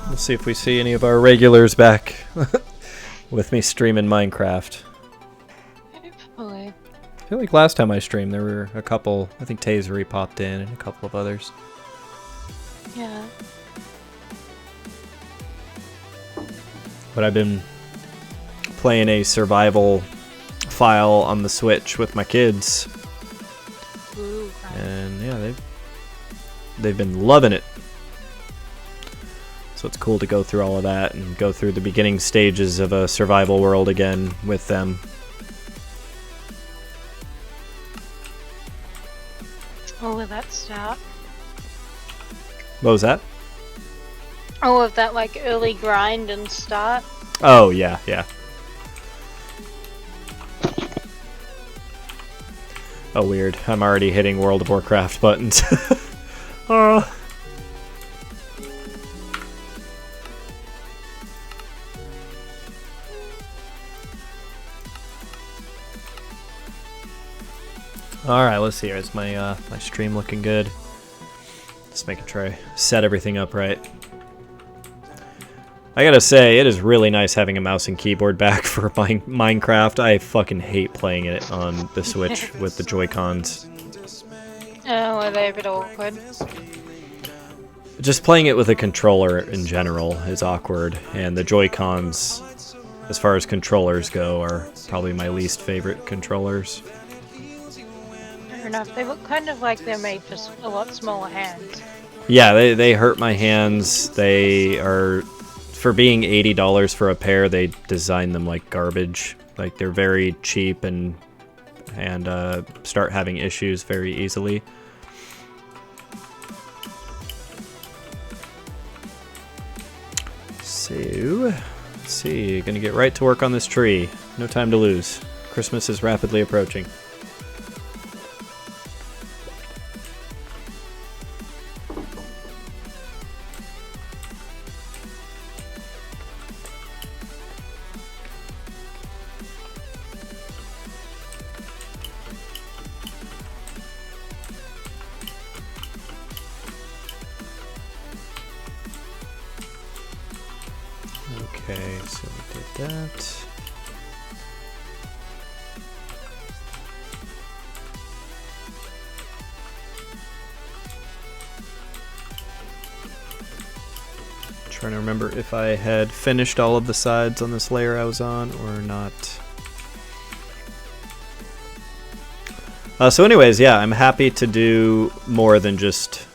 We'll see if we see any of our regulars back with me streaming Minecraft. Hopefully. I feel like last time I streamed there were a couple, I think Tasery popped in and a couple of others. Yeah. But I've been playing a survival file on the Switch with my kids. Ooh, And yeah, they've been loving it. So it's cool to go through all of that and go through the beginning stages of a survival world again with them. Oh, will that start? What was that? Oh, of that like early grind and start? Oh, yeah, yeah. Oh, weird. I'm already hitting World of Warcraft buttons. Oh. Alright, let's see here. Is my my stream looking good? Just making sure I set everything up right. I gotta say, it is really nice having a mouse and keyboard back for Minecraft. I fucking hate playing it on the Switch with the Joy-Cons. Oh, are they a bit awkward? Just playing it with a controller in general is awkward, and the Joy-Cons, as far as controllers go, are probably my least favorite controllers. Fair enough. They look kind of like they're made for a lot smaller hands. Yeah, they hurt my hands. They are, for being $80 for a pair, they design them like garbage. Like, they're very cheap and start having issues very easily. So, let's see, gonna get right to work on this tree. No time to lose. Christmas is rapidly approaching. Okay, so we did that. Trying to remember if I had finished all of the sides on this layer I was on or not. So anyways, yeah, I'm happy to do more than just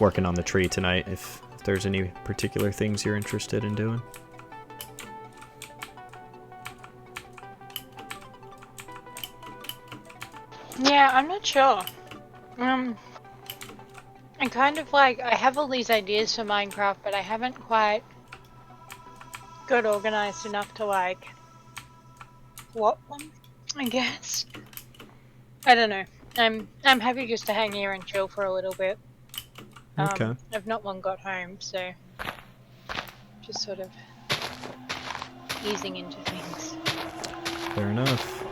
working on the tree tonight. If there's any particular things you're interested in doing. Yeah, I'm not sure. I kind of like, I have all these ideas for Minecraft, but I haven't quite got organized enough to like plot them, I guess. I don't know. I'm happy just to hang here and chill for a little bit. Okay. I've not long got home, so just sort of easing into things. Fair enough.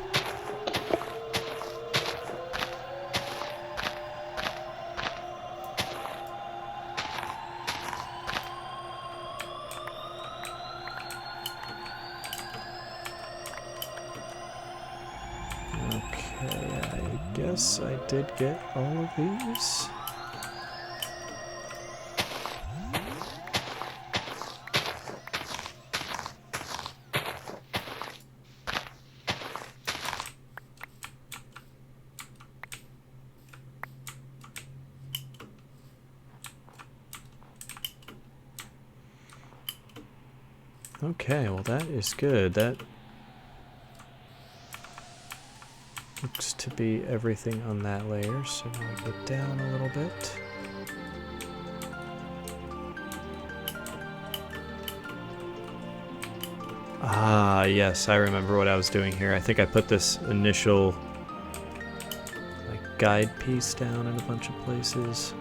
Okay, I guess I did get all of these. Okay, well that is good. That looks to be everything on that layer, so now I get down a little bit. Ah, yes, I remember what I was doing here. I think I put this initial like guide piece down in a bunch of places.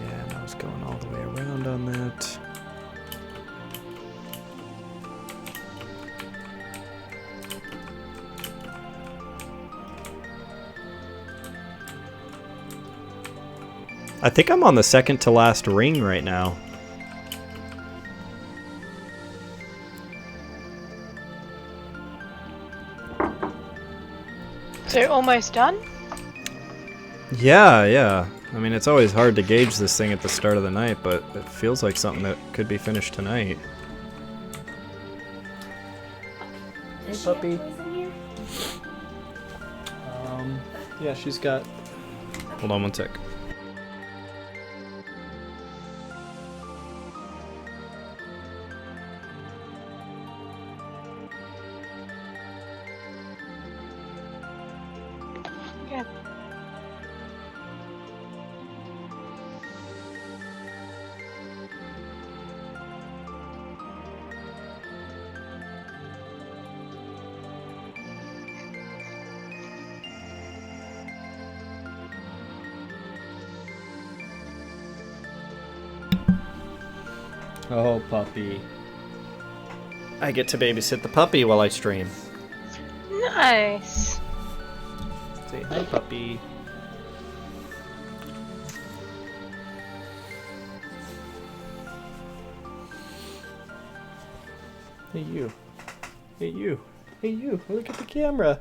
Yeah, and I was going all the way around on that. I think I'm on the second to last ring right now. So almost done? Yeah, yeah. I mean, it's always hard to gauge this thing at the start of the night, but it feels like something that could be finished tonight. Hey, puppy. Yeah, she's got... Hold on one sec. Okay. Oh, puppy. I get to babysit the puppy while I stream. Nice. Say hi, puppy. Hey, you. Hey, you. Hey, you. Look at the camera.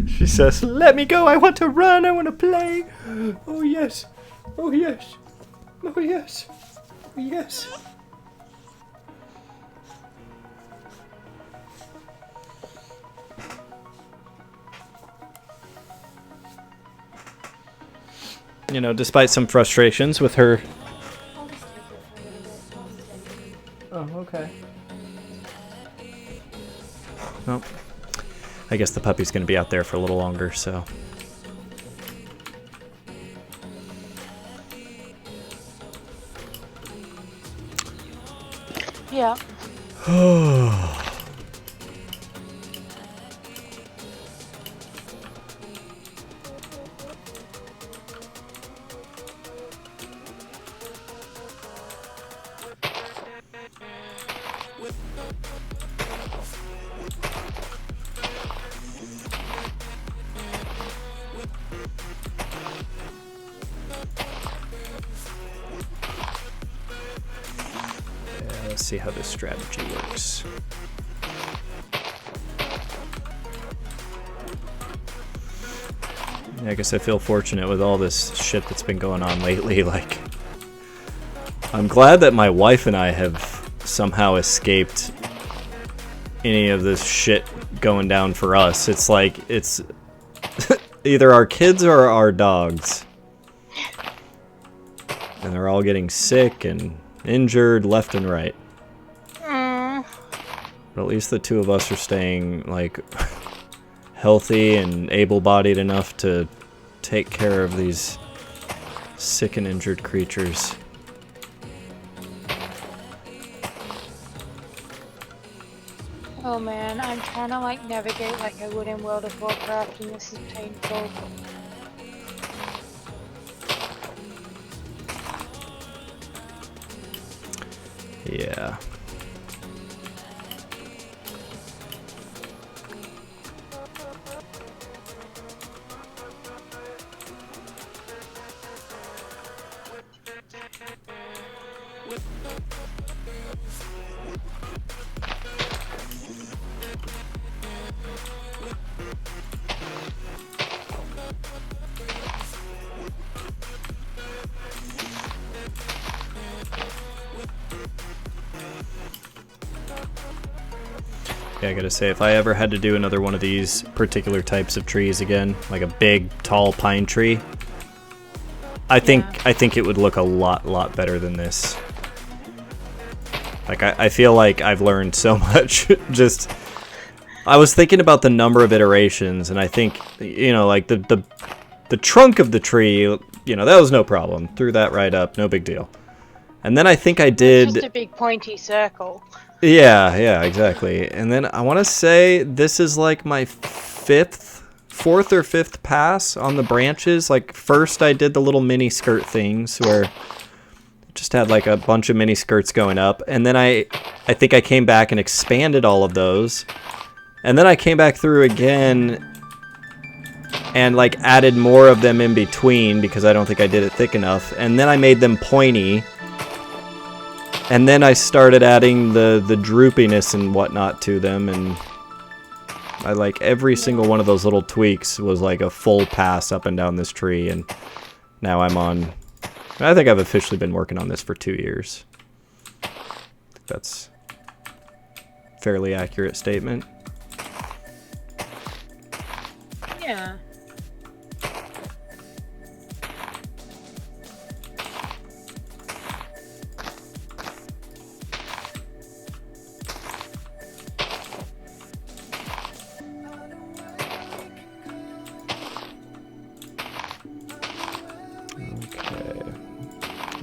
She says, let me go. I want to run. I want to play. Oh, yes. Oh, yes. Oh, yes. Oh, yes. You know, despite some frustrations with her. Oh, okay. Well, I guess the puppy's going to be out there for a little longer, so. Yeah. Let's see how this strategy works. Yeah, I guess I feel fortunate with all this shit that's been going on lately. Like, I'm glad that my wife and I have somehow escaped any of this shit going down for us. It's like, it's either our kids or our dogs. And they're all getting sick and injured left and right. But at least the two of us are staying, like, healthy and able-bodied enough to take care of these sick and injured creatures. Oh man, I'm trying to like navigate like I would in World of Warcraft and this is painful. Yeah. Yeah, I gotta say, if I ever had to do another one of these particular types of trees again, like a big, tall pine tree, I think it would look a lot better than this. Like, I feel like I've learned so much. Just, I was thinking about the number of iterations, and I think, you know, like the trunk of the tree, you know, that was no problem. Threw that right up, no big deal. And then I think I did... It's just a big pointy circle. Yeah, exactly. And then I want to say this is like my fourth or fifth pass on the branches. Like, first I did the little mini skirt things where it just had like a bunch of mini skirts going up. And then I think I came back and expanded all of those. And then I came back through again and like added more of them in between because I don't think I did it thick enough. And then I made them pointy. And then I started adding the droopiness and whatnot to them, and I like every single one of those little tweaks was like a full pass up and down this tree, and now I'm on... I think I've officially been working on this for 2 years. That's a fairly accurate statement. Yeah.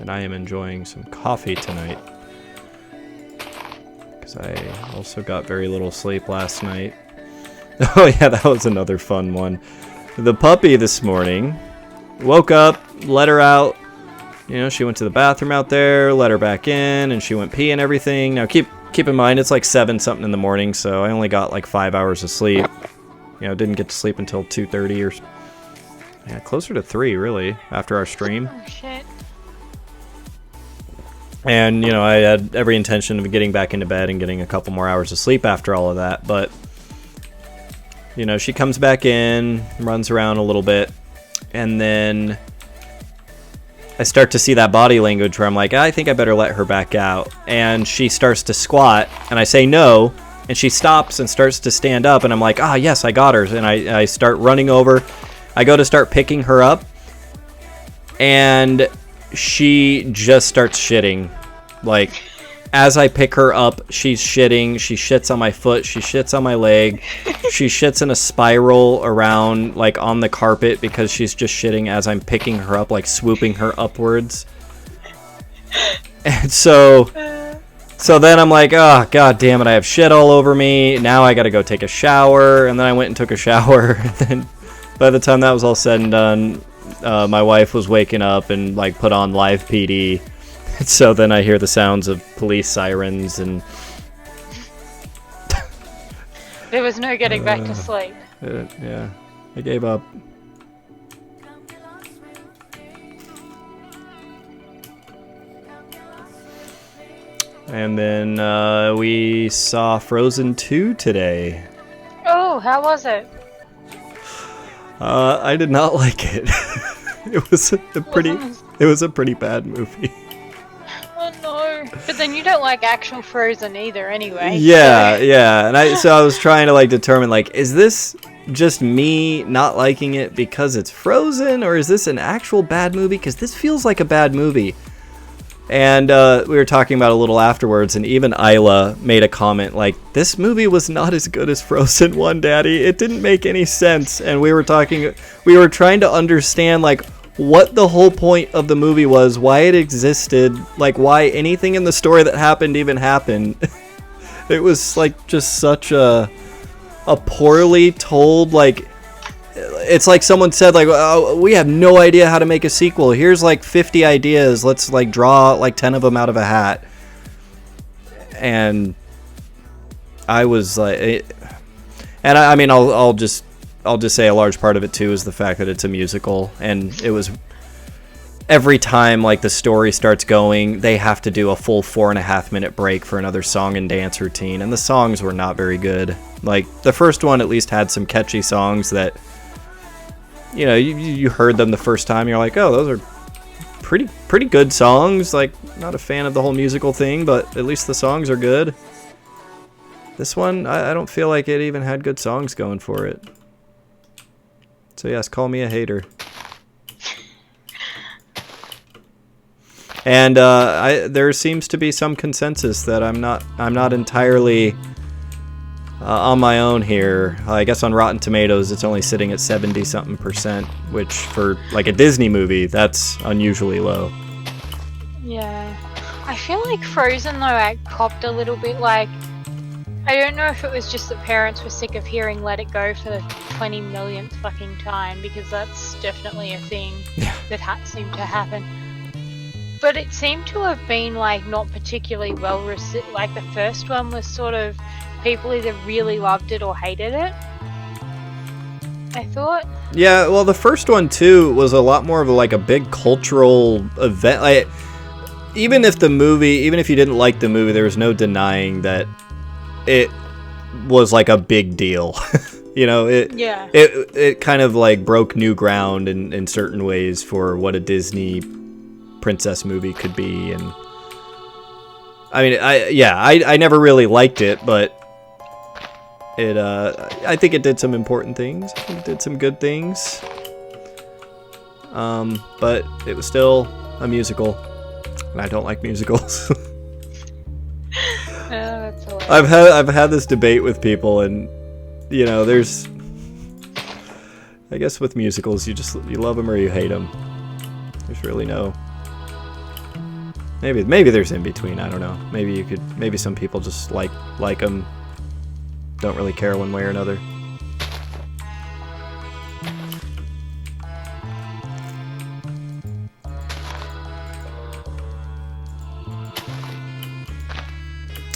And I am enjoying some coffee tonight because I also got very little sleep last night. Oh yeah, that was another fun one. The puppy this morning woke up, let her out. You know, she went to the bathroom out there, let her back in, and she went pee and everything. Now keep in mind it's like 7 something in the morning, so I only got like 5 hours of sleep. You know, didn't get to sleep until 2:30 or yeah, closer to 3 really after our stream. Oh shit. And, you know, I had every intention of getting back into bed and getting a couple more hours of sleep after all of that. But, you know, she comes back in, runs around a little bit, and then I start to see that body language where I'm like, I think I better let her back out. And she starts to squat, and I say no, and she stops and starts to stand up, and I'm like, ah, yes, I got her. And I start running over. I go to start picking her up, and she just starts shitting. Like, as I pick her up, she's shitting. She shits on my foot. She shits on my leg. She shits in a spiral around, like, on the carpet because she's just shitting as I'm picking her up, like, swooping her upwards. And so then I'm like, oh, god damn it, I have shit all over me. Now I gotta go take a shower. And then I went and took a shower. And then by the time that was all said and done, my wife was waking up and like put on live PD. So then I hear the sounds of police sirens and there was no getting back to sleep. Yeah, I gave up. And then we saw Frozen 2 today. Oh, how was it? I did not like it. It was a pretty bad movie. Oh no! But then you don't like actual Frozen either, anyway. Yeah, yeah. And I was trying to like determine like, is this just me not liking it because it's Frozen, or is this an actual bad movie? Because this feels like a bad movie. And we were talking about it a little afterwards, and even Isla made a comment like, this movie was not as good as Frozen 1, Daddy. It didn't make any sense. And we were trying to understand like what the whole point of the movie was, why it existed, like why anything in the story that happened even happened. It was like just such a poorly told, like, it's like someone said like, oh, we have no idea how to make a sequel. Here's like 50 ideas. Let's like draw like 10 of them out of a hat. And I was like, and I mean, I'll just say a large part of it too is the fact that it's a musical, and it was every time like the story starts going, they have to do a full 4.5 minute break for another song and dance routine, and the songs were not very good. Like the first one at least had some catchy songs that, you know, you heard them the first time, you're like, oh, those are pretty good songs. Like, not a fan of the whole musical thing, but at least the songs are good. This one, I don't feel like it even had good songs going for it. So yes, call me a hater. And there seems to be some consensus that I'm not entirely on my own here. I guess on Rotten Tomatoes it's only sitting at 70-something%, which for like a Disney movie, that's unusually low. Yeah. I feel like Frozen though, I copped a little bit, like, I don't know if it was just that parents were sick of hearing Let It Go for the 20 millionth fucking time, because that's definitely a thing that seemed to happen. But it seemed to have been like not particularly well received. Like the first one was sort of, people either really loved it or hated it, I thought. Yeah, well, the first one too was a lot more of like a big cultural event. Like, even if you didn't like the movie, there was no denying that it was like a big deal. You know, Yeah. it kind of like broke new ground in certain ways for what a Disney princess movie could be. And I mean, I never really liked it, but I think it did some important things. I think it did some good things. But it was still a musical, and I don't like musicals. That's hilarious. I've had this debate with people, and you know, there's, I guess with musicals, you love them or you hate them. There's really no. Maybe there's in between. I don't know. Maybe some people just like them. Don't really care one way or another.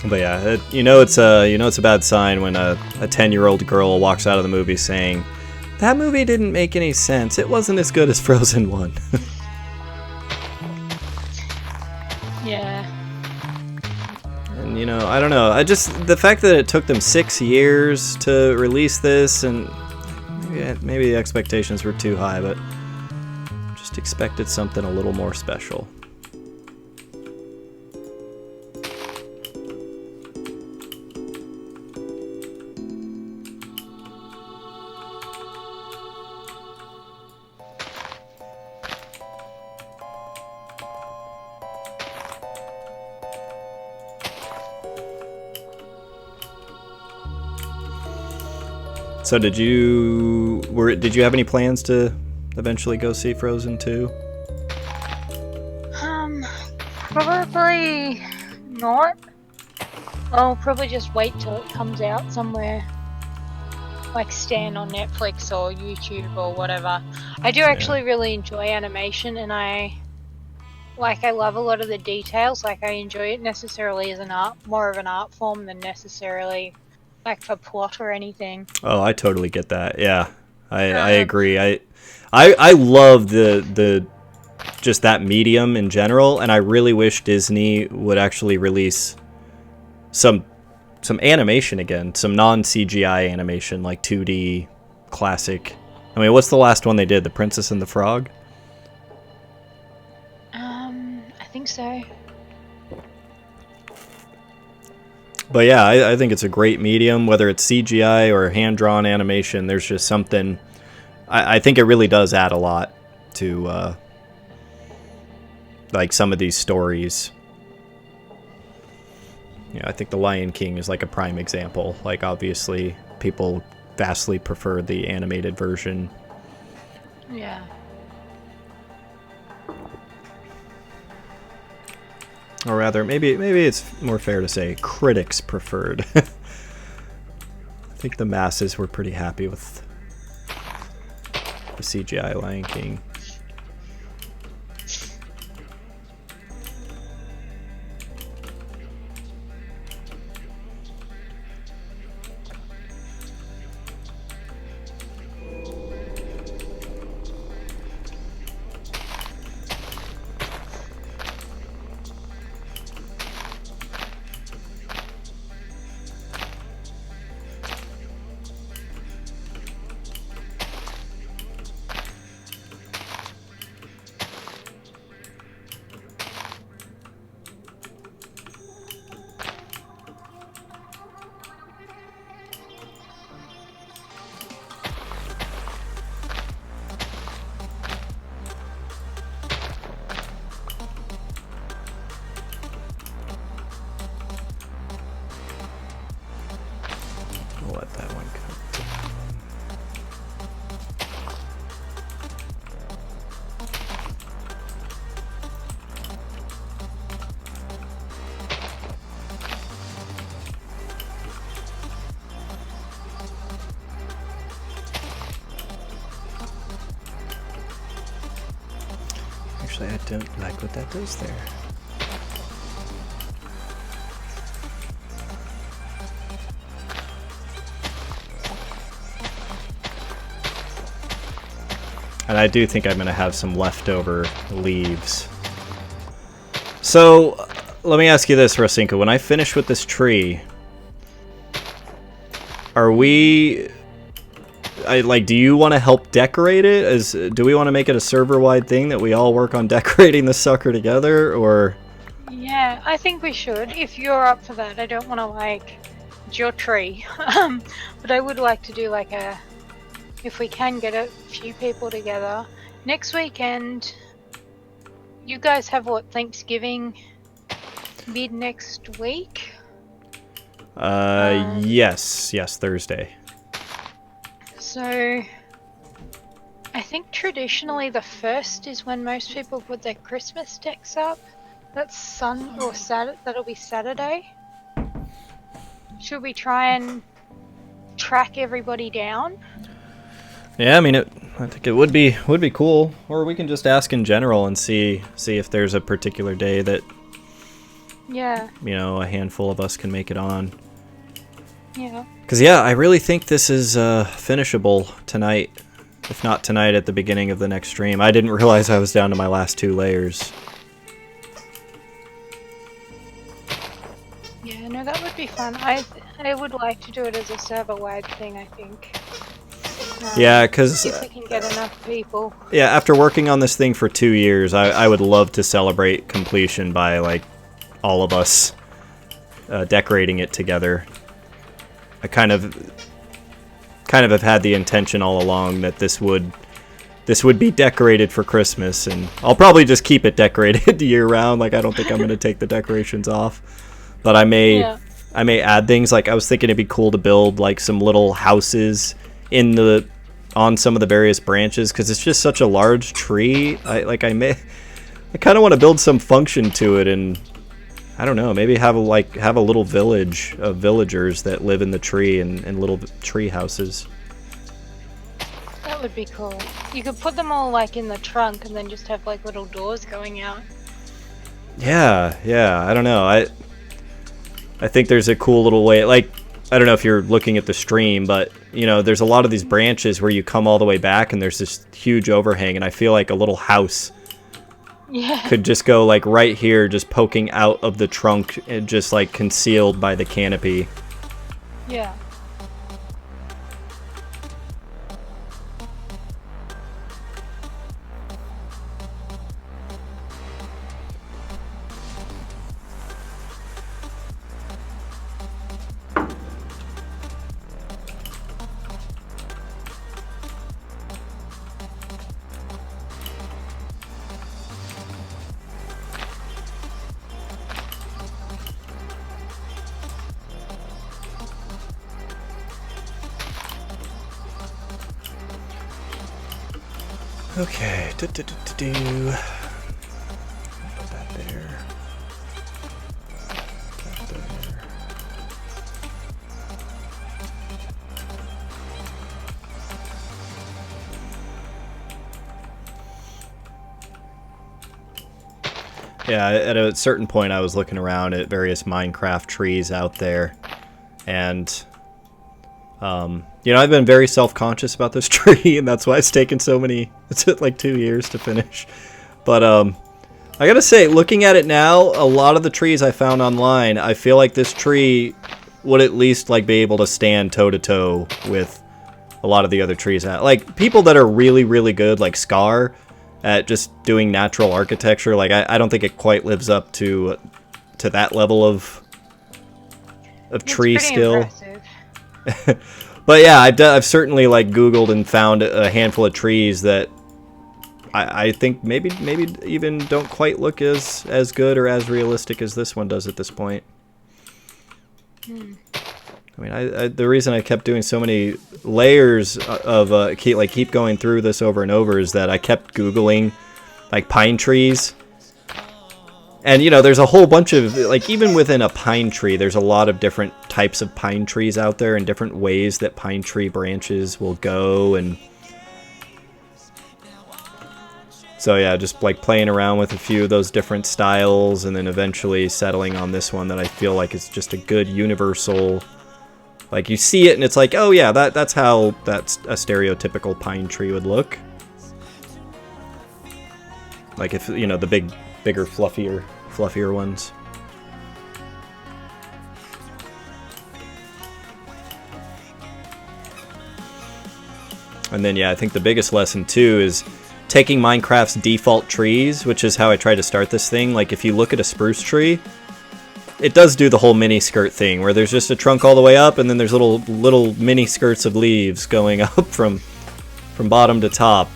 But yeah, it's a bad sign when a 10-year-old girl walks out of the movie saying, "That movie didn't make any sense. It wasn't as good as Frozen 1." Yeah. And I don't know. The fact that it took them 6 years to release this, and maybe the expectations were too high, but just expected something a little more special. So did you have any plans to eventually go see Frozen 2? Probably not. I'll probably just wait till it comes out somewhere, like Stan on Netflix or YouTube or whatever. I do actually really enjoy animation, and I love a lot of the details. Like, I enjoy it necessarily as more of an art form than necessarily like for plot or anything. Oh, I totally get that. Yeah, I agree. I love the just that medium in general, and I really wish Disney would actually release some animation again, some non-CGI animation, like 2D classic. I mean, what's the last one they did? The Princess and the Frog? I think so. But yeah, I think it's a great medium, whether it's CGI or hand-drawn animation. There's just something. I think it really does add a lot to like some of these stories. I think The Lion King is like a prime example. Like, obviously, people vastly prefer the animated version. Yeah. Or rather, maybe it's more fair to say critics preferred. I think the masses were pretty happy with the CGI Lion King. I'll let that one go. Actually, I don't like what that does there. And I do think I'm going to have some leftover leaves. So, let me ask you this, Rosinka. When I finish with this tree, are we... do you want to help decorate it? Do we want to make it a server-wide thing that we all work on decorating the sucker together, or...? Yeah, I think we should, if you're up for that. I don't want to, like, it's your tree. But I would like to do, like, if we can get a few people together. Next weekend, you guys have, what, Thanksgiving mid next week? Yes, Thursday. So, I think traditionally the 1st is when most people put their Christmas decks up. That's that'll be Saturday. Should we try and track everybody down? Yeah, I mean, I think it would be cool, or we can just ask in general and see if there's a particular day that, yeah, you know, a handful of us can make it on. Yeah. Because yeah, I really think this is finishable tonight, if not tonight, at the beginning of the next stream. I didn't realize I was down to my last 2 layers. Yeah, no, that would be fun. I would like to do it as a server-wide thing, I think. Yeah, because... if we can get enough people. Yeah, after working on this thing for 2 years, I would love to celebrate completion by, like, all of us decorating it together. I kind of have had the intention all along that this would be decorated for Christmas, and I'll probably just keep it decorated year-round. Like, I don't think I'm going to take the decorations off. But I may add things. Like, I was thinking it'd be cool to build like some little houses on some of the various branches, because it's just such a large tree. I kind of want to build some function to it, and I don't know, maybe have a little village of villagers that live in the tree and little tree houses. That would be cool. You could put them all like in the trunk and then just have like little doors going out. Yeah, I don't know. I think there's a cool little way, like, I don't know if you're looking at the stream, but, you know, there's a lot of these branches where you come all the way back and there's this huge overhang, and I feel like a little house could just go, like, right here, just poking out of the trunk and just, like, concealed by the canopy. Yeah. Okay, Put that there. That there. Yeah, at a certain point I was looking around at various Minecraft trees out there, and you know, I've been very self-conscious about this tree, and that's why it's taken so many... It took like 2 years to finish. But I gotta say, looking at it now, a lot of the trees I found online, I feel like this tree would at least like be able to stand toe-to-toe with a lot of the other trees. Like, people that are really, really good, like Scar, at just doing natural architecture, like, I don't think it quite lives up to that level of tree skill. But yeah, I've certainly like Googled and found a handful of trees that I think maybe even don't quite look as good or as realistic as this one does at this point. I mean, the reason I kept doing so many layers of keep going through this over and over is that I kept Googling like pine trees. And, you know, there's a whole bunch of, like, even within a pine tree, there's a lot of different types of pine trees out there and different ways that pine tree branches will go. And so, yeah, just, like, playing around with a few of those different styles and then eventually settling on this one that I feel like is just a good universal... Like, you see it and it's like, oh, yeah, that's how a stereotypical pine tree would look. Like if, you know, the bigger, fluffier ones. And then, yeah, I think the biggest lesson, too, is taking Minecraft's default trees, which is how I try to start this thing. Like, if you look at a spruce tree, it does do the whole mini skirt thing, where there's just a trunk all the way up, and then there's little mini skirts of leaves going up from bottom to top.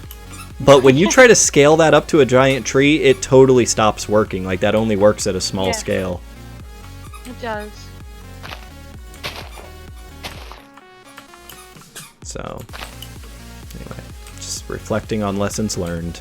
But when you try to scale that up to a giant tree, it totally stops working. Like, that only works at a small scale. It does. So, anyway, just reflecting on lessons learned.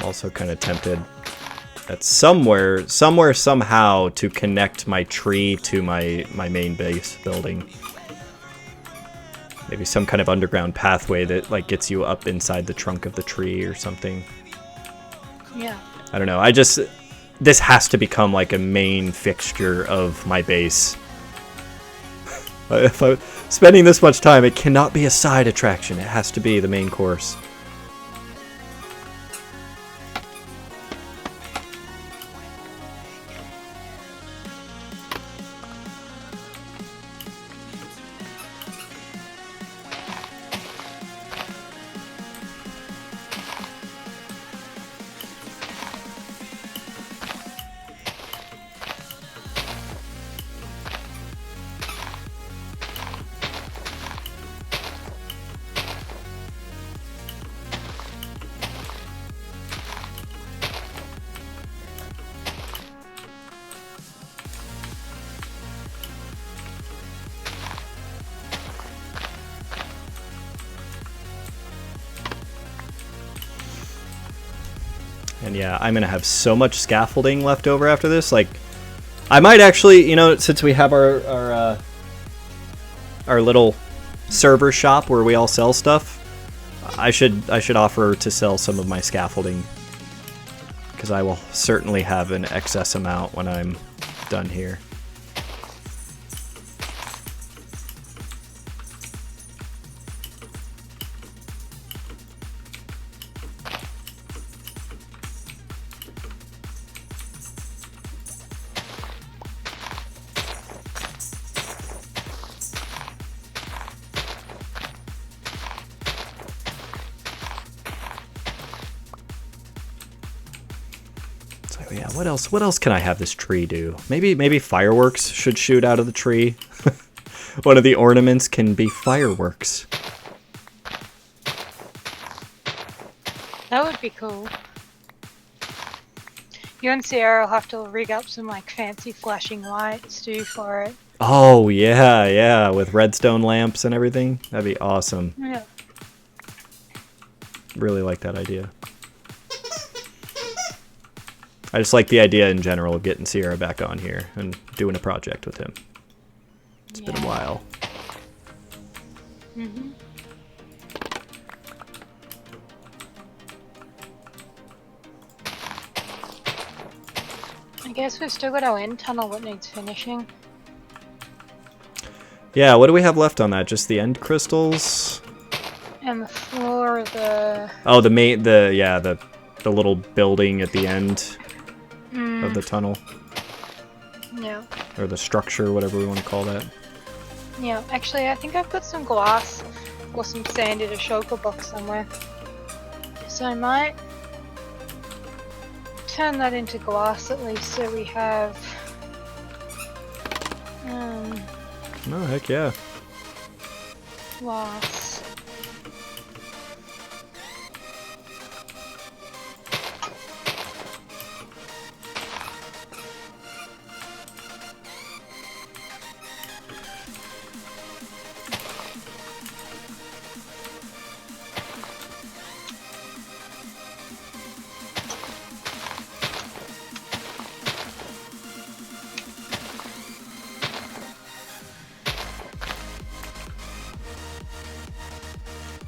Also kind of tempted at somewhere somehow to connect my tree to my main base building. Maybe some kind of underground pathway that like gets you up inside the trunk of the tree or something. Yeah. I don't know. This has to become like a main fixture of my base. If I'm spending this much time, it cannot be a side attraction. It has to be the main course. And yeah, I'm gonna have so much scaffolding left over after this. Like, I might actually, you know, since we have our little server shop where we all sell stuff, I should offer to sell some of my scaffolding, because I will certainly have an excess amount when I'm done here. Yeah, what else can I have this tree do? Maybe fireworks should shoot out of the tree. One of the ornaments can be fireworks. That would be cool. You and Sierra will have to rig up some like fancy flashing lights too for it. Oh yeah, with redstone lamps and everything. That'd be awesome. Yeah. Really like that idea. I just like the idea in general of getting Sierra back on here and doing a project with him. It's been a while. Mm-hmm. I guess we've still got our end tunnel that needs finishing. Yeah, what do we have left on that? Just the end crystals? And the floor of the... Oh, the little building at the end of the tunnel. Yeah. Or the structure, whatever we want to call that. Yeah, actually I think I've got some glass or some sand in a shulker box somewhere. So I might turn that into glass at least so we have... Oh, heck yeah. glass.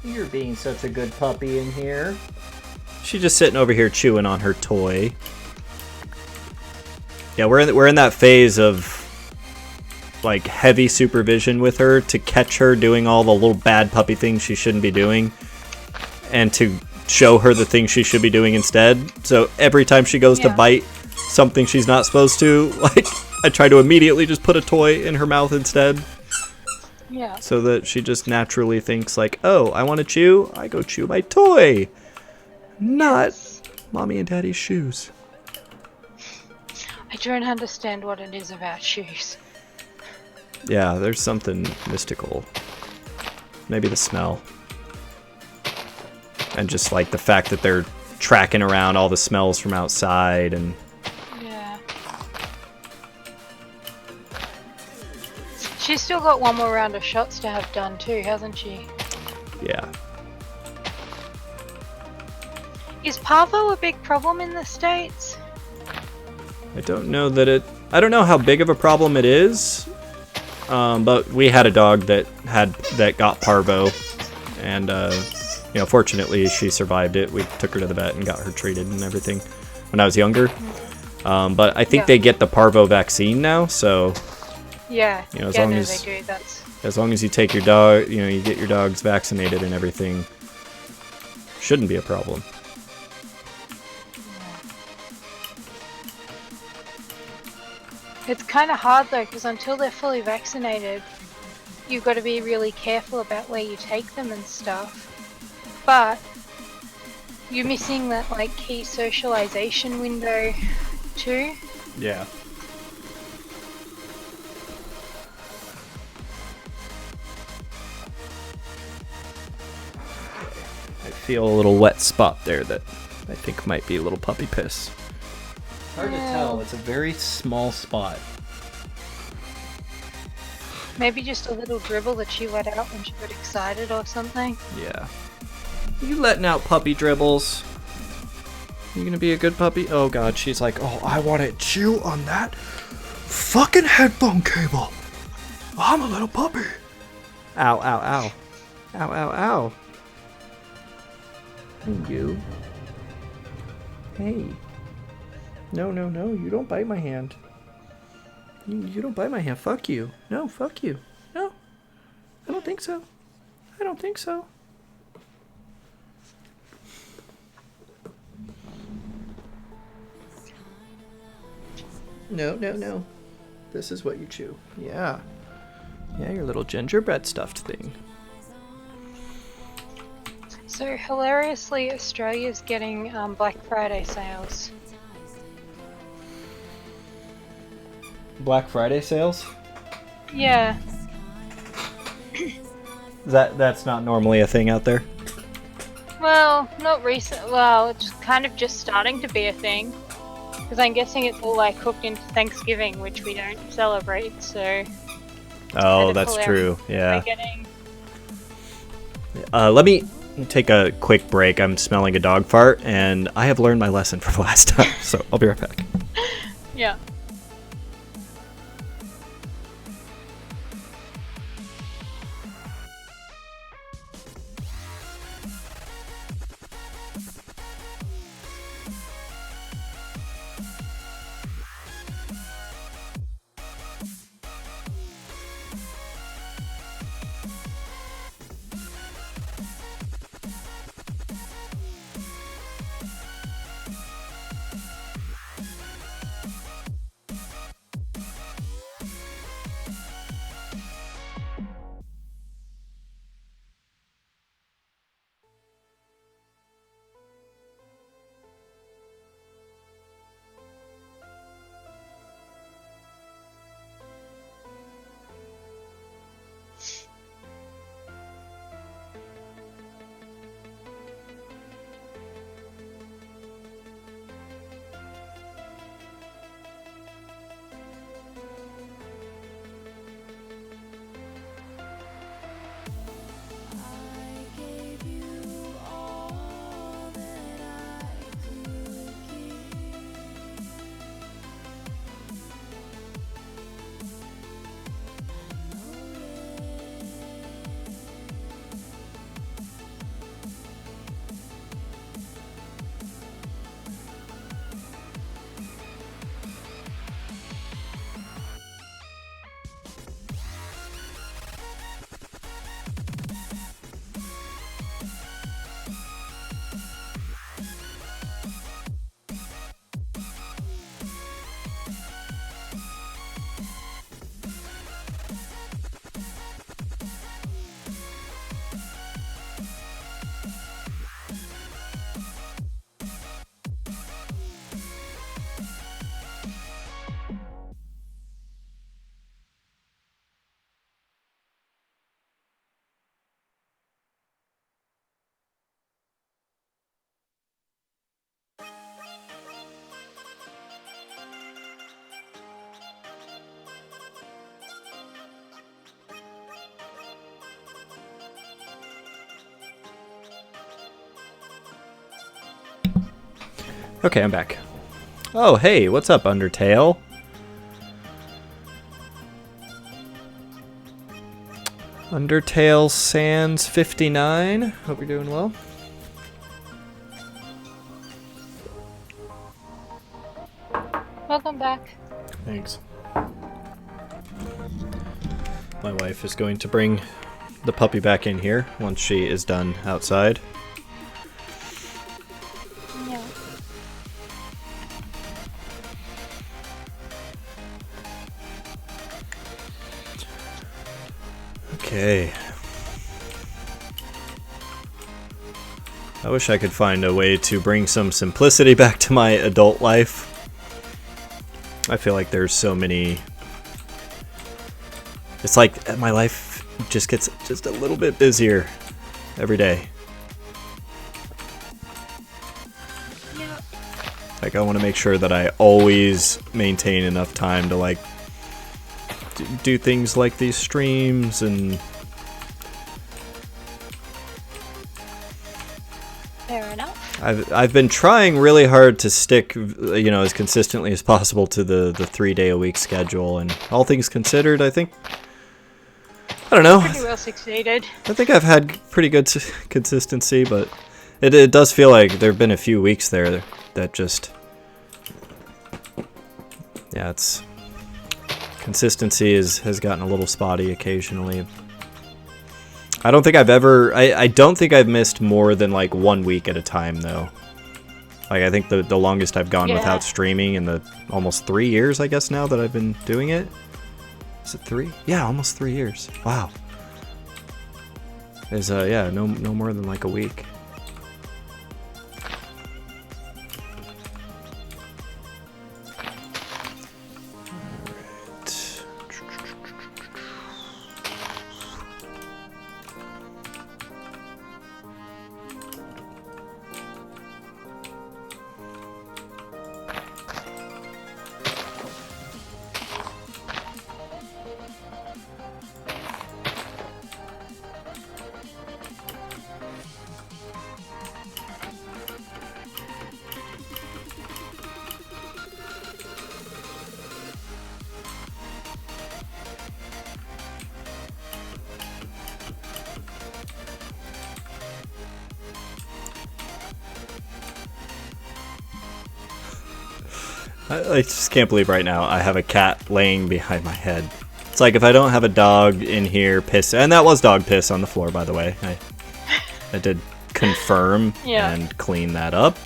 You're being such a good puppy in here. She's just sitting over here chewing on her toy. Yeah, we're in that phase of like heavy supervision with her to catch her doing all the little bad puppy things she shouldn't be doing, and to show her the things she should be doing instead. So every time she goes to bite something she's not supposed to, like, I try to immediately just put a toy in her mouth instead. Yeah. So that she just naturally thinks like, oh, I want to chew? I go chew my toy. Not mommy and daddy's shoes. I don't understand what it is about shoes. Yeah, there's something mystical. Maybe the smell. And just like the fact that they're tracking around all the smells from outside and... Yeah. She's still got one more round of shots to have done too, hasn't she? Yeah. Is parvo a big problem in the States? I don't know that it... I don't know how big of a problem it is. But we had a dog that got parvo. And, you know, fortunately she survived it. We took her to the vet and got her treated and everything when I was younger. But I think they get the parvo vaccine now, so... Yeah, you know, they do. As long as you take your dog, you know, you get your dogs vaccinated and everything, shouldn't be a problem. It's kind of hard though, because until they're fully vaccinated, you've got to be really careful about where you take them and stuff. But you're missing that like key socialization window too. Yeah. I feel a little wet spot there that I think might be a little puppy piss. Hard to tell. It's a very small spot. Maybe just a little dribble that she let out when she got excited or something. Yeah. You letting out puppy dribbles? You gonna be a good puppy? Oh god, she's like, oh, I want to chew on that fucking headphone cable. I'm a little puppy. Ow, ow, ow. Ow, ow, ow. Hey, you. Hey. No, no, no, you don't bite my hand. You don't bite my hand. Fuck you. No, fuck you. No. I don't think so. I don't think so. No, no, no. This is what you chew. Yeah. Yeah, your little gingerbread stuffed thing. So hilariously, Australia's getting Black Friday sales. Black Friday sales? Yeah. That's not normally a thing out there? Well, not recent. Well, it's kind of just starting to be a thing. Because I'm guessing it's all like hooked into Thanksgiving, which we don't celebrate, so... Oh, that's true, yeah. Let me take a quick break. I'm smelling a dog fart, and I have learned my lesson from last time, so I'll be right back. Yeah. Okay, I'm back. Oh, hey, what's up, Undertale? Undertale Sans 59. Hope you're doing well. Welcome back. Thanks. My wife is going to bring the puppy back in here once she is done outside. Yeah. Okay. I wish I could find a way to bring some simplicity back to my adult life. I feel like there's so many... It's like my life just gets just a little bit busier every day. Yeah. Like, I want to make sure that I always maintain enough time to, like, do things like these streams and... Fair enough. I've been trying really hard to stick, you know, as consistently as possible to the 3-day-a-week schedule, and all things considered, I think... I don't know. Pretty well succeeded. I think I've had pretty good consistency, but it does feel like there have been a few weeks there that just... Yeah, it's... Consistency has gotten a little spotty occasionally. I don't think I've ever... I don't think I've missed more than, like, 1 week at a time, though. Like, I think the longest I've gone without streaming in the almost 3 years, I guess, now that I've been doing it. Is it 3? Yeah, almost 3 years. Wow. Is, yeah, no more than, like, a week. I just can't believe right now I have a cat laying behind my head. It's like if I don't have a dog in here piss, and that was dog piss on the floor, by the way. I did confirm and clean that up.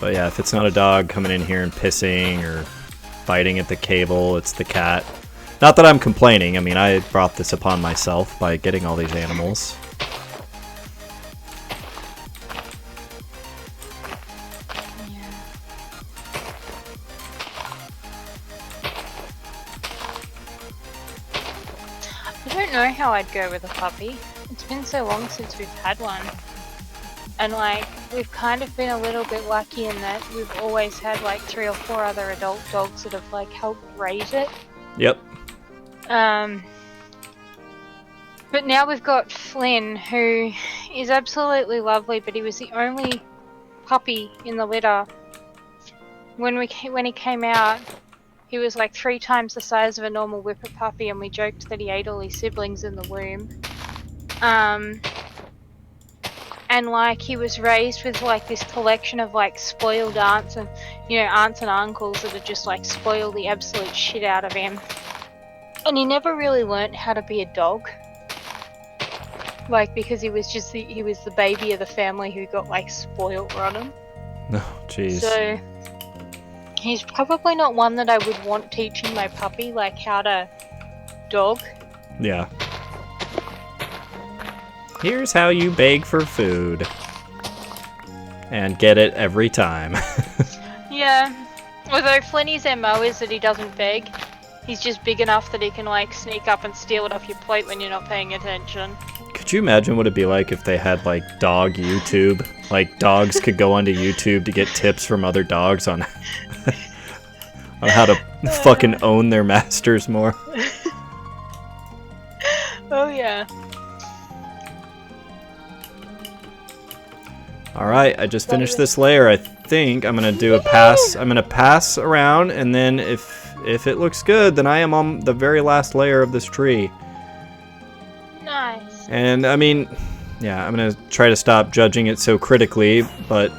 But yeah, if it's not a dog coming in here and pissing or biting at the cable, it's the cat. Not that I'm complaining. I mean, I brought this upon myself by getting all these animals. I don't know how I'd go with a puppy. It's been so long since we've had one. And like, we've kind of been a little bit lucky in that we've always had like 3 or 4 other adult dogs that have like helped raise it. Yep. But now we've got Flynn, who is absolutely lovely, but he was the only puppy in the litter. When he came out, he was like 3 times the size of a normal whippet puppy, and we joked that he ate all his siblings in the womb. And like, he was raised with like this collection of like spoiled aunts and, you know, aunts and uncles that had just like spoiled the absolute shit out of him. And he never really learnt how to be a dog. Like, because he was the baby of the family who got like spoiled rotten. No, jeez. So he's probably not one that I would want teaching my puppy like how to dog. Yeah. Here's how you beg for food. And get it every time. Yeah. Although Flinny's MO is that he doesn't beg. He's just big enough that he can like sneak up and steal it off your plate when you're not paying attention. Could you imagine what it'd be like if they had like dog YouTube? Like dogs could go onto YouTube to get tips from other dogs on on how to fucking own their masters more. Oh yeah. Alright, I just finished this layer. I think I'm gonna do a pass. I'm gonna pass around, and then if it looks good, then I am on the very last layer of this tree. Nice. And I mean, yeah, I'm gonna try to stop judging it so critically, but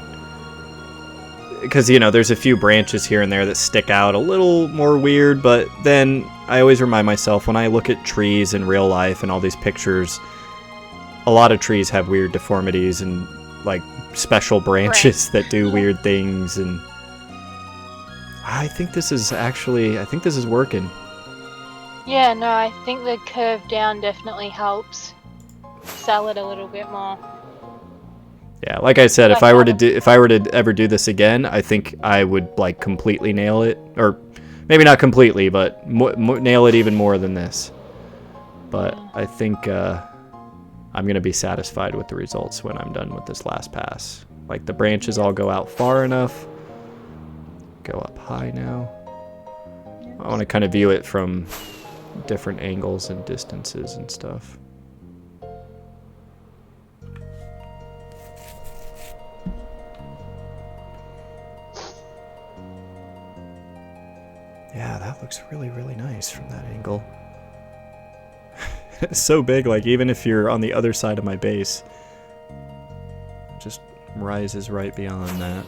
because, you know, there's a few branches here and there that stick out a little more weird, but then I always remind myself when I look at trees in real life and all these pictures, a lot of trees have weird deformities and like special branches that do weird things, and I think this is working. Yeah, no, I think the curve down definitely helps sell it a little bit more. Yeah, like I said, if I were to ever do this again, I think I would like completely nail it, or maybe not completely, but nail it even more than this. But I think I'm gonna be satisfied with the results when I'm done with this last pass. Like the branches all go out far enough. Go up high now. I want to kind of view it from different angles and distances and stuff. Yeah, that looks really, really nice from that angle. It's so big, like even if you're on the other side of my base, it just rises right beyond that.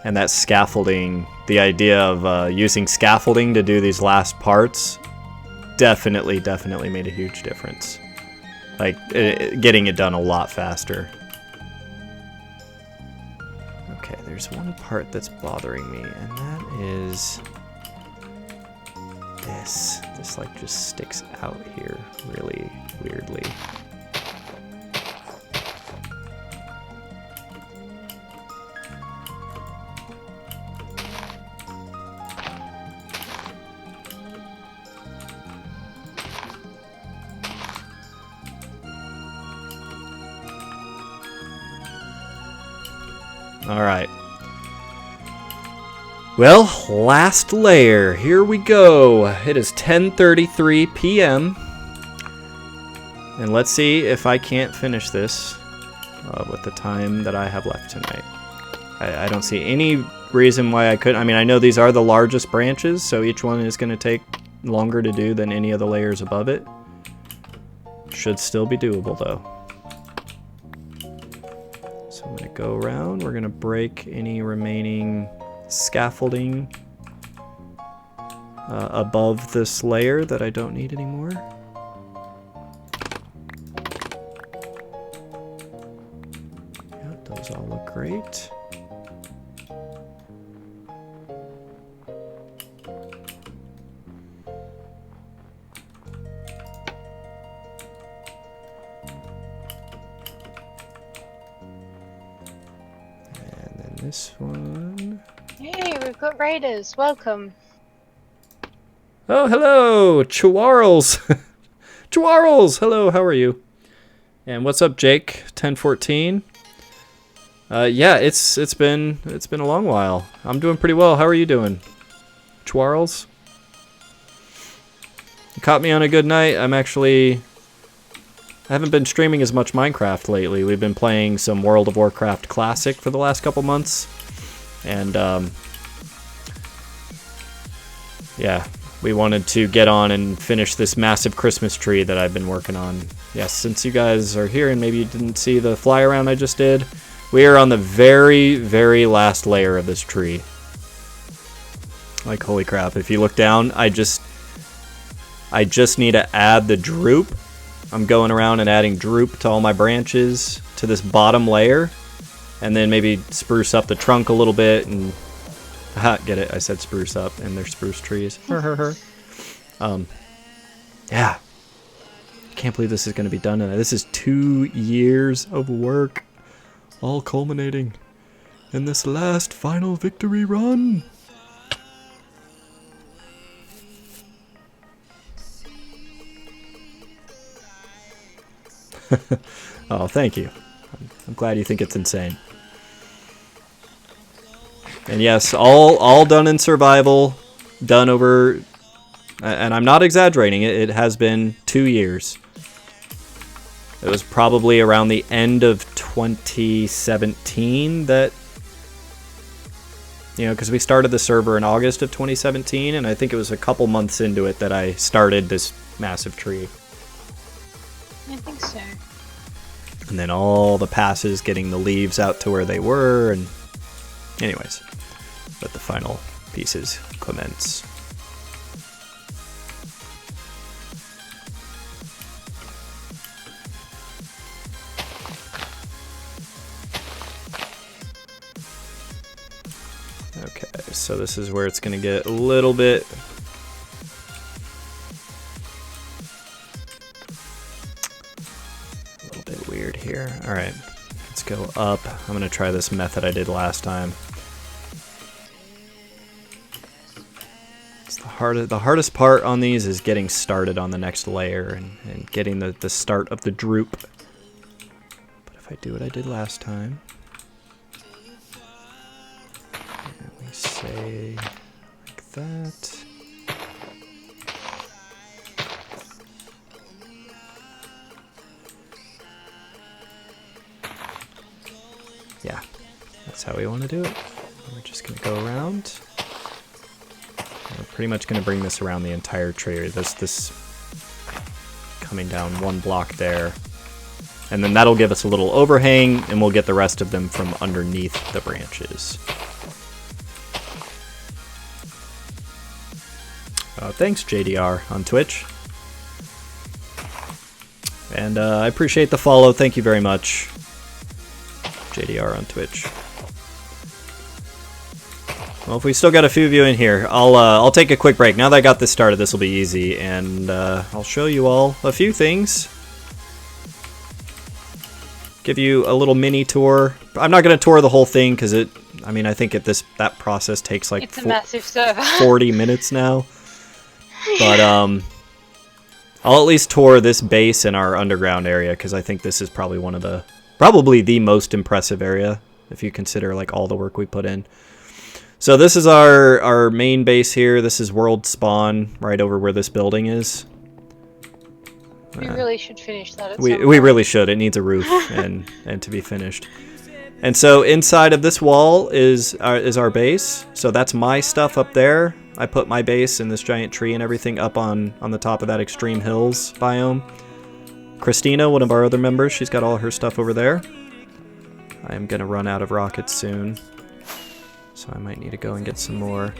And that scaffolding, the idea of using scaffolding to do these last parts, definitely made a huge difference. Like, getting it done a lot faster. Okay, there's one part that's bothering me, and that is this. This, like, just sticks out here really weirdly. Alright. Well, last layer. Here we go. It is 10:33 p.m. And let's see if I can't finish this with the time that I have left tonight. I don't see any reason why I couldn't. I mean, I know these are the largest branches, so each one is going to take longer to do than any of the layers above it. Should still be doable, though. So I'm going to go around. We're going to break any remaining scaffolding above this layer that I don't need anymore. Yeah, those all look great. This one. Hey, we've got raiders. Welcome. Oh, hello, Chiwarles. Chiwarles, hello. How are you? And what's up, Jake? 1014. Yeah, it's been a long while. I'm doing pretty well. How are you doing, Chiwarles? You caught me on a good night. I haven't been streaming as much Minecraft lately. We've been playing some World of Warcraft Classic for the last couple months. And, yeah, we wanted to get on and finish this massive Christmas tree that I've been working on. Yes, since you guys are here and maybe you didn't see the fly around I just did, we are on the very, very last layer of this tree. Like, holy crap, if you look down, I just need to add the droop. I'm going around and adding droop to all my branches to this bottom layer, and then maybe spruce up the trunk a little bit and get it? I said spruce up, and they're spruce trees. Yeah. Can't believe this is going to be done. This is 2 years of work, all culminating in this last final victory run. Oh, thank you. I'm glad you think it's insane. And yes, all done in survival, done over, and I'm not exaggerating, it has been 2 years. It was probably around the end of 2017 that, you know, because we started the server in August of 2017, and I think it was a couple months into it that I started this massive tree. I think so. And then all the passes, getting the leaves out to where they were, and anyways, let the final pieces commence. Okay, so this is where it's going to get a little bit weird here. All right, let's go up. I'm going to try this method I did last time. It's the hardest part on these is getting started on the next layer and getting the start of the droop. But if I do what I did last time, and we say like that. Yeah, that's how we want to do it. We're just going to go around. We're pretty much going to bring this around the entire tree. This coming down one block there. And then that'll give us a little overhang, and we'll get the rest of them from underneath the branches. Thanks, JDR, on Twitch. And I appreciate the follow. Thank you very much, JDR on Twitch. Well, if we still got a few of you in here, I'll take a quick break. Now that I got this started, this will be easy, and I'll show you all a few things. Give you a little mini tour. I'm not going to tour the whole thing because I think that process takes like it's a massive server. 40 minutes now. But I'll at least tour this base in our underground area because I think this is probably probably the most impressive area if you consider like all the work we put in. So this is our main base here. This is world spawn right over where this building is. We really should finish that. We really should. It needs a roof and to be finished. And so inside of this wall is our base. So that's my stuff up there. I put my base and this giant tree and everything up on the top of that extreme hills biome. Christina, one of our other members, she's got all her stuff over there. I am gonna run out of rockets soon, so I might need to go and get some more.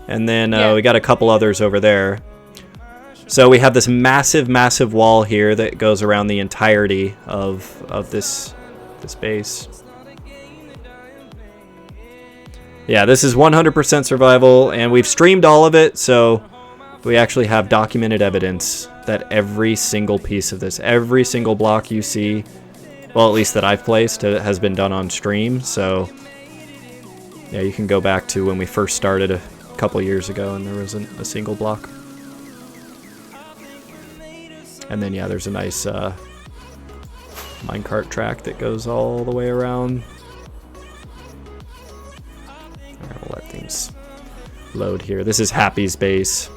And then we got a couple others over there. So we have this massive, massive wall here that goes around the entirety of this base. Yeah, this is 100% survival, and we've streamed all of it, so we actually have documented evidence that every single piece of this, every single block you see, well, at least that I've placed, has been done on stream. So yeah, you can go back to when we first started a couple years ago and there wasn't a single block. And then yeah, there's a nice minecart track that goes all the way around. Alright, we'll let things load here. This is Happy's base.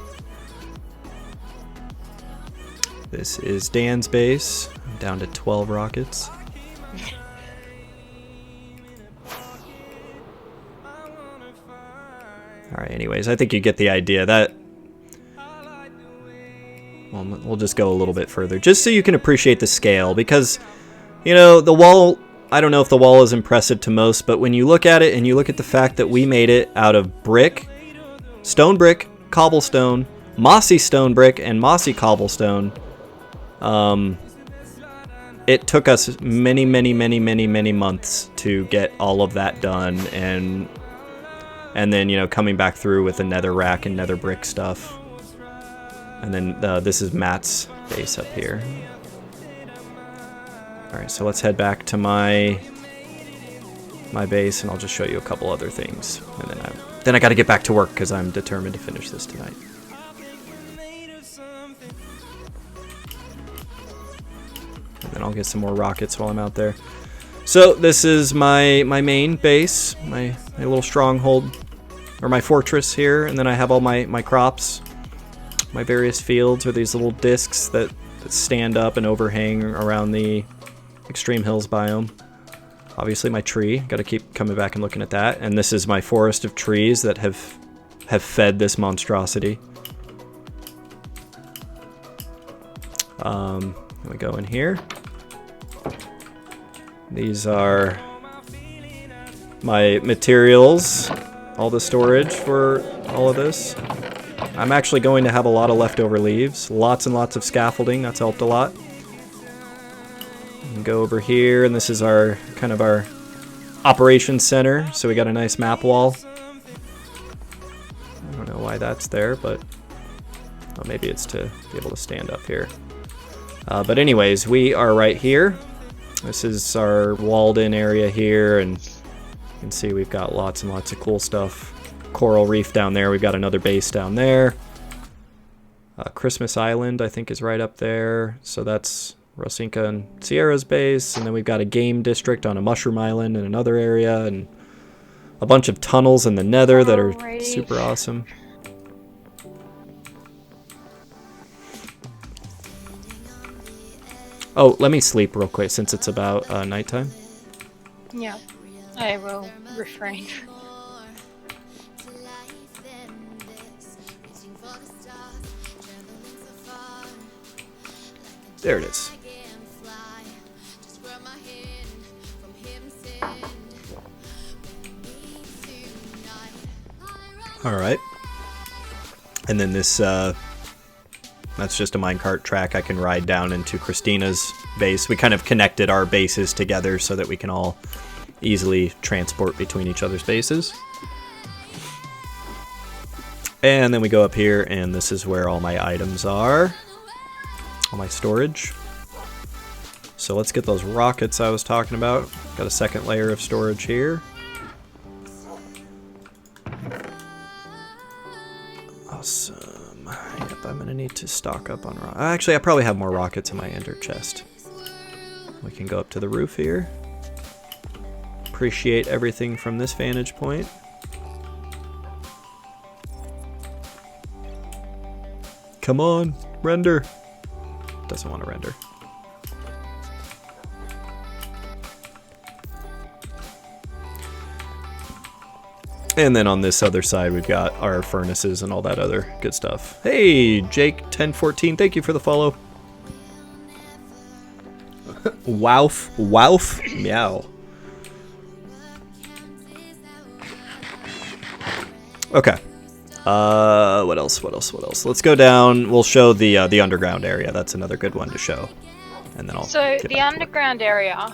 This is Dan's base. I'm down to 12 rockets. Alright, anyways, I think you get the idea. We'll just go a little bit further, just so you can appreciate the scale, because, you know, the wall, I don't know if the wall is impressive to most, but when you look at it and you look at the fact that we made it out of brick, stone brick, cobblestone, mossy stone brick, and mossy cobblestone, it took us many months to get all of that done, and then, you know, coming back through with the nether rack and nether brick stuff. And then this is Matt's base up here. Alright, so let's head back to my base, and I'll just show you a couple other things. And then I gotta get back to work, because I'm determined to finish this tonight. And then I'll get some more rockets while I'm out there. So this is my main base, my little stronghold, or my fortress here, and then I have all my crops. My various fields are these little discs that stand up and overhang around the extreme hills biome. Obviously my tree, gotta keep coming back and looking at that. And this is my forest of trees that have fed this monstrosity. We go in here. These are my materials, all the storage for all of this. I'm actually going to have a lot of leftover leaves, lots and lots of scaffolding, that's helped a lot. And go over here, and this is our kind of our operations center, so we got a nice map wall. I don't know why that's there, but well, maybe it's to be able to stand up here. But anyways, we are right here. This is our walled-in area here, and you can see we've got lots and lots of cool stuff. Coral Reef down there. We've got another base down there. Christmas Island, I think, is right up there. So that's Rosinka and Sierra's base. And then we've got a game district on a mushroom island in another area, and a bunch of tunnels in the nether that are super awesome. Oh, let me sleep real quick since it's about nighttime. Yeah, I will refrain. There it is. All right. And then this, that's just a minecart track I can ride down into Christina's base. We kind of connected our bases together so that we can all easily transport between each other's bases. And then we go up here, and this is where all my items are. All my storage. So let's get those rockets I was talking about. Got a second layer of storage here. Awesome. Yep, I'm gonna need to stock up on rockets. Actually, I probably have more rockets in my ender chest. We can go up to the roof here. Appreciate everything from this vantage point. Come on, render. Doesn't want to render. And then on this other side, we've got our furnaces and all that other good stuff. Hey, Jake1014, thank you for the follow. Wowf, wowf, meow. Okay. What else? Let's go down. We'll show the underground area. That's another good one to show. And then I'll. So the underground area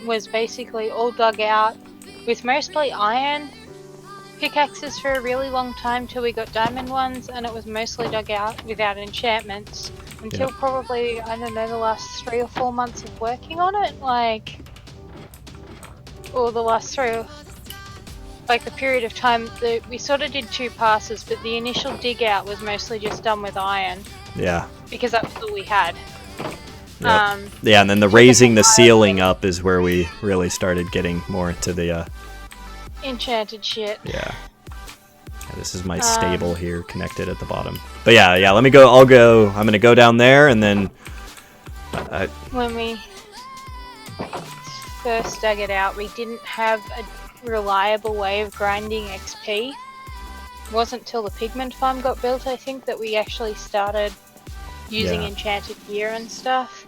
was basically all dug out with mostly iron pickaxes for a really long time till we got diamond ones, and it was mostly dug out without enchantments until probably, I don't know, the last 3 or 4 months of working on it, or the last the period of time that we sort of did 2 passes, but the initial dig out was mostly just done with iron. Yeah. Because that's all we had. Yep. Yeah, and then the raising the ceiling up is where we really started getting more into the enchanted shit. Yeah. This is my stable here connected at the bottom. But yeah, let me go. I'm gonna go down there, and then when we first dug it out, we didn't have a reliable way of grinding XP. It wasn't till the pigment farm got built, I think, that we actually started using enchanted gear and stuff.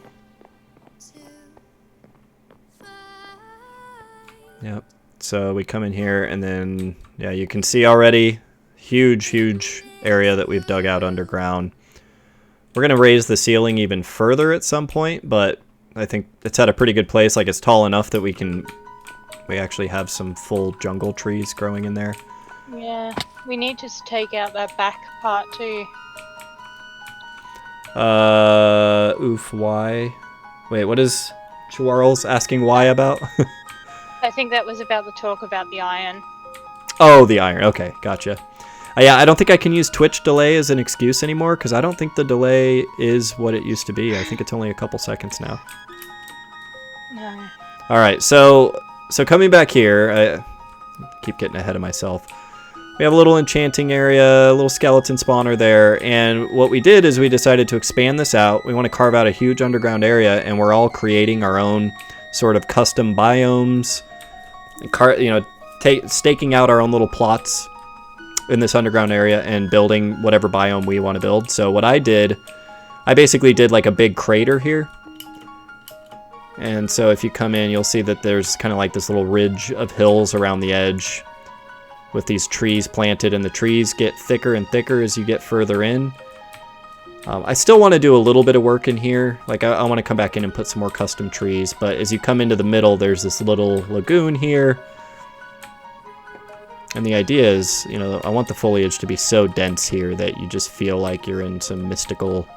Yep. So we come in here, and then you can see already huge area that we've dug out underground. We're gonna raise the ceiling even further at some point, but I think it's at a pretty good place. Like, it's tall enough that we actually have some full jungle trees growing in there. Yeah, we need to take out that back part too. Oof, why? Wait, what is Charles asking why about? I think that was about the talk about the iron. Oh, the iron. Okay, gotcha. Yeah, I don't think I can use Twitch delay as an excuse anymore because I don't think the delay is what it used to be. I think it's only a couple seconds now. No. All right, so coming back here, I keep getting ahead of myself. We have a little enchanting area, a little skeleton spawner there, and what we did is we decided to expand this out. We want to carve out a huge underground area, and we're all creating our own sort of custom biomes, staking out our own little plots in this underground area and building whatever biome we want to build. So what I did, I basically did like a big crater here. And so if you come in, you'll see that there's kind of like this little ridge of hills around the edge with these trees planted, and the trees get thicker and thicker as you get further in. I still want to do a little bit of work in here. Like I want to come back in and put some more custom trees, but as you come into the middle, there's this little lagoon here. And the idea is, you know, I want the foliage to be so dense here that you just feel like you're in some mystical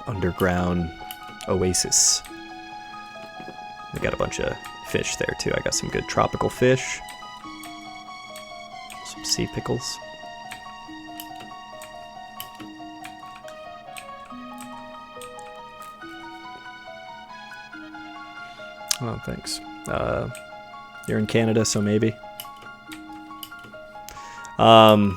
underground oasis. We got a bunch of fish there too. I got some good tropical fish. Some sea pickles. Oh, thanks. You're in Canada, so maybe. And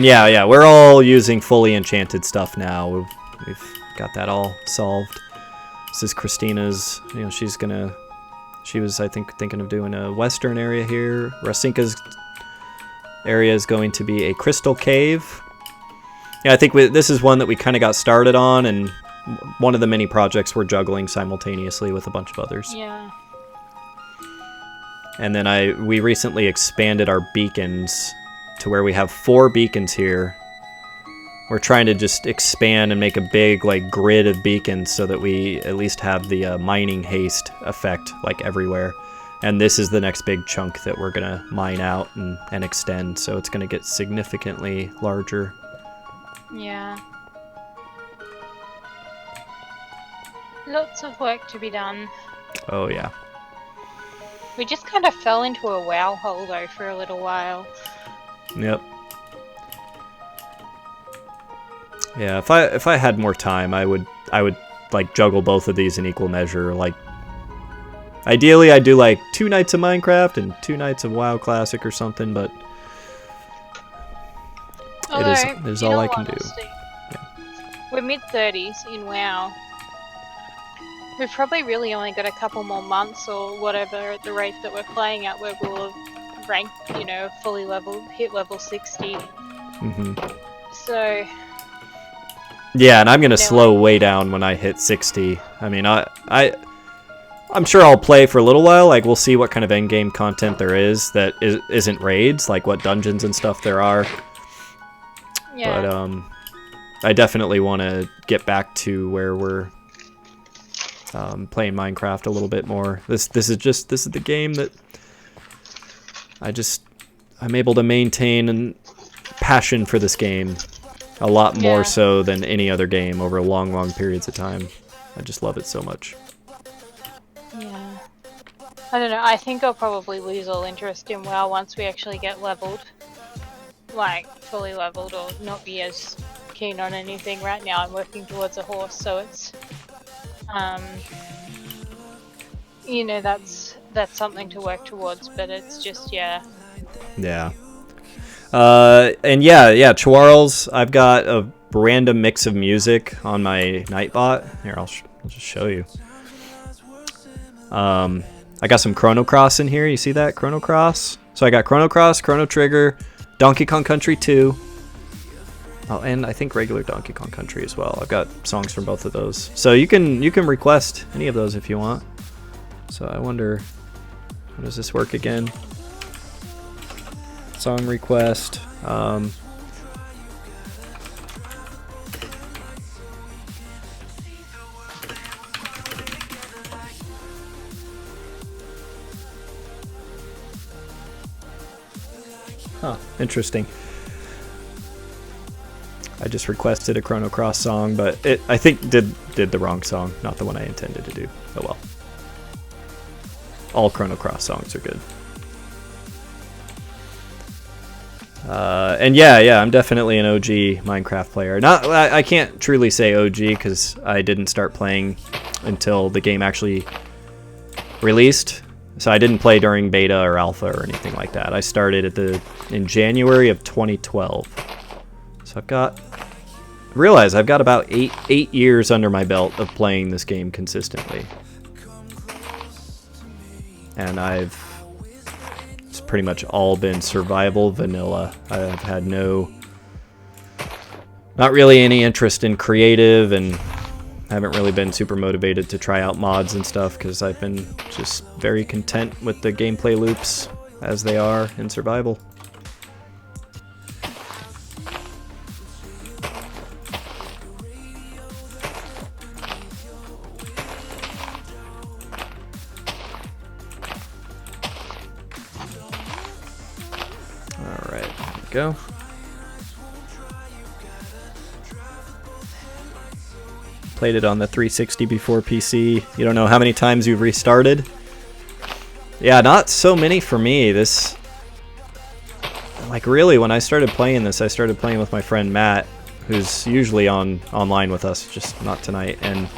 yeah, we're all using fully enchanted stuff now. We've got that all solved. This is Christina's, you know, she was, I think, thinking of doing a western area here. Rasinka's area is going to be a crystal cave. Yeah, I think this is one that we kind of got started on, and one of the many projects we're juggling simultaneously with a bunch of others. Yeah. And then we recently expanded our beacons to where we have 4 beacons here. We're trying to just expand and make a big like grid of beacons so that we at least have the mining haste effect like everywhere. And this is the next big chunk that we're gonna mine out and extend, so it's gonna get significantly larger. Yeah. Lots of work to be done. Oh yeah. We just kind of fell into a WoW hole though for a little while. Yep. Yeah, if I had more time, I would like juggle both of these in equal measure. Like, ideally, I'd do like 2 nights of Minecraft and 2 nights of WoW Classic or something. But it is all I can do. Yeah. We're mid-30s in WoW. We've probably really only got a couple more months or whatever at the rate that we're playing at, where we'll have ranked, you know, fully leveled, hit level 60. Mm-hmm. So. Yeah, and I'm gonna slow way down when I hit 60. I mean, I'm sure I'll play for a little while. Like, we'll see what kind of endgame content there is that isn't raids, like what dungeons and stuff there are. Yeah. But I definitely want to get back to where we're playing Minecraft a little bit more. This is the game that I'm able to maintain a passion for this game. A lot more so than any other game over long periods of time. I just love it so much. Yeah. I don't know, I think I'll probably lose all interest in WoW once we actually get leveled. Like, fully leveled, or not be as keen on anything. Right now I'm working towards a horse, so it's... you know, that's something to work towards, but it's just, yeah. Yeah. And yeah, Charles, I've got a random mix of music on my Nightbot. Here, I'll just show you. I got some Chrono Cross in here. You see that? Chrono Cross? So I got Chrono Cross, Chrono Trigger, Donkey Kong Country 2. Oh, and I think regular Donkey Kong Country as well. I've got songs from both of those. So you can request any of those if you want. So I wonder, how does this work again? Song request. Huh, interesting. I just requested a Chrono Cross song, but it I think did the wrong song, not the one I intended to do. Oh well. All Chrono Cross songs are good. And yeah, I'm definitely an OG Minecraft player. I can't truly say OG because I didn't start playing until the game actually released. So I didn't play during beta or alpha or anything like that. I started in January of 2012. So realize I've got about eight years under my belt of playing this game consistently. And it's pretty much all been survival vanilla. I've had not really any interest in creative, and haven't really been super motivated to try out mods and stuff because I've been just very content with the gameplay loops as they are in survival. Alright, here we go. Played it on the 360 before PC. You don't know how many times you've restarted? Yeah, not so many for me. Like really, when I started playing this, I started playing with my friend Matt, who's usually online with us, just not tonight. And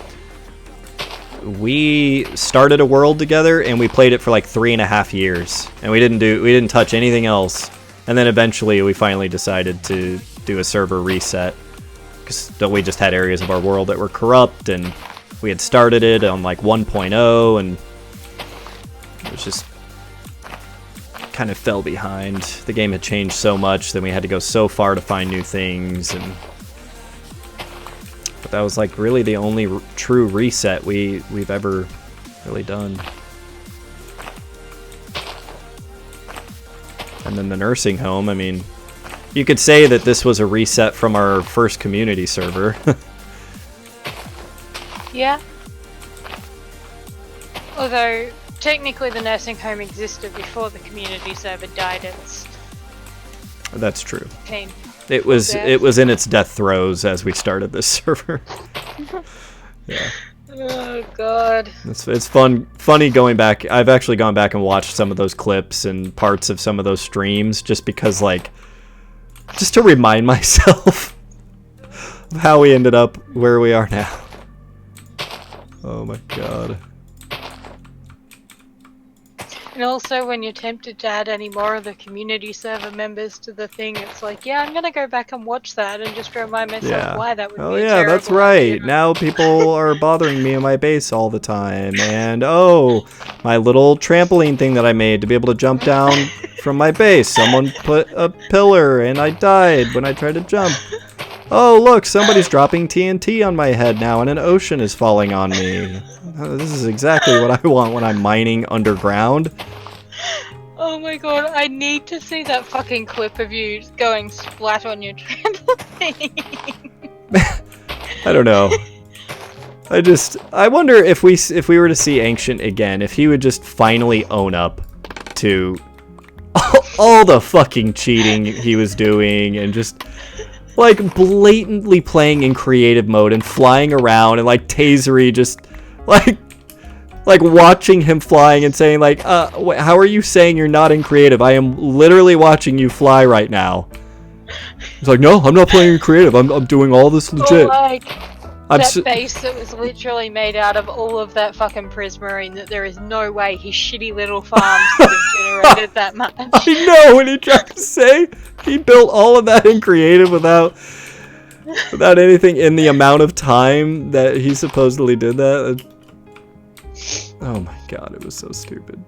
we started a world together, and we played it for like 3.5 years, and we didn't touch anything else. And then eventually, we finally decided to do a server reset. Because we just had areas of our world that were corrupt, and we had started it on like 1.0, and it was just kind of fell behind. The game had changed so much, then we had to go so far to find new things, but that was like really the only true reset we've ever really done. And then the nursing home, I mean, you could say that this was a reset from our first community server. Yeah. Although, technically the nursing home existed before the community server died its... That's true. Pain. It was in its death throes as we started this server. Yeah. Oh god. It's funny going back. I've actually gone back and watched some of those clips and parts of some of those streams just because, like, just to remind myself of how we ended up where we are now. Oh my god. And also, when you're tempted to add any more of the community server members to the thing, it's like, yeah, I'm gonna go back and watch that and just remind myself why that would be a terrible that's right. idea. Now people are bothering me in my base all the time. And oh, my little trampoline thing that I made to be able to jump down from my base. Someone put a pillar and I died when I tried to jump. Oh, look, somebody's dropping TNT on my head now and an ocean is falling on me. This is exactly what I want when I'm mining underground. Oh my god, I need to see that fucking clip of you going splat on your trampoline. I don't know. I wonder if we were to see Ancient again, if he would just finally own up to all the fucking cheating he was doing and just like blatantly playing in creative mode and flying around and like Tasery just like watching him flying and saying like, how are you saying you're not in creative? I am literally watching you fly right now. He's like, no, I'm not playing in creative. I'm doing all this legit. Or like that base that was literally made out of all of that fucking prismarine that there is no way his shitty little farms could have generated that much. I know what he tried to say. He built all of that in creative without anything in the amount of time that he supposedly did that. Oh my god, it was so stupid.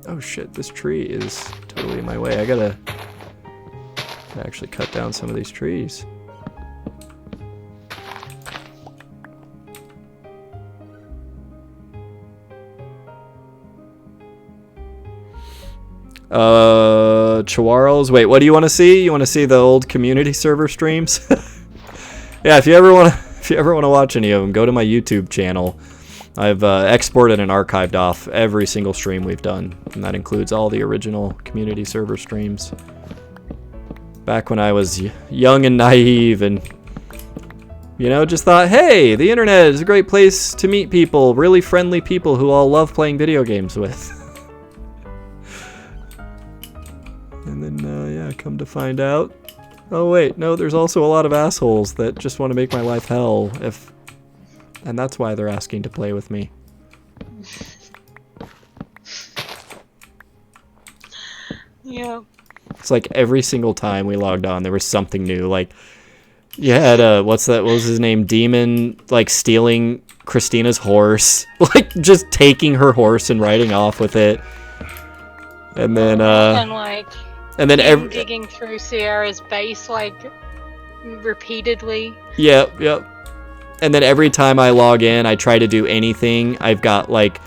Oh shit, this tree is totally in my way. I gotta actually cut down some of these trees. Chawarls. Wait, what do you want to see? You want to see the old community server streams? Yeah, if you ever want to watch any of them, go to my YouTube channel. I've exported and archived off every single stream we've done, and that includes all the original community server streams. Back when I was young and naive and, you know, just thought, hey, the internet is a great place to meet people, really friendly people who all love playing video games with. And then, yeah, come to find out. Oh, wait, no, there's also a lot of assholes that just want to make my life hell, and that's why they're asking to play with me. Yeah. It's like every single time we logged on, there was something new. Like, you had, what was his name? Demon, like, stealing Christina's horse. Like, just taking her horse and riding off with it. And then, and then digging through Sierra's base, like, repeatedly. Yep. And then every time I log in, I try to do anything. I've got, like,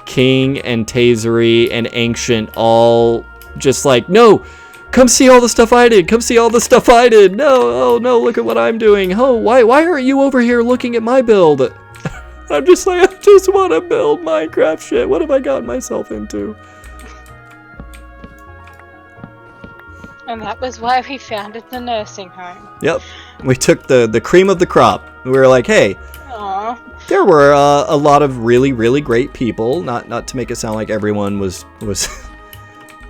King and Tasery and Ancient all just like, no, come see all the stuff I did. Come see all the stuff I did. No, oh no, look at what I'm doing. Oh, why aren't you over here looking at my build? I'm just like, I just want to build Minecraft shit. What have I gotten myself into? And that was why we founded the nursing home. Yep. We took the cream of the crop. We were like, hey, aww, there were a lot of really, really great people. Not to make it sound like everyone was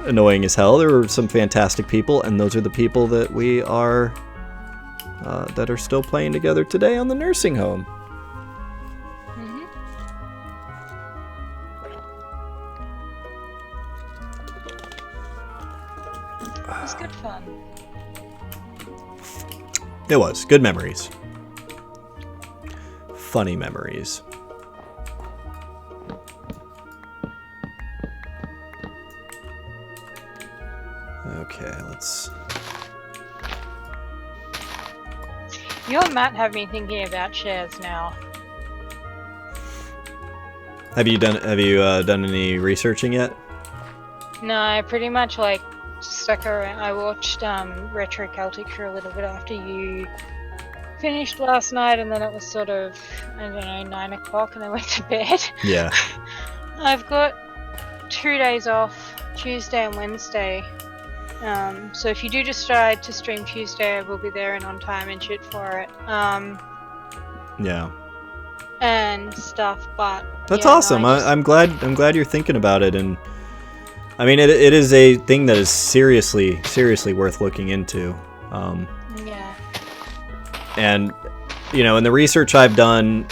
annoying as hell. There were some fantastic people, and those are the people that we are that are still playing together today on the nursing home. It was good fun. It was. Good memories. Funny memories. Okay, let's... You and Matt have me thinking about shares now. Have you done any researching yet? No, I pretty much like stuck around. I watched Retro Celtic for a little bit after you finished last night, and then it was sort of, I don't know, 9 o'clock, and I went to bed. Yeah. I've got 2 days off, Tuesday and Wednesday. So if you do decide to stream Tuesday, I will be there and on time and shit for it. Yeah. And stuff, but that's yeah, awesome. no, I'm glad you're thinking about it, and I mean it is a thing that is seriously worth looking into. Yeah. And you know, in the research I've done,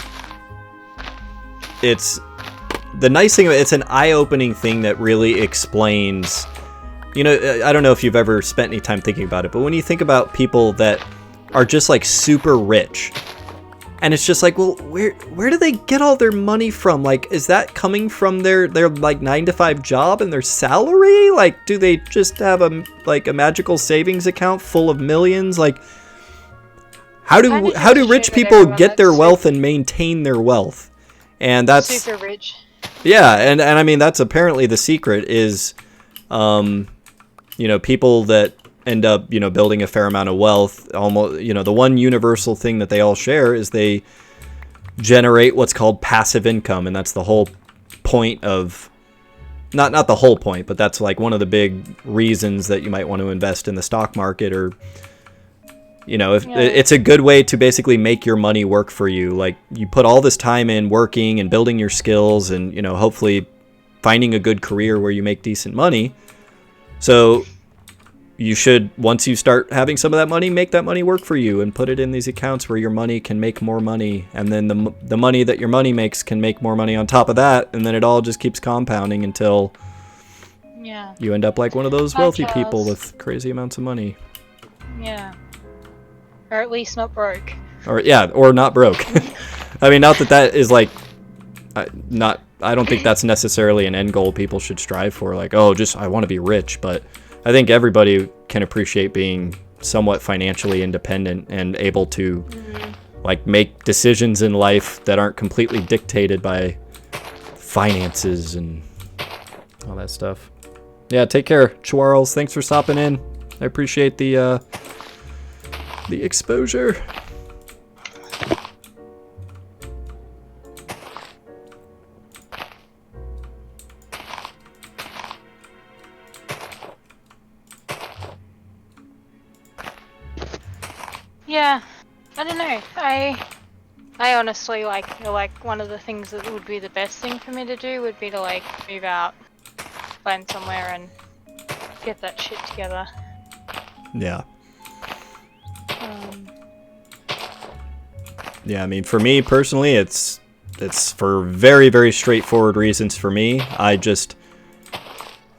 it's the nice thing. It's an eye-opening thing that really explains. You know, I don't know if you've ever spent any time thinking about it, but when you think about people that are just like super rich, and it's just like, well, where do they get all their money from? Like, is that coming from their like 9-to-5 job and their salary? Like, do they just have a magical savings account full of millions? Like, how do rich people get their wealth and maintain their wealth? And that's super rich. Yeah, and I mean that's apparently the secret is, you know, people that end up, you know, building a fair amount of wealth, almost, you know, the one universal thing that they all share is they generate what's called passive income, and that's the whole point of, not the whole point, but that's like one of the big reasons that you might want to invest in the stock market, or, you know, if it's a good way to basically make your money work for you. Like, you put all this time in working and building your skills and, you know, hopefully finding a good career where you make decent money. So you should, once you start having some of that money, make that money work for you and put it in these accounts where your money can make more money. And then the money that your money makes can make more money on top of that. And then it all just keeps compounding until you end up like one of those wealthy people with crazy amounts of money. Yeah. Or at least not broke. Or not broke. I mean, not that is like, I don't think that's necessarily an end goal people should strive for. Like, oh, just I want to be rich, but I think everybody can appreciate being somewhat financially independent and able to like make decisions in life that aren't completely dictated by finances and all that stuff. Yeah, take care, Charles. Thanks for stopping in. I appreciate the exposure. Yeah, I don't know. I honestly feel like one of the things that would be the best thing for me to do would be to like move out, find somewhere, and get that shit together. Yeah. Um, Yeah, I mean, for me personally, it's for very, very straightforward reasons for me. I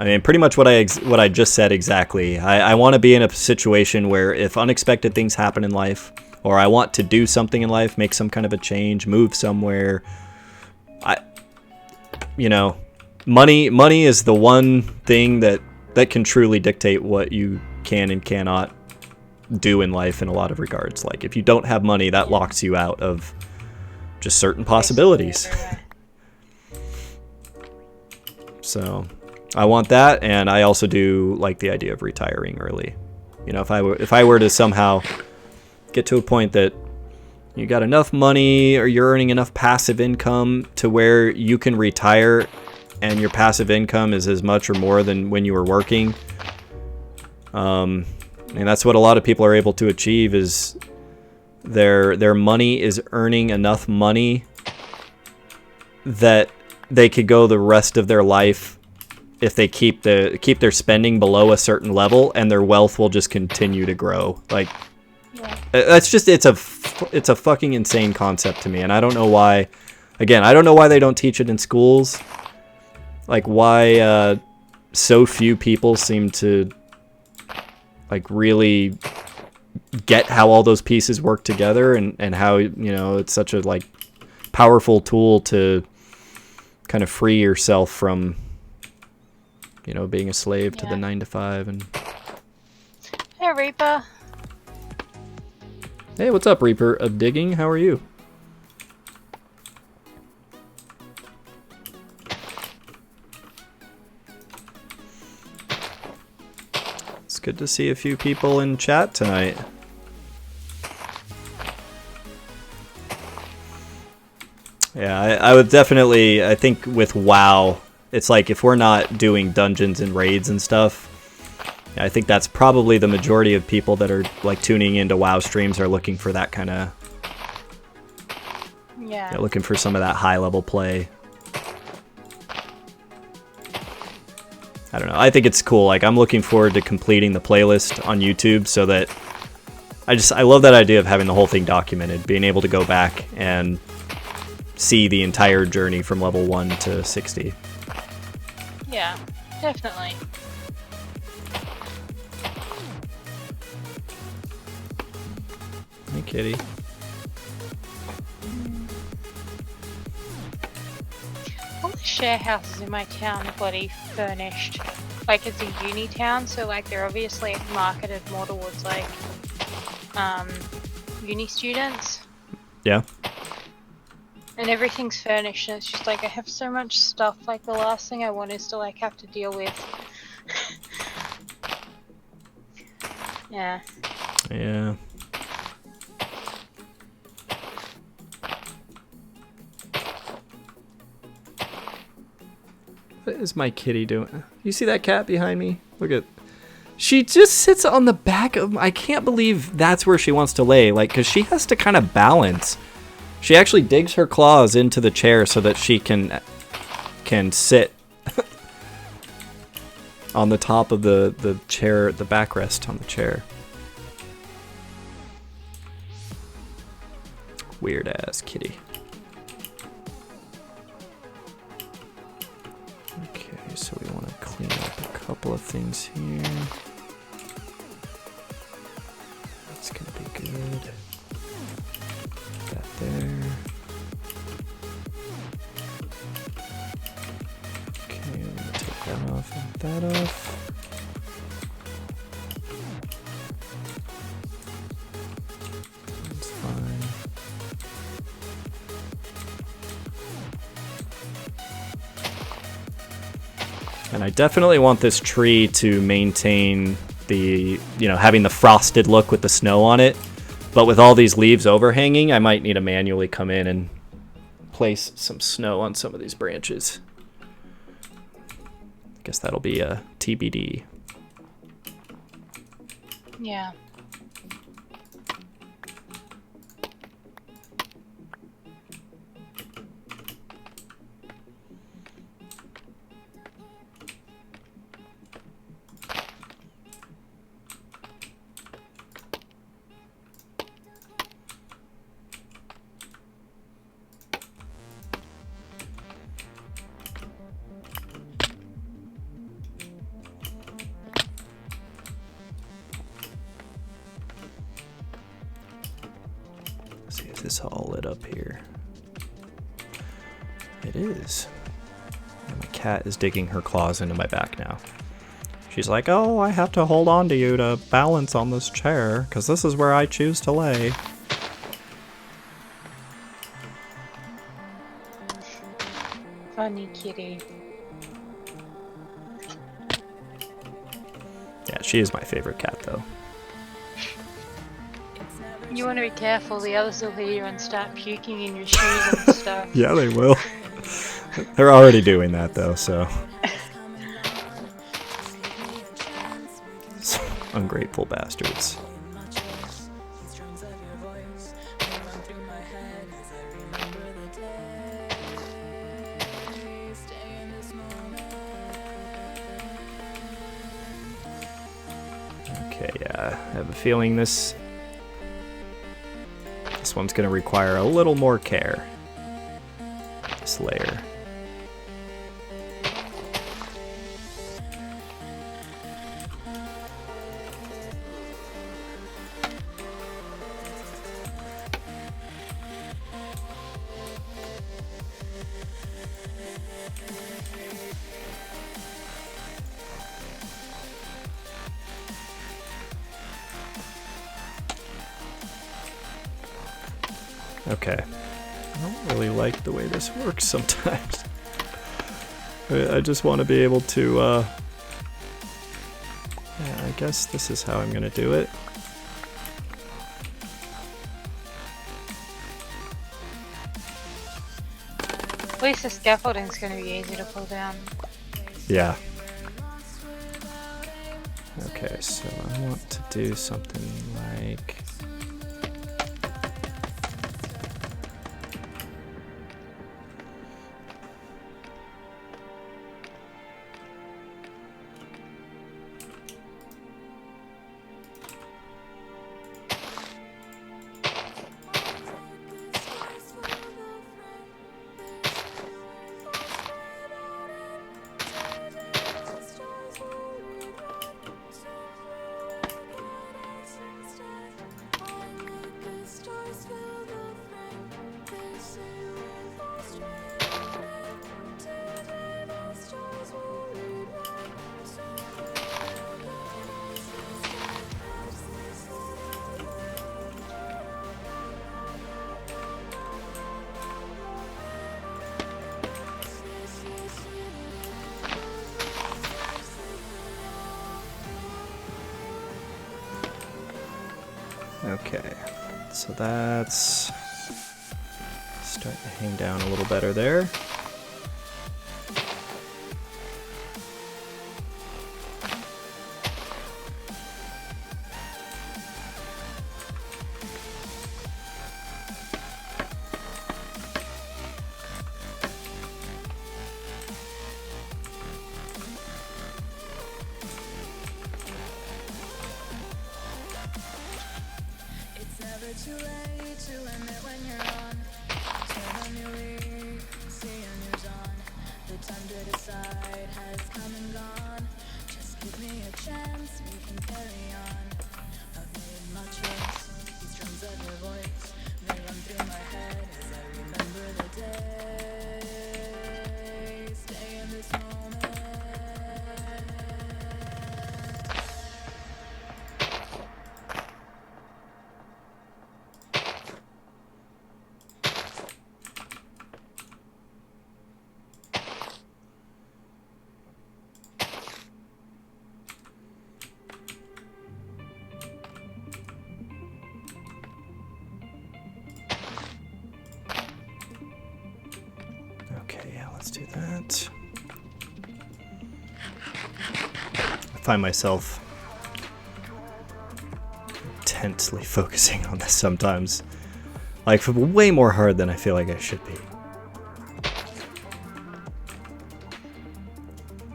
mean, pretty much what I just said exactly. I want to be in a situation where if unexpected things happen in life, or I want to do something in life, make some kind of a change, move somewhere, you know, money is the one thing that can truly dictate what you can and cannot do in life in a lot of regards. Like if you don't have money, that locks you out of just certain possibilities. So I want that, and I also do like the idea of retiring early. You know, if I were to somehow get to a point that you got enough money or you're earning enough passive income to where you can retire and your passive income is as much or more than when you were working. And that's what a lot of people are able to achieve is their money is earning enough money that they could go the rest of their life if they keep their spending below a certain level, and their wealth will just continue to grow. Like, that's just it's a fucking insane concept to me, and I don't know why. Again, I don't know why they don't teach it in schools. Like, why so few people seem to like really get how all those pieces work together, and how, you know, it's such a like powerful tool to kind of free yourself from, you know, being a slave to the 9 to 5. And hey, Reaper. Hey, what's up, Reaper of Digging? How are you? It's good to see a few people in chat tonight. Yeah, I would definitely, I think with WoW, it's like if we're not doing dungeons and raids and stuff, I think that's probably the majority of people that are like tuning into WoW streams are looking for that kind of, yeah, looking for some of that high level play. I don't know. I think it's cool. Like, I'm looking forward to completing the playlist on YouTube so that I love that idea of having the whole thing documented, being able to go back and see the entire journey from level 1 to 60. Yeah, definitely. Hey, kitty. All the share houses in my town are bloody furnished. Like, it's a uni town, so like they're obviously marketed more towards like uni students. Yeah. And everything's furnished, and it's just like I have so much stuff. Like, the last thing I want is to like have to deal with. Yeah. Yeah. What is my kitty doing? You see that cat behind me? Look at... She just sits on the back of... I can't believe that's where she wants to lay. Like, because she has to kind of balance. She actually digs her claws into the chair so that she can sit on the top of the chair, the backrest on the chair. Weird ass kitty. Okay, so we want to clean up a couple of things here. That's gonna be good. Put that there. Okay, I'm gonna take that off and that off. That's fine. And I definitely want this tree to maintain the, you know, having the frosted look with the snow on it. But with all these leaves overhanging, I might need to manually come in and place some snow on some of these branches. I guess that'll be a TBD. Yeah. this all lit up here? It is. And my cat is digging her claws into my back now. She's like, oh, I have to hold on to you to balance on this chair, because this is where I choose to lay. Funny kitty. Yeah, she is my favorite cat, though. You want to be careful, the others will hear you and start puking in your shoes and stuff. Yeah, they will. They're already doing that, though, so. Ungrateful bastards. Okay, yeah, I have a feeling this one's going to require a little more care. This layer. Okay. I don't really like the way this works sometimes. I just want to be able to, yeah, I guess this is how I'm going to do it. At least the scaffolding's going to be easy to pull down. Yeah. Okay, so I want to do something like... Okay, so that's starting to hang down a little better there. Too late to admit when you're on. Turn on your weak, see a new dawn. The time to decide has come and gone. Just give me a chance, we can carry on. I've made my choice, these drums of your voice. They run through my head as I remember the day. Stay in this moment. Okay, yeah, let's do that. I find myself intensely focusing on this sometimes. Like, way more hard than I feel like I should be.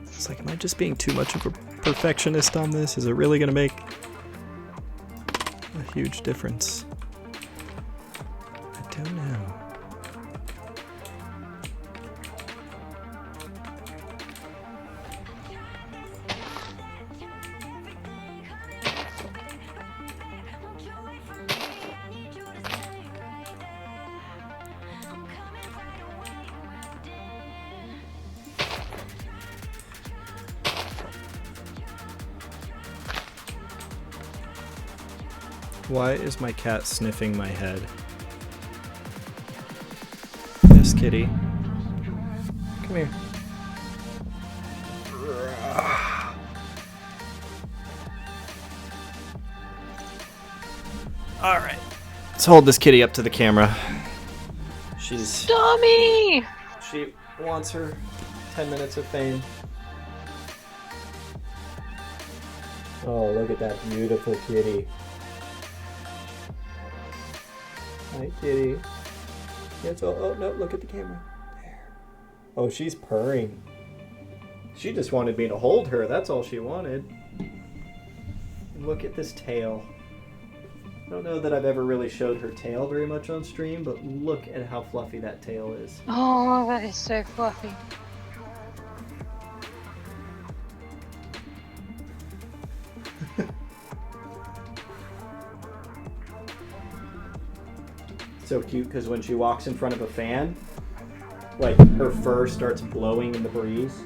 It's like, am I just being too much of a perfectionist on this? Is it really gonna make a huge difference? I don't know. Why is my cat sniffing my head? Yes, kitty. Come here. Alright. Let's hold this kitty up to the camera. She's... Tommy! She wants her 10 minutes of fame. Oh, look at that beautiful kitty. Hi, kitty. Yes, oh, no, look at the camera. There. Oh, she's purring. She just wanted me to hold her. That's all she wanted. And look at this tail. I don't know that I've ever really showed her tail very much on stream, but look at how fluffy that tail is. Oh, that is so fluffy. So cute because when she walks in front of a fan, like her fur starts blowing in the breeze.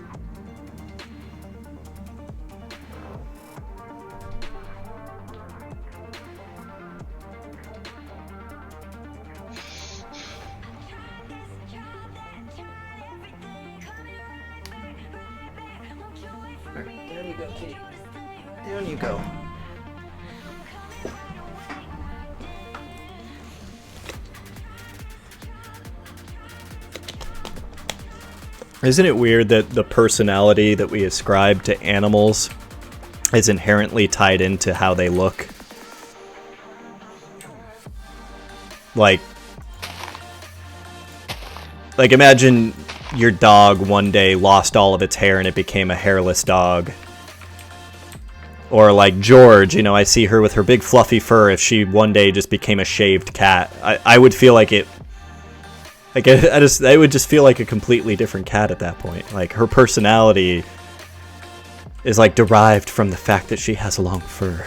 Alright, there you go, kitty. Down you go. Isn't it weird that the personality that we ascribe to animals is inherently tied into how they look? Like imagine your dog one day lost all of its hair and it became a hairless dog. Or like George, you know, I see her with her big fluffy fur. If she one day just became a shaved cat, I would feel like it. Like I would just feel like a completely different cat at that point. Like her personality is like derived from the fact that she has long fur.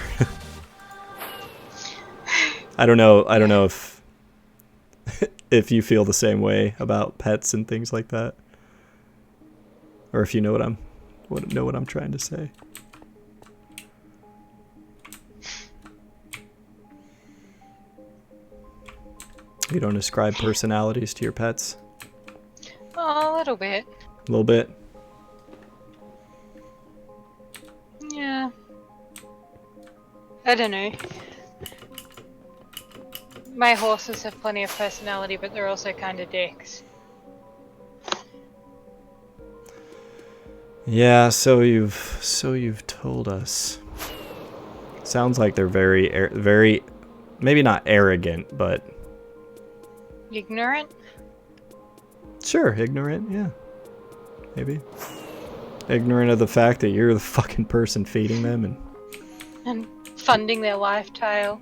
I don't know if if you feel the same way about pets and things like that, or if you know what I'm trying to say. You don't ascribe personalities to your pets? Oh, a little bit. A little bit? Yeah. I don't know. My horses have plenty of personality, but they're also kind of dicks. Yeah, so you've told us. Sounds like they're very, maybe not arrogant, but Ignorant? sure, ignorant, yeah. Maybe. Ignorant of the fact that you're the fucking person feeding them And funding their lifestyle.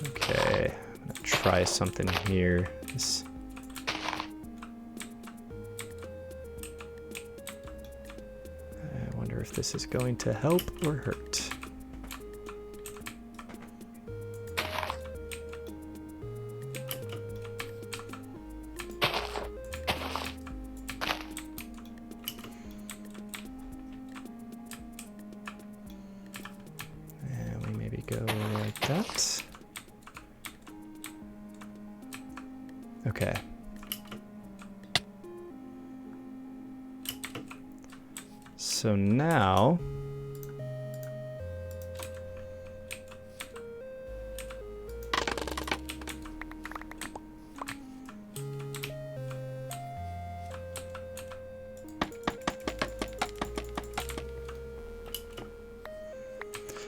Okay, I'm gonna try something here. I wonder if this is going to help or hurt. And we maybe go like that. Okay. So now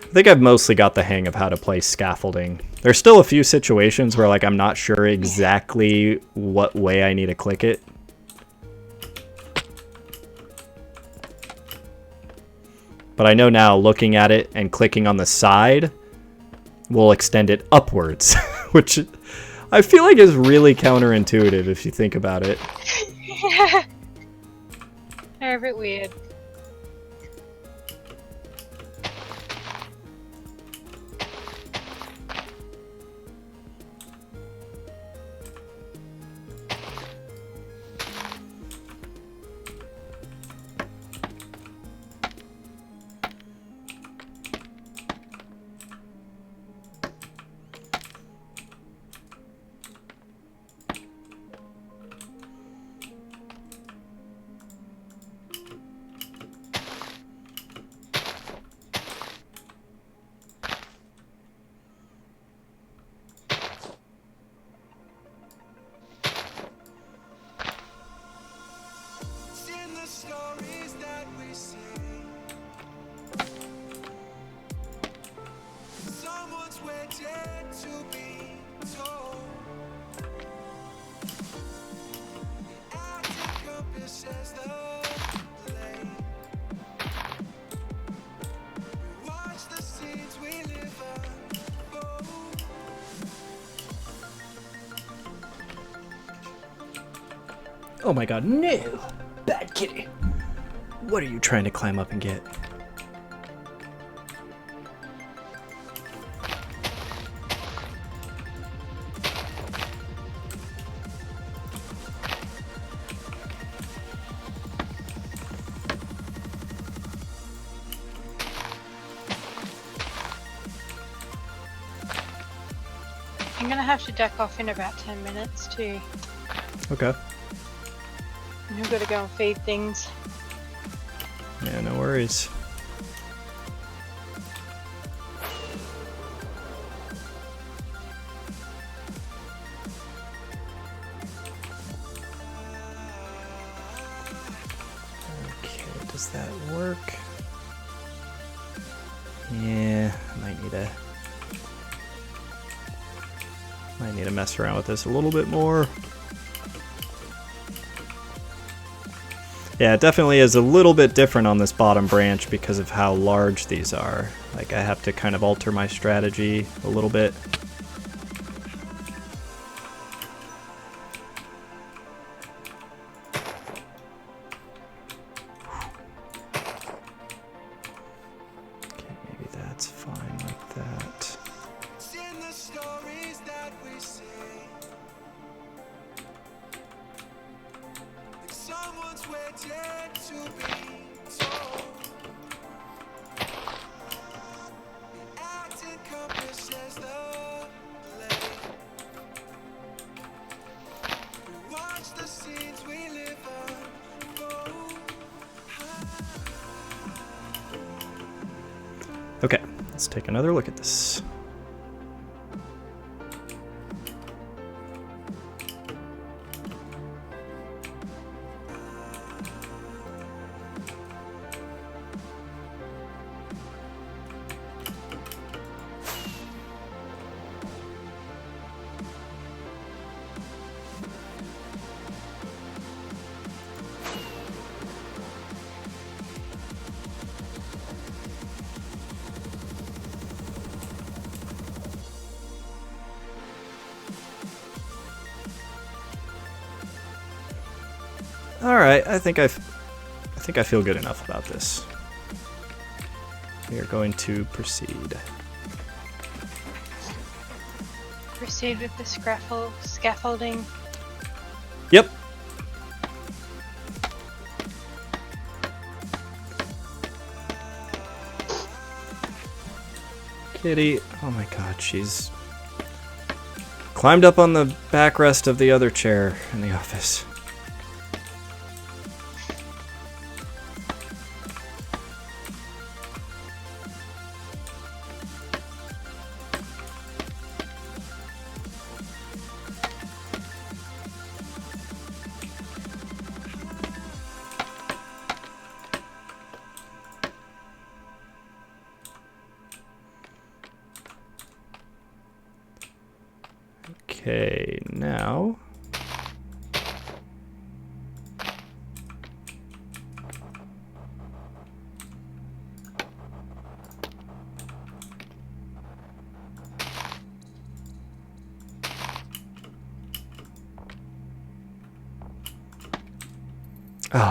I think I've mostly got the hang of how to play scaffolding. There's still a few situations where like I'm not sure exactly what way I need to click it. But I know now looking at it and clicking on the side will extend it upwards, which I feel like is really counterintuitive if you think about it. They're a bit weird. Oh my god, no! Bad kitty. What are you trying to climb up and get? I'm gonna have to duck off in about 10 minutes too. Okay. I've got to go and feed things. Yeah, no worries. Okay, does that work? Yeah, might need to mess around with this a little bit more. Yeah, it definitely is a little bit different on this bottom branch because of how large these are. Like, I have to kind of alter my strategy a little bit. Okay, maybe that's fine like that. It's in the stories that we see. Like someone's waiting to be told. The act encompasses the play. We watch the scenes we live unfold. Okay, let's take another look at this. All right, I think I feel good enough about this. We are going to proceed. Proceed with the scaffolding. Yep. Kitty, oh my god, she's climbed up on the backrest of the other chair in the office. Okay, now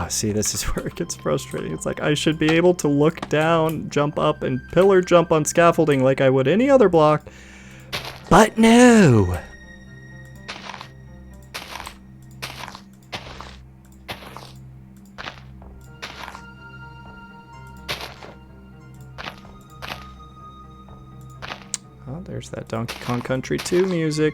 see, this is where it gets frustrating. It's like I should be able to look down, jump up, and pillar jump on scaffolding like I would any other block. But no! Oh, there's that Donkey Kong Country 2 music.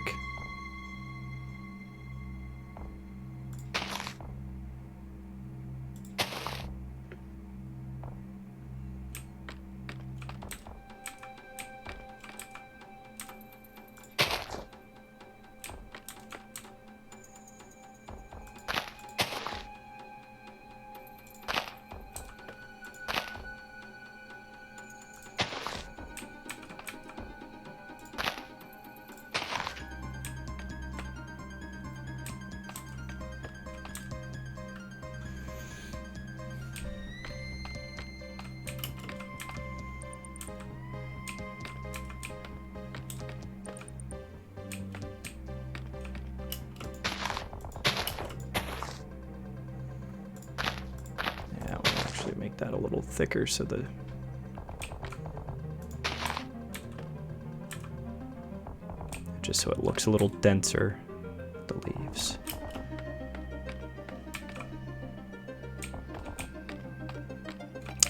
that a little thicker so just so it looks a little denser, the leaves.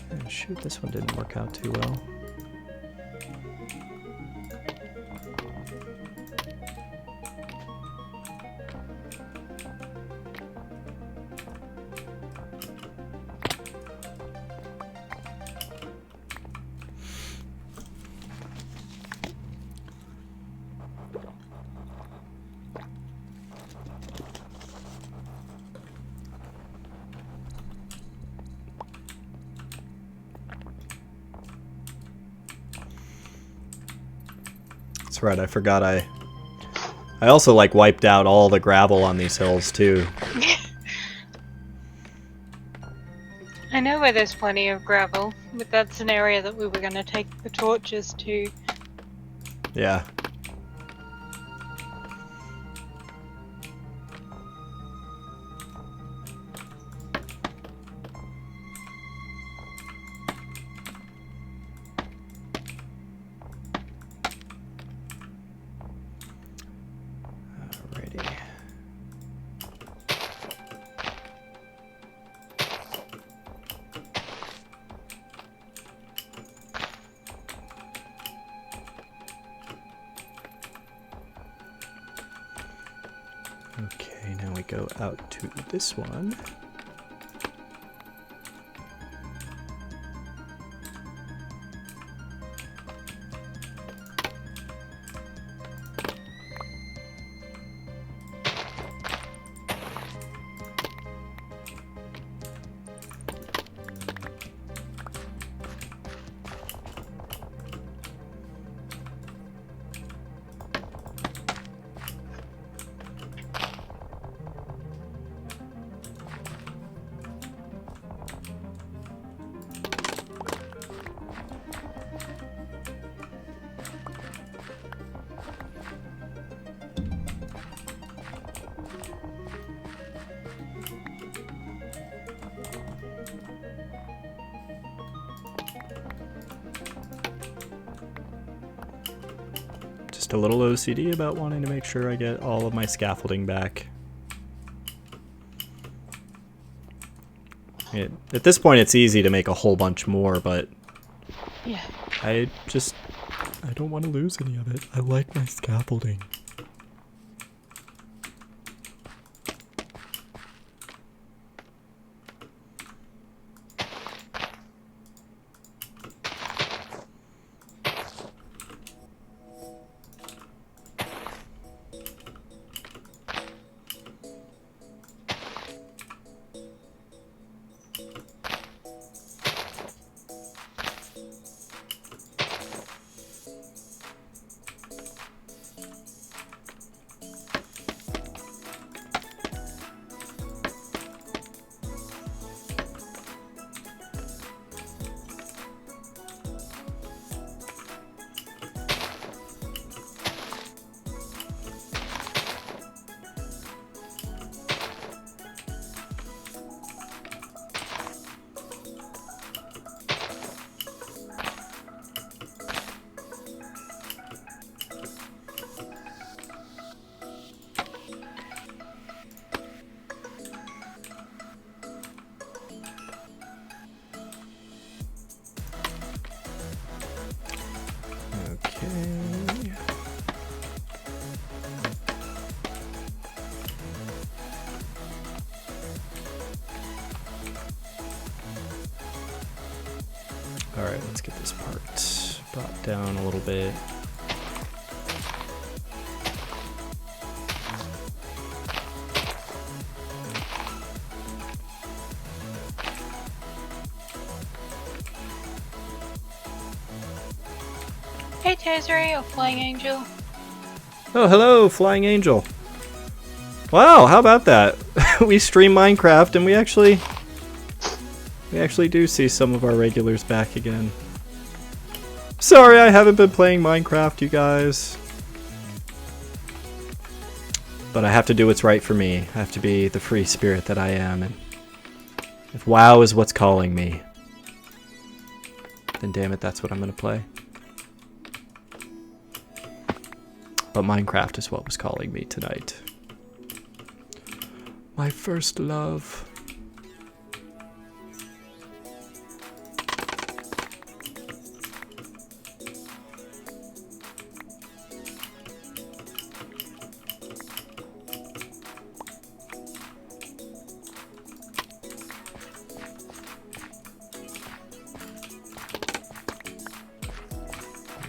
And shoot, this one didn't work out too well. That's right, I forgot I also like wiped out all the gravel on these hills too. I know where there's plenty of gravel, but that's an area that we were going to take the torches to. Yeah. Okay, now we go out to this one. Just a little OCD about wanting to make sure I get all of my scaffolding back. At this point it's easy to make a whole bunch more, but Yeah. I don't want to lose any of it. I like my scaffolding. Okay. All right, let's get this part brought down a little bit. Hey Tazeri, or Flying Angel. Oh, hello, Flying Angel. Wow, how about that? We stream Minecraft and we actually do see some of our regulars back again. Sorry, I haven't been playing Minecraft, you guys. But I have to do what's right for me. I have to be the free spirit that I am. And if WoW is what's calling me, then damn it, that's what I'm gonna play. But Minecraft is what was calling me tonight. My first love.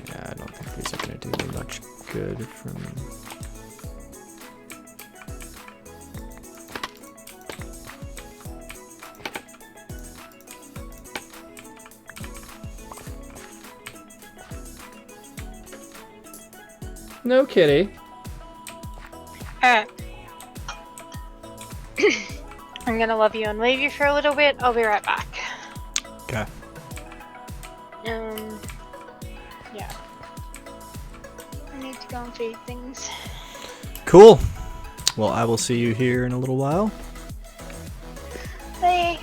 Yeah, I don't think these are gonna do me much good from... No kitty. Alright. I'm gonna love you and leave you for a little bit. I'll be right back. Okay. Yeah. I need to go and feed things. Cool. Well, I will see you here in a little while. Bye.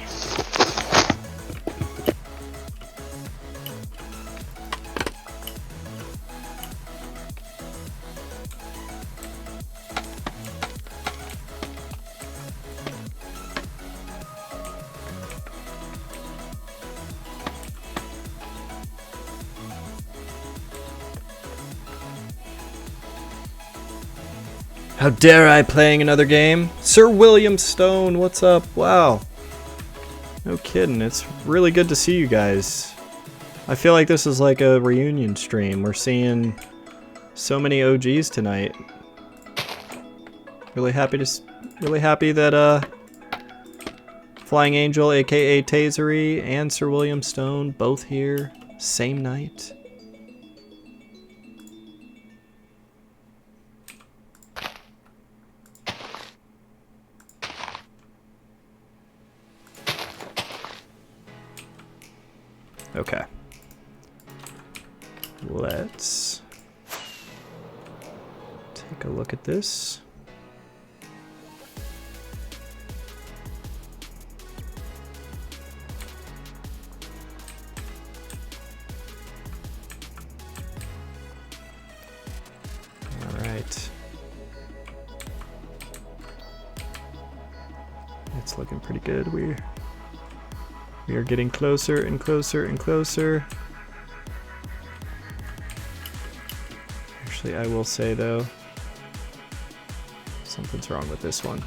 How dare I playing another game? Sir William Stone, what's up? Wow. No kidding, it's really good to see you guys. I feel like this is like a reunion stream. We're seeing so many OGs tonight. Really happy that Flying Angel, aka Tasery, and Sir William Stone both here, same night. Okay. Let's take a look at this. All right. It's looking pretty good. We are getting closer and closer and closer. Actually, I will say though, something's wrong with this one.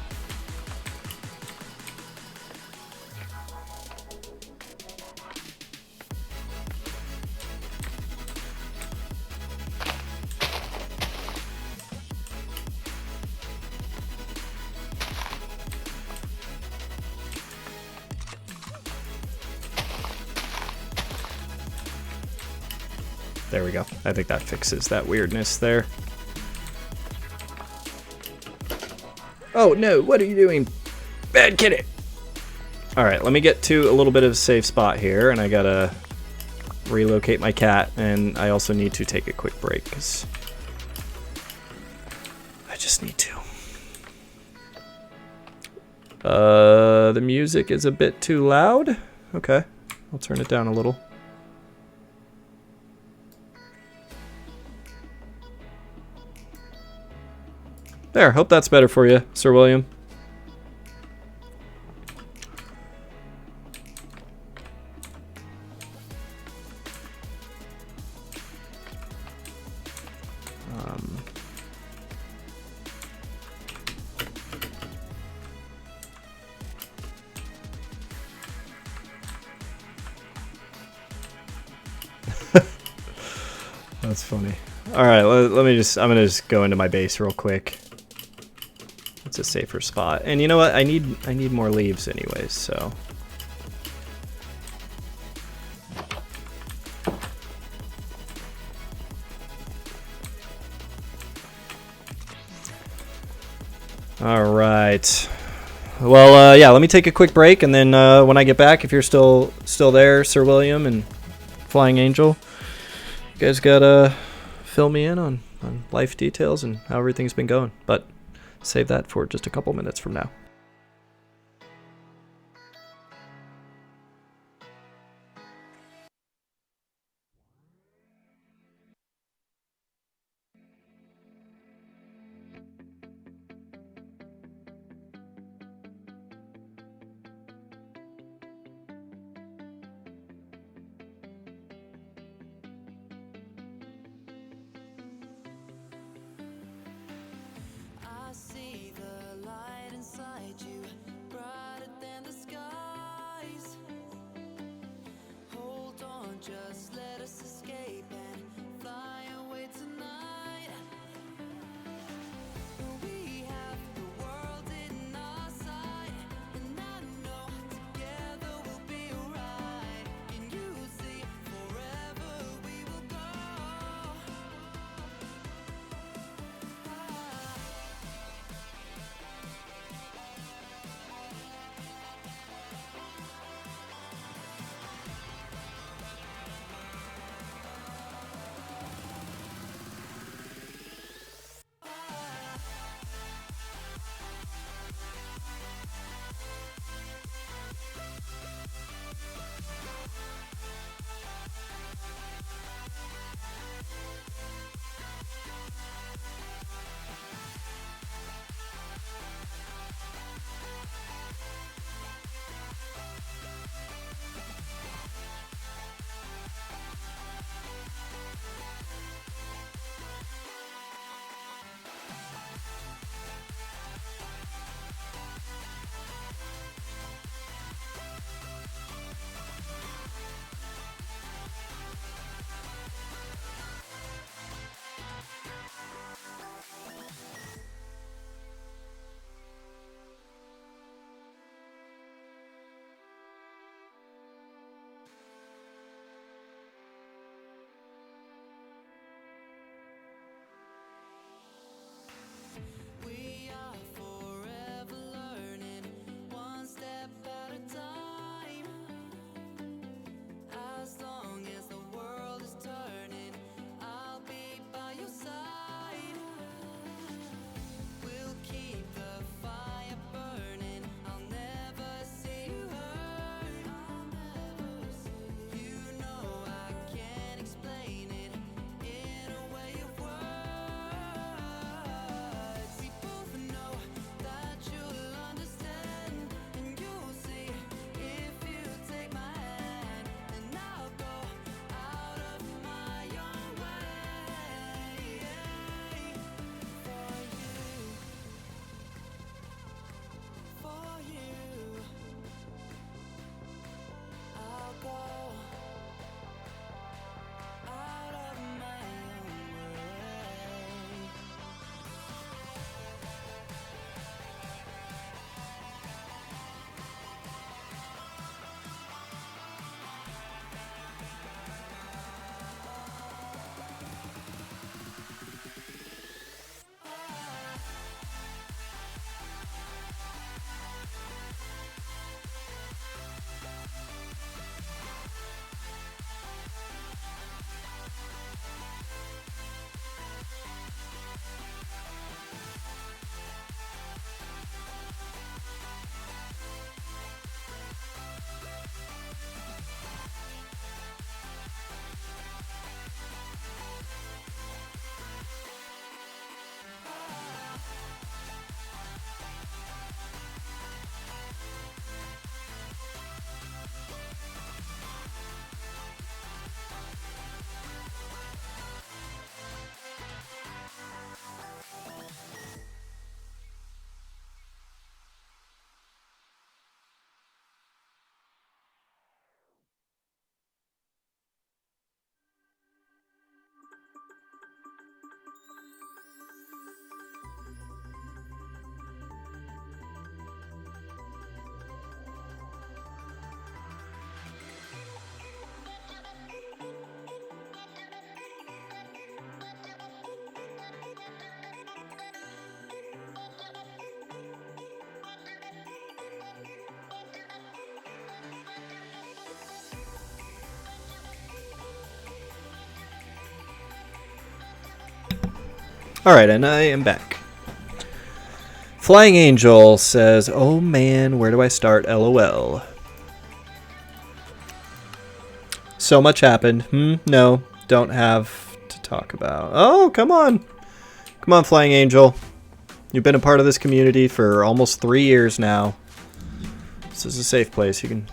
There we go. I think that fixes that weirdness there. Oh no, what are you doing? Bad kitty! Alright, let me get to a little bit of a safe spot here, and I gotta relocate my cat, and I also need to take a quick break, because I just need to. The music is a bit too loud. Okay, I'll turn it down a little. There, hope that's better for you, Sir William. That's funny. All right, let me just, I'm gonna just go into my base real quick. It's a safer spot. And you know what? I need more leaves anyways, so. All right. Well, yeah, let me take a quick break, and then when I get back, if you're still there, Sir William and Flying Angel, you guys gotta fill me in on life details and how everything's been going. But save that for just a couple minutes from now. just let us escape and fly away tonight. We have the world in our sight, and I know together we'll be alright. Can you see forever we will go? We are forever learning, one step at a time. As long as the world is turning, I'll be by your side. We'll keep the fire burning, I'll never see you hurt. You know I can't explain it in a way of words. We both know that you'll understand, and you'll see if you take my hand, and I'll go out of my own way for you. I'll go out of my own way. Alright, and I am back. Flying Angel says, "Oh man, where do I start? LOL." So much happened. No, don't have to talk about. Oh, come on. Come on, Flying Angel. You've been a part of this community for almost 3 years now. This is a safe place. You can...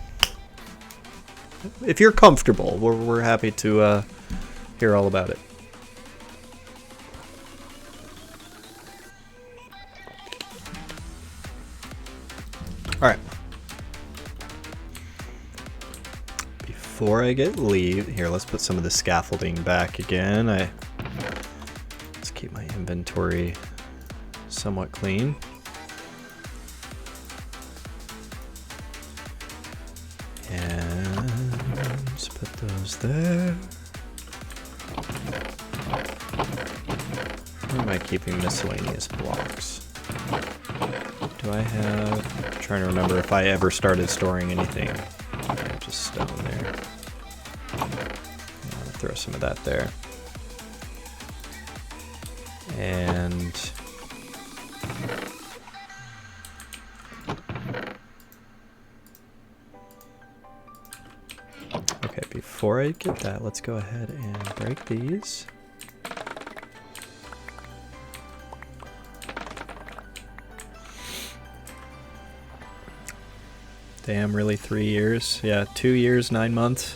If you're comfortable, we're happy to hear all about it. Alright. before I leave here, let's put some of the scaffolding back again. Let's keep my inventory somewhat clean. And let's put those there. Where am I keeping miscellaneous blocks? Do I have... I'm trying to remember if I ever started storing anything. Yeah, just stone there. Yeah, throw some of that there. And... okay, before I get that, let's go ahead and break these. Damn, really 3 years? Yeah, 2 years, 9 months.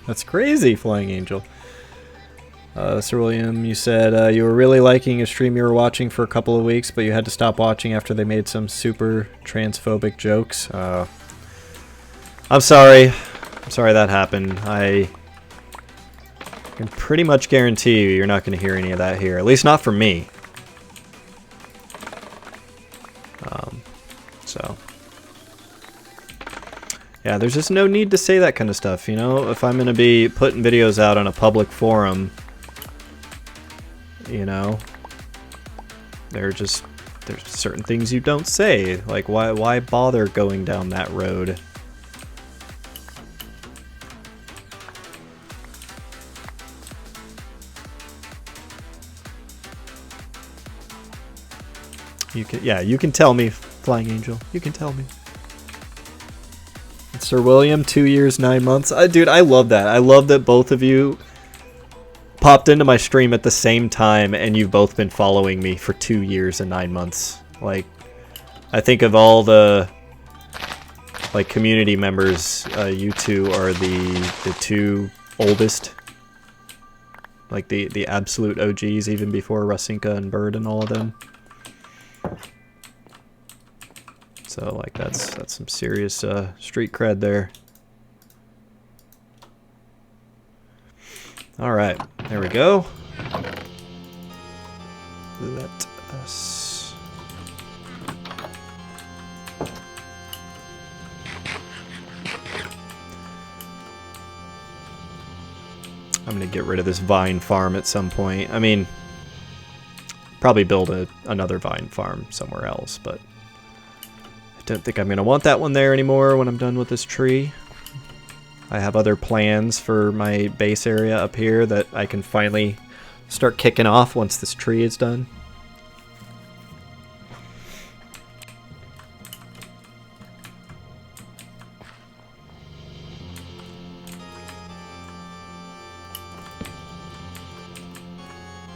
That's crazy, Flying Angel. Sir William, you said you were really liking a stream you were watching for a couple of weeks, but you had to stop watching after they made some super transphobic jokes. I'm sorry. I'm sorry that happened. I can pretty much guarantee you're not going to hear any of that here. At least not from me. So... yeah, there's just no need to say that kind of stuff, you know? If I'm going to be putting videos out on a public forum, you know, there's certain things you don't say. Like, why bother going down that road? You can tell me, Flying Angel. You can tell me. Sir William, 2 years, 9 months. Dude, I love that. I love that both of you popped into my stream at the same time, and you've both been following me for 2 years and 9 months. Like, I think of all the like community members, you two are the two oldest. Like the absolute OGs, even before Rasinka and Bird and all of them. So, like, that's some serious street cred there. Alright, there we go. Let us... I'm gonna get rid of this vine farm at some point. I mean, probably build another vine farm somewhere else, but... don't think I'm going to want that one there anymore when I'm done with this tree. I have other plans for my base area up here that I can finally start kicking off once this tree is done.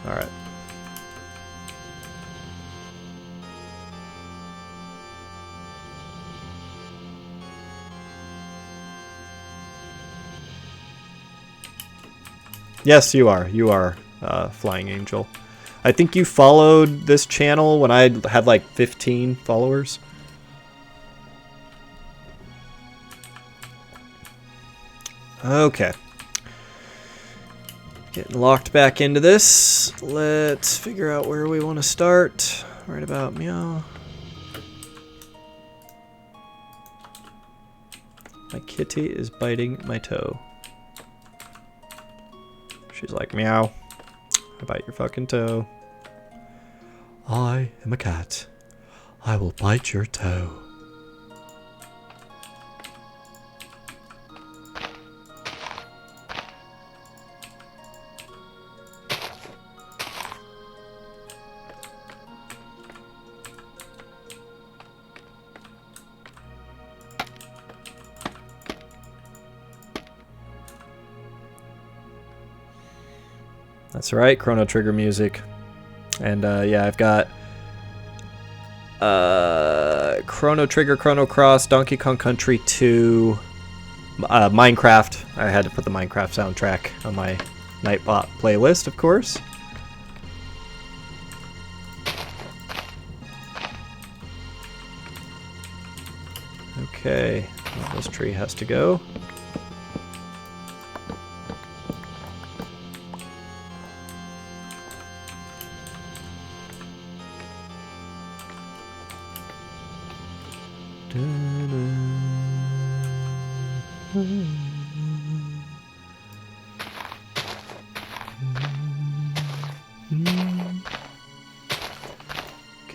Alright. Yes, you are, Flying Angel. I think you followed this channel when I had like 15 followers. Okay. Getting locked back into this. Let's figure out where we want to start. Right about meow. My kitty is biting my toe. She's like, meow. I bite your fucking toe. I am a cat. I will bite your toe. That's right, Chrono Trigger music. And yeah, I've got Chrono Trigger, Chrono Cross, Donkey Kong Country 2, Minecraft. I had to put the Minecraft soundtrack on my Nightbot playlist, of course. Okay, well, this tree has to go. Okay,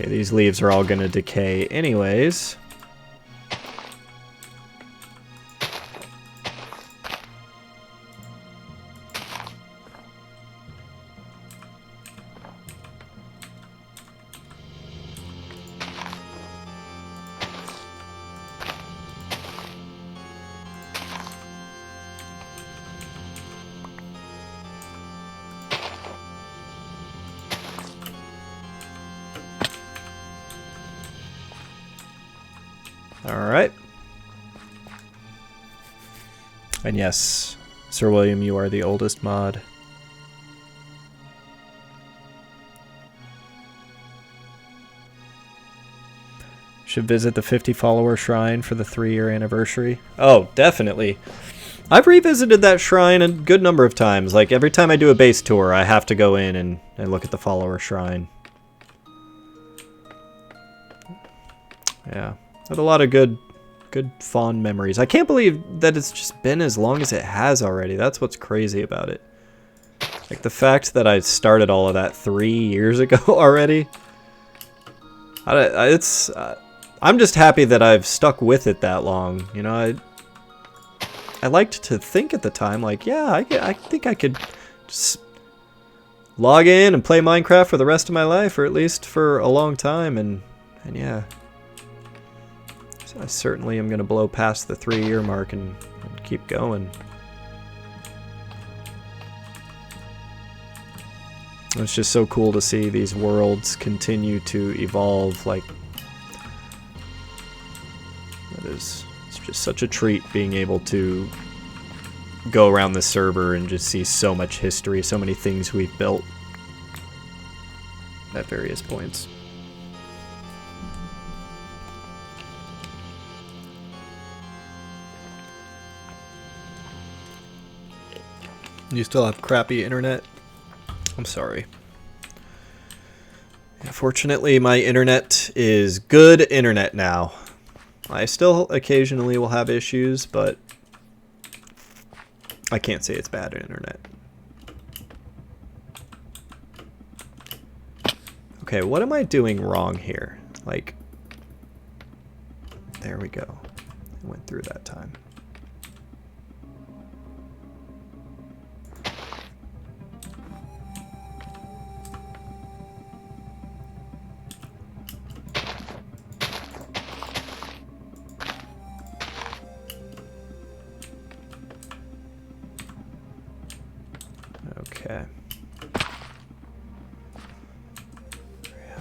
these leaves are all gonna decay anyways. Alright. And yes, Sir William, you are the oldest mod. Should visit the 50 follower shrine for the 3-year anniversary. Oh, definitely. I've revisited that shrine a good number of times. Like, every time I do a base tour, I have to go in and look at the follower shrine. Yeah. I had a lot of good fond memories. I can't believe that it's just been as long as it has already. That's what's crazy about it. Like, the fact that I started all of that 3 years ago already. I'm just happy that I've stuck with it that long. You know, I liked to think at the time, like, yeah, I think I could just log in and play Minecraft for the rest of my life, or at least for a long time, and yeah. So I certainly am going to blow past the 3-year mark and keep going. It's just so cool to see these worlds continue to evolve. Like, it's just such a treat being able to go around the server and just see so much history, so many things we've built at various points. You still have crappy internet? I'm sorry. Fortunately, my internet is good internet now. I still occasionally will have issues, but I can't say it's bad internet. Okay, what am I doing wrong here? Like, there we go. I went through that time. Okay. How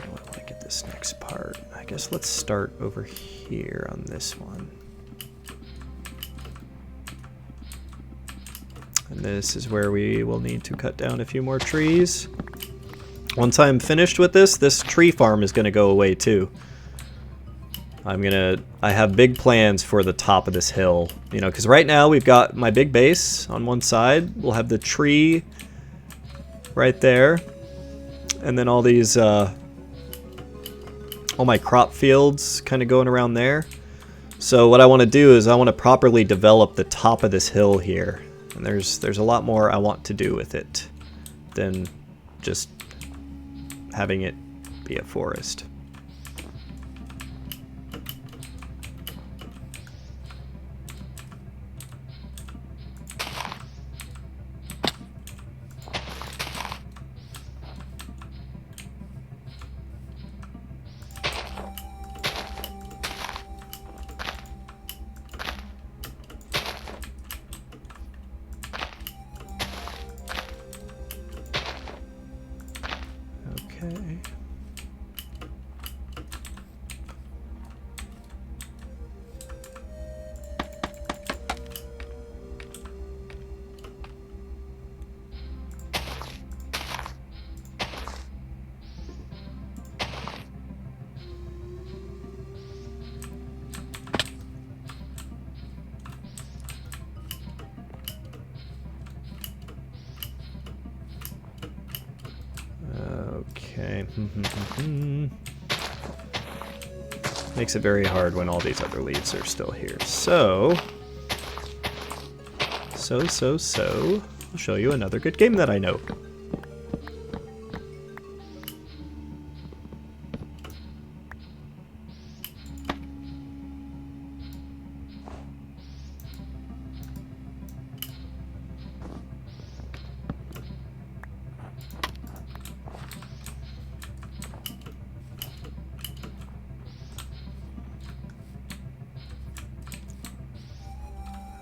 do I want to get this next part? I guess let's start over here on this one. And this is where we will need to cut down a few more trees. Once I'm finished with this tree farm is going to go away too. I have big plans for the top of this hill, you know, because right now we've got my big base on one side. We'll have the tree right there, and then all these, all my crop fields kind of going around there. So what I want to do is I want to properly develop the top of this hill here, and there's a lot more I want to do with it than just having it be a forest. Okay. Okay. Makes it very hard when all these other leads are still here. So... I'll show you another good game that I know.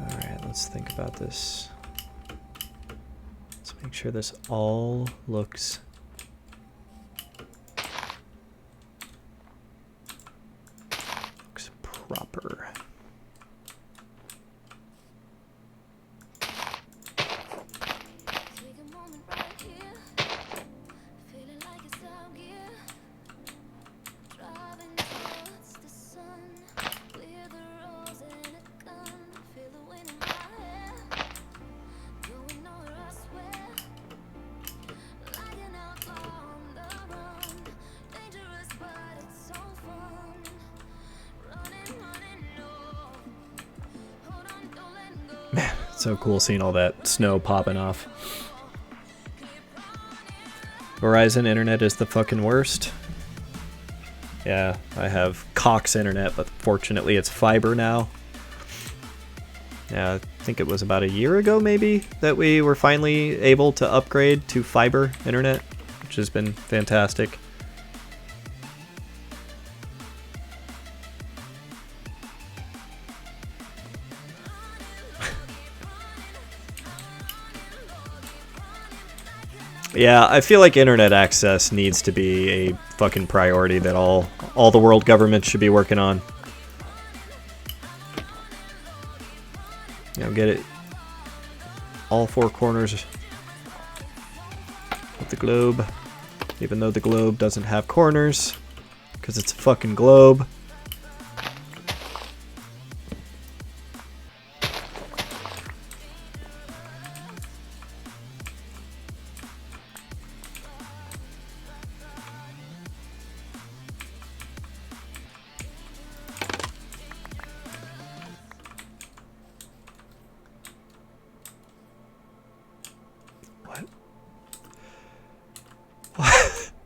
Alright, let's think about this. Let's make sure this all looks proper. Take a moment right here, feeling like it's out gear. Driving towards the sun, with a rose and a gun. Feel the wind in my hair, going nowhere I swear. Like an outlaw on the run, dangerous but it's so fun. Running, no. Hold on, don't let go. Man, it's so cool seeing all that snow popping off. Verizon internet is the fucking worst. Yeah, I have Cox internet, but fortunately it's fiber now. Yeah, I think it was about a year ago maybe that we were finally able to upgrade to fiber internet, which has been fantastic. Yeah, I feel like internet access needs to be a fucking priority that all the world governments should be working on. You know, get it all four corners of the globe, even though the globe doesn't have corners, because it's a fucking globe.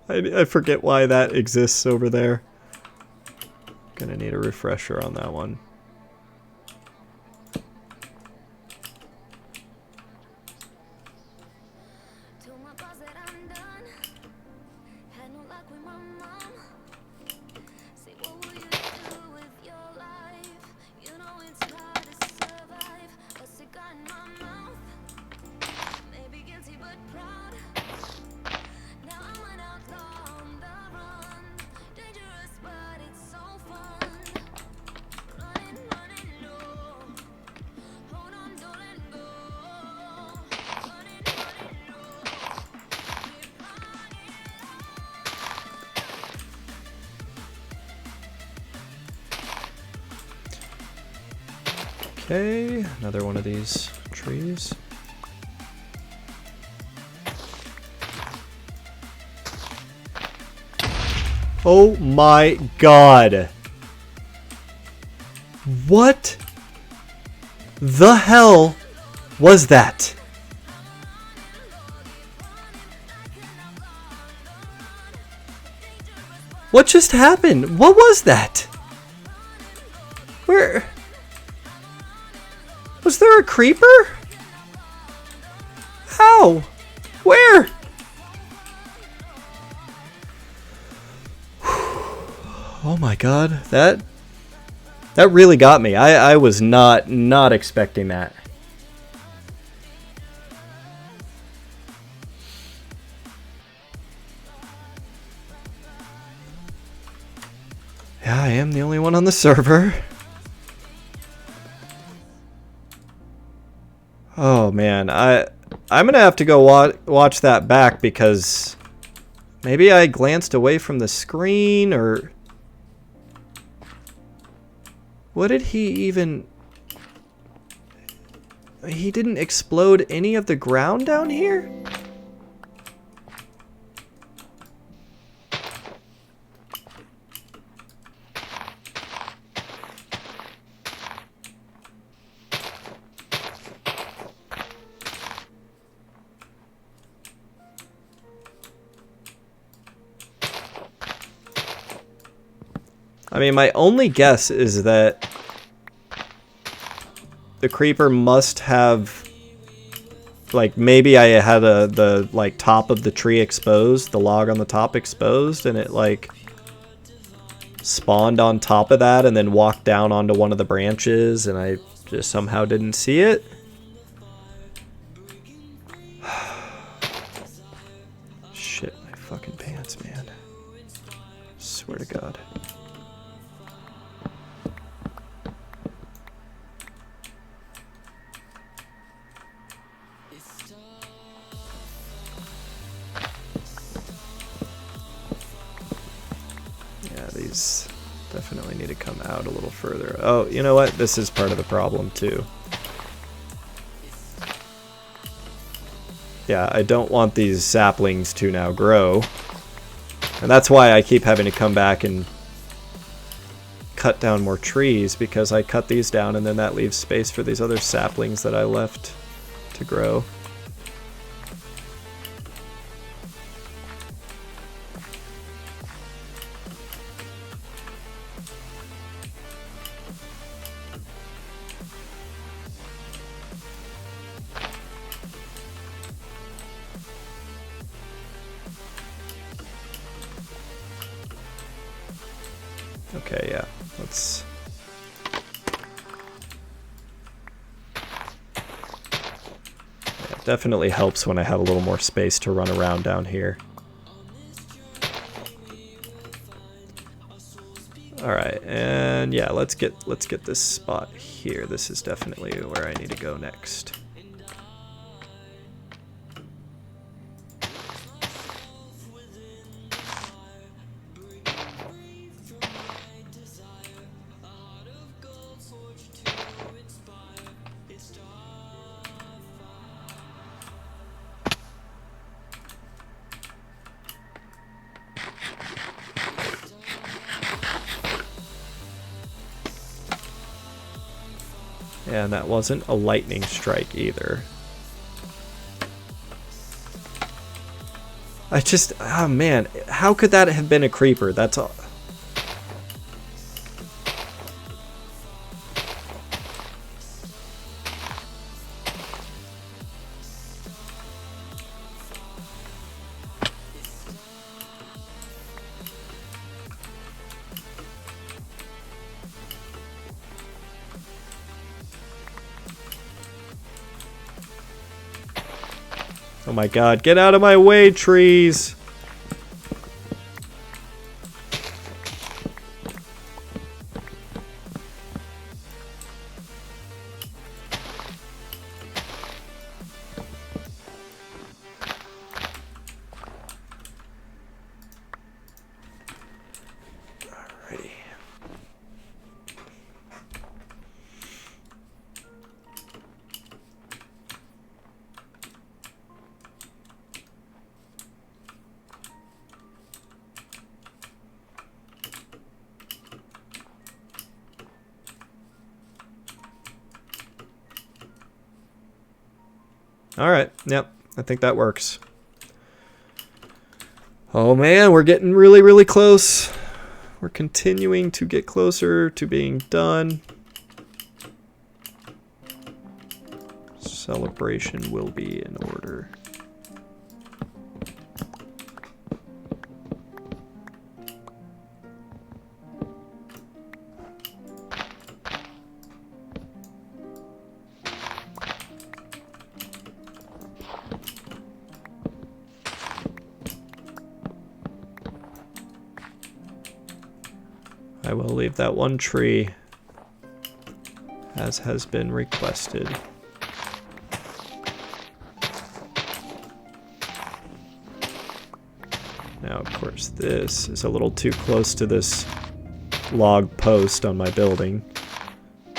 I forget why that exists over there. Gonna need a refresher on that one. Told my boss that I'm done. Had no luck with my mom. Say, what will you do with your life? You know it's hard to survive. A cigar in my mouth. Maybe guilty but proud. Now I'm an outlaw on the run. Dangerous but it's so fun. Running, no. Hold on, don't let go. Running, no. Keep running. Okay, another one of these trees. Oh my god. What the hell was that? What just happened? What was that? Where? Was there a creeper? How? Where? Oh my god, that really got me. I was not expecting that. Yeah, I am the only one on the server. Oh man, I'm gonna have to go watch that back because maybe I glanced away from the screen, or what did he even... He didn't explode any of the ground down here? I mean, my only guess is that the creeper must have, like, maybe I had the like top of the tree exposed, the log on the top exposed, and it like spawned on top of that and then walked down onto one of the branches, and I just somehow didn't see it. Shit my fucking pants, man. Swear to God. Yeah, these definitely need to come out a little further. Oh, you know what? This is part of the problem too. Yeah, I don't want these saplings to now grow. And that's why I keep having to come back and cut down more trees, because I cut these down and then that leaves space for these other saplings that I left to grow. Okay, yeah, let's... Yeah, it definitely helps when I have a little more space to run around down here. Alright, and yeah, let's get this spot here. This is definitely where I need to go next. And that wasn't a lightning strike either. I just, oh man, how could that have been a creeper? That's all. Oh my God, get out of my way, trees! Alrighty. Alright, yep, I think that works. Oh man, we're getting really, really close. We're continuing to get closer to being done. Celebration will be in order. I will leave that one tree, as has been requested. Now, of course, this is a little too close to this log post on my building,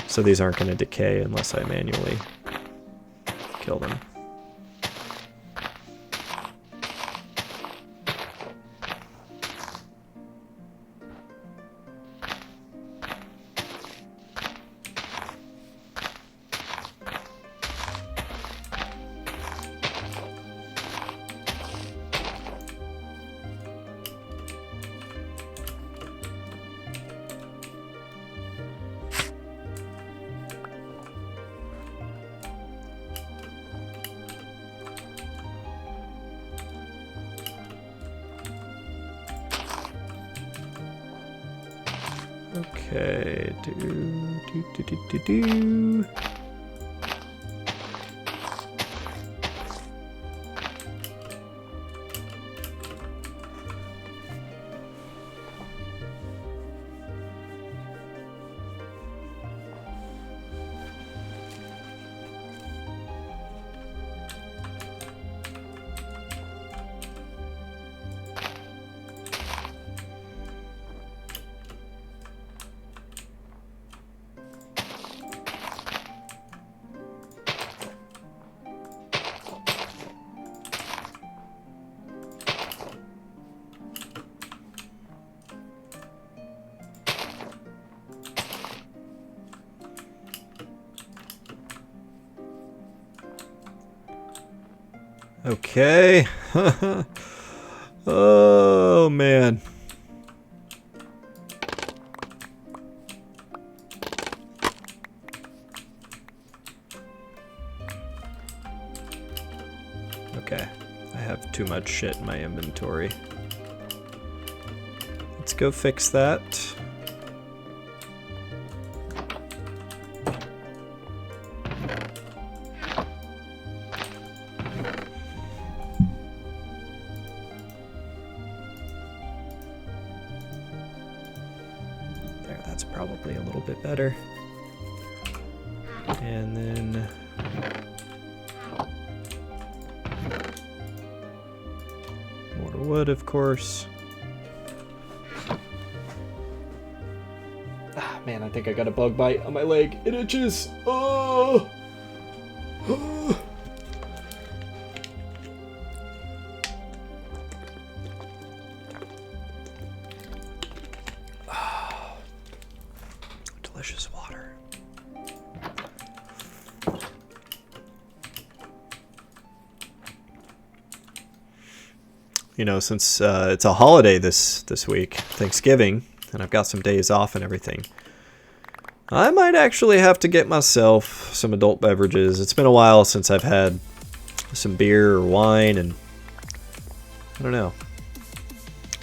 so these aren't going to decay unless I manually kill them. Okay. Do. Okay. Oh man. Okay. I have too much shit in my inventory. Let's go fix that. There, that's probably a little bit better. And then more wood, of course. Ah, man, I think I got a bug bite on my leg. It itches. Oh! Delicious water. You know, since it's a holiday this week, Thanksgiving, and I've got some days off and everything, I might actually have to get myself some adult beverages. It's been a while since I've had some beer or wine, and I don't know.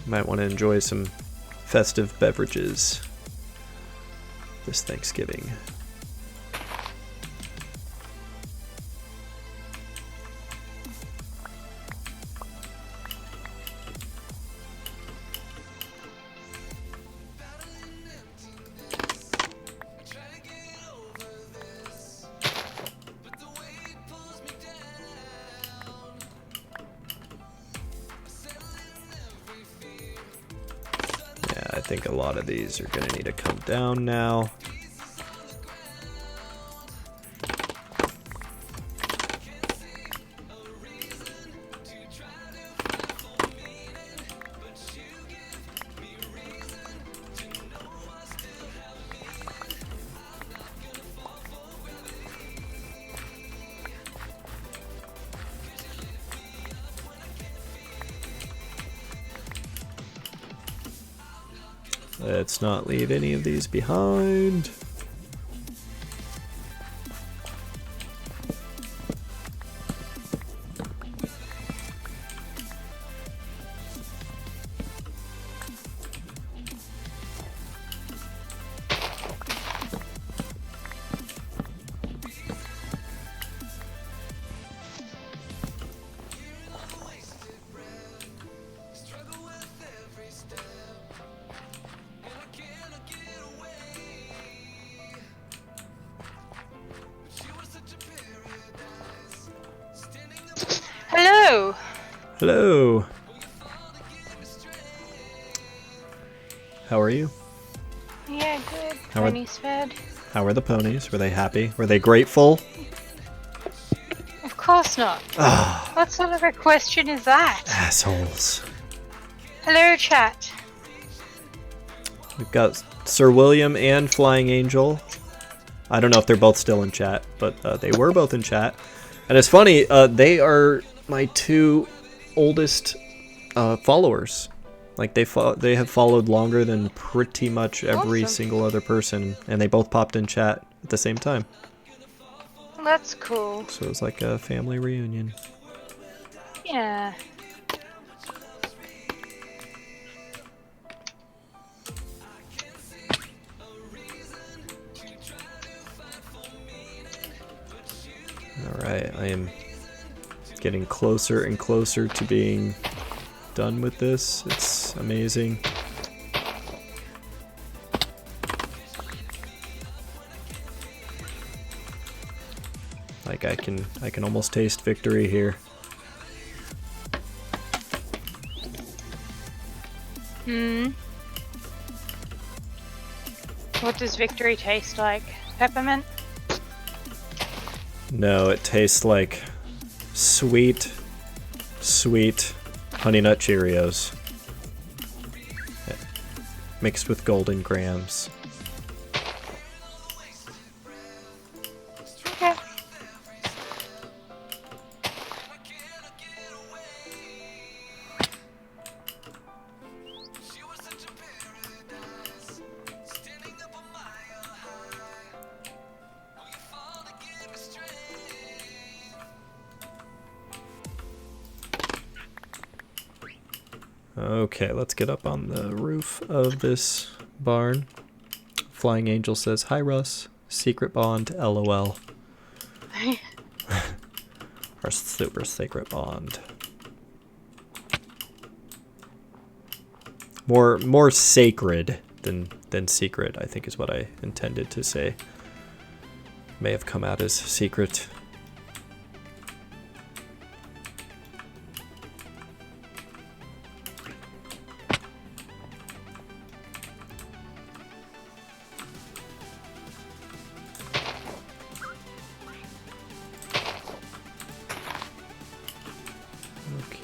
Might want to enjoy some festive beverages this Thanksgiving. Yeah, I think a lot of these are going to need to come down now. Let's not leave any of these behind. Hello. Hello. How are you? Yeah, good. How are- Pony's fed. How are the ponies? Were they happy? Were they grateful? Of course not. Ah, What sort of a question is that? assholes. Hello, chat. We've got Sir William and Flying Angel. I don't know if they're both still in chat, but they were both in chat. And it's funny, they are my two oldest followers. Like they have followed longer than pretty much every Awesome. single other person, and they both popped in chat at the same time. That's cool. So it was like a family reunion. Yeah. Getting closer and closer to being done with this. It's amazing. Like I can almost taste victory here. What does victory taste like? Peppermint? No, it tastes like sweet Honey Nut Cheerios mixed with golden grams. Okay. Okay, let's get up on the roof of this barn. Flying Angel says, "Hi Russ, secret bond, LOL." Our super secret bond. More sacred than secret, I think is what I intended to say. May have come out as secret.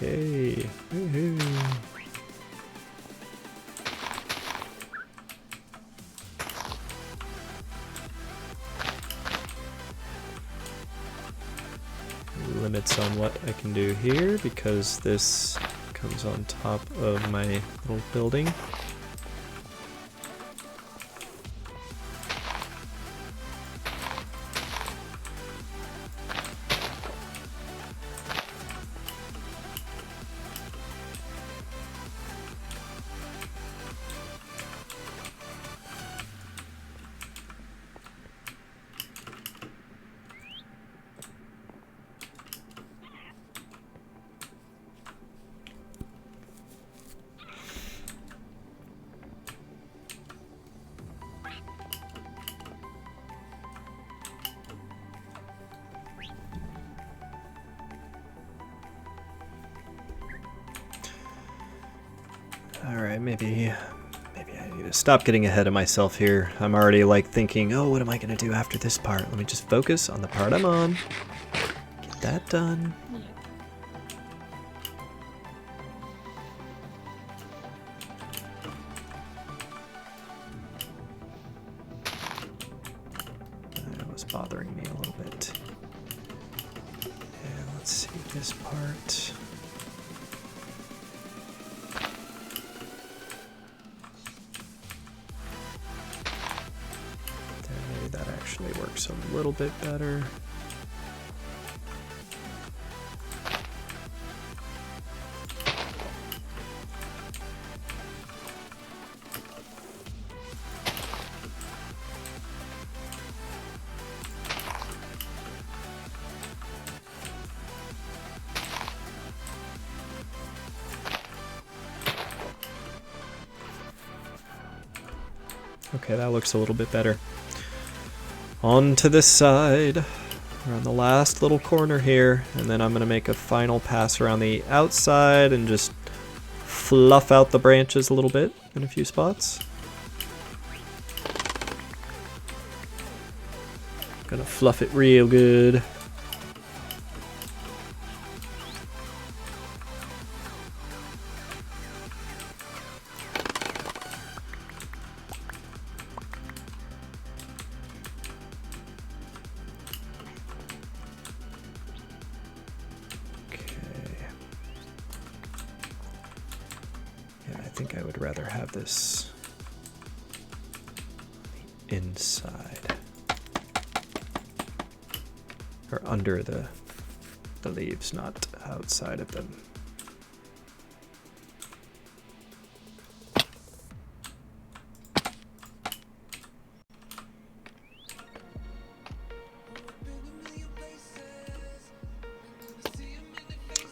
Okay. Woohoo. Limits on what I can do here because this comes on top of my little building. Alright, maybe I need to stop getting ahead of myself here. I'm already like thinking, oh, what am I gonna do after this part? Let me just focus on the part I'm on. Get that done. That was bothering me a little bit. And let's see this part. That actually works a little bit better. Okay, that looks a little bit better. On to this side. We're on the last little corner here, and then I'm going to make a final pass around the outside and just fluff out the branches a little bit in a few spots. Gonna fluff it real good. I think I would rather have this inside or under the leaves, not outside of them.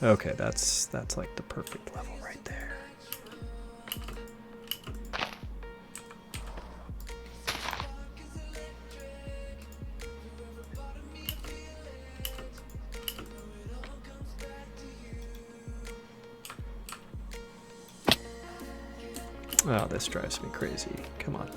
Okay, that's like the perfect level right there. Oh, this drives me crazy. Come on.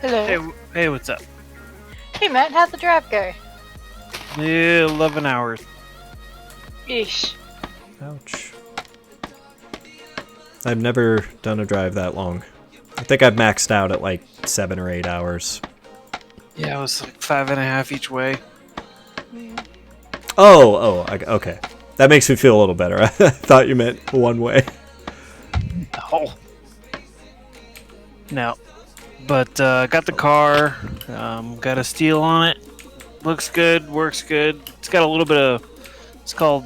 Hello. Hey, what's up? Hey Matt, how'd the drive go? Yeah, 11 hours. Ish. Ouch. I've never done a drive that long. I think I've maxed out at like 7 or 8 hours. Yeah, it was like 5.5 each way. Okay. That makes me feel a little better. I thought you meant one way. Oh. No. But got the car, got a steel on it. Looks good, works good. It's got a little bit of, it's called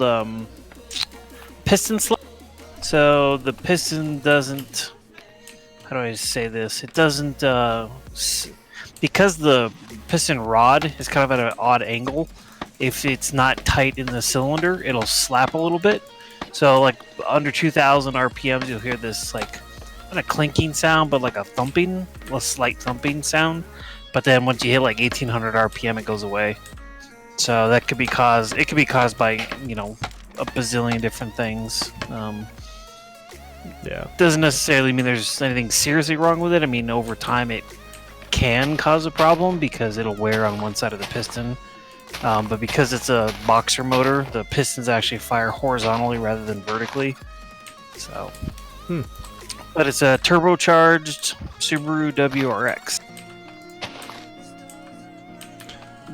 piston slip. So the piston doesn't, how do I say this? It doesn't, because the piston rod is kind of at an odd angle, if it's not tight in the cylinder, it'll slap a little bit. So like under 2,000 RPMs, you'll hear this like, not a clinking sound, but like a slight thumping sound. But then once you hit like 1,800 RPM, it goes away. So that could be caused. It could be caused by a bazillion different things. Yeah. Doesn't necessarily mean there's anything seriously wrong with it. I mean, over time it can cause a problem because it'll wear on one side of the piston. But because it's a boxer motor, the pistons actually fire horizontally rather than vertically. So. But it's a turbocharged Subaru WRX.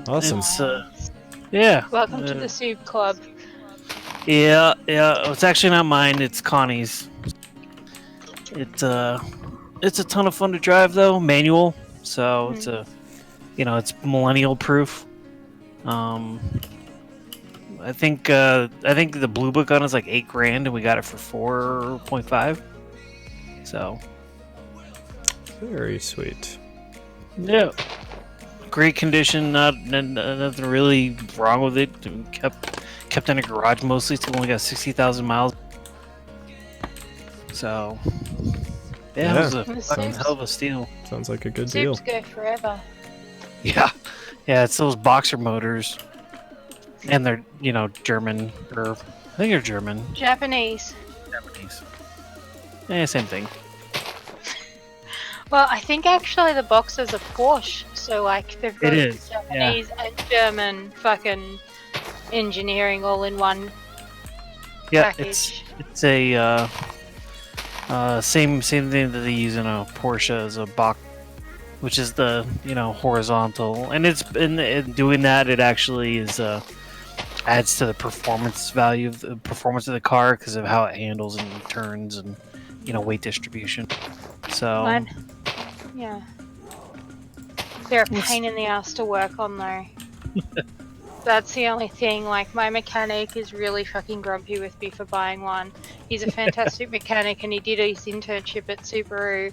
Awesome. It's, yeah. Welcome to the Soup Club. Yeah. It's actually not mine. It's Connie's. It's a ton of fun to drive though. Manual, so it's it's millennial proof. I think the blue book on is like $8,000, and we got it for 4.5. So. Very sweet. Yeah. Great condition. Nothing really wrong with it. Kept in a garage mostly. Still only got 60,000 miles. So. Yeah, it was a fucking hell of a steal. Sounds like a good deal. Soups go forever. Yeah. Yeah, it's those boxer motors. And they're, German, or I think they're German. Japanese. Same thing. Well, I think actually the boxers are Porsche, so like they've got It is, Japanese and German fucking engineering all in one package. It's a same thing that they use in a Porsche as a box, which is the horizontal, and in doing that it actually is adds to the performance value of the performance of the car because of how it handles and turns and weight distribution. So yeah, they're a pain in the ass to work on though. That's the only thing. Like, my mechanic is really fucking grumpy with me for buying one. He's a fantastic mechanic and he did his internship at Subaru.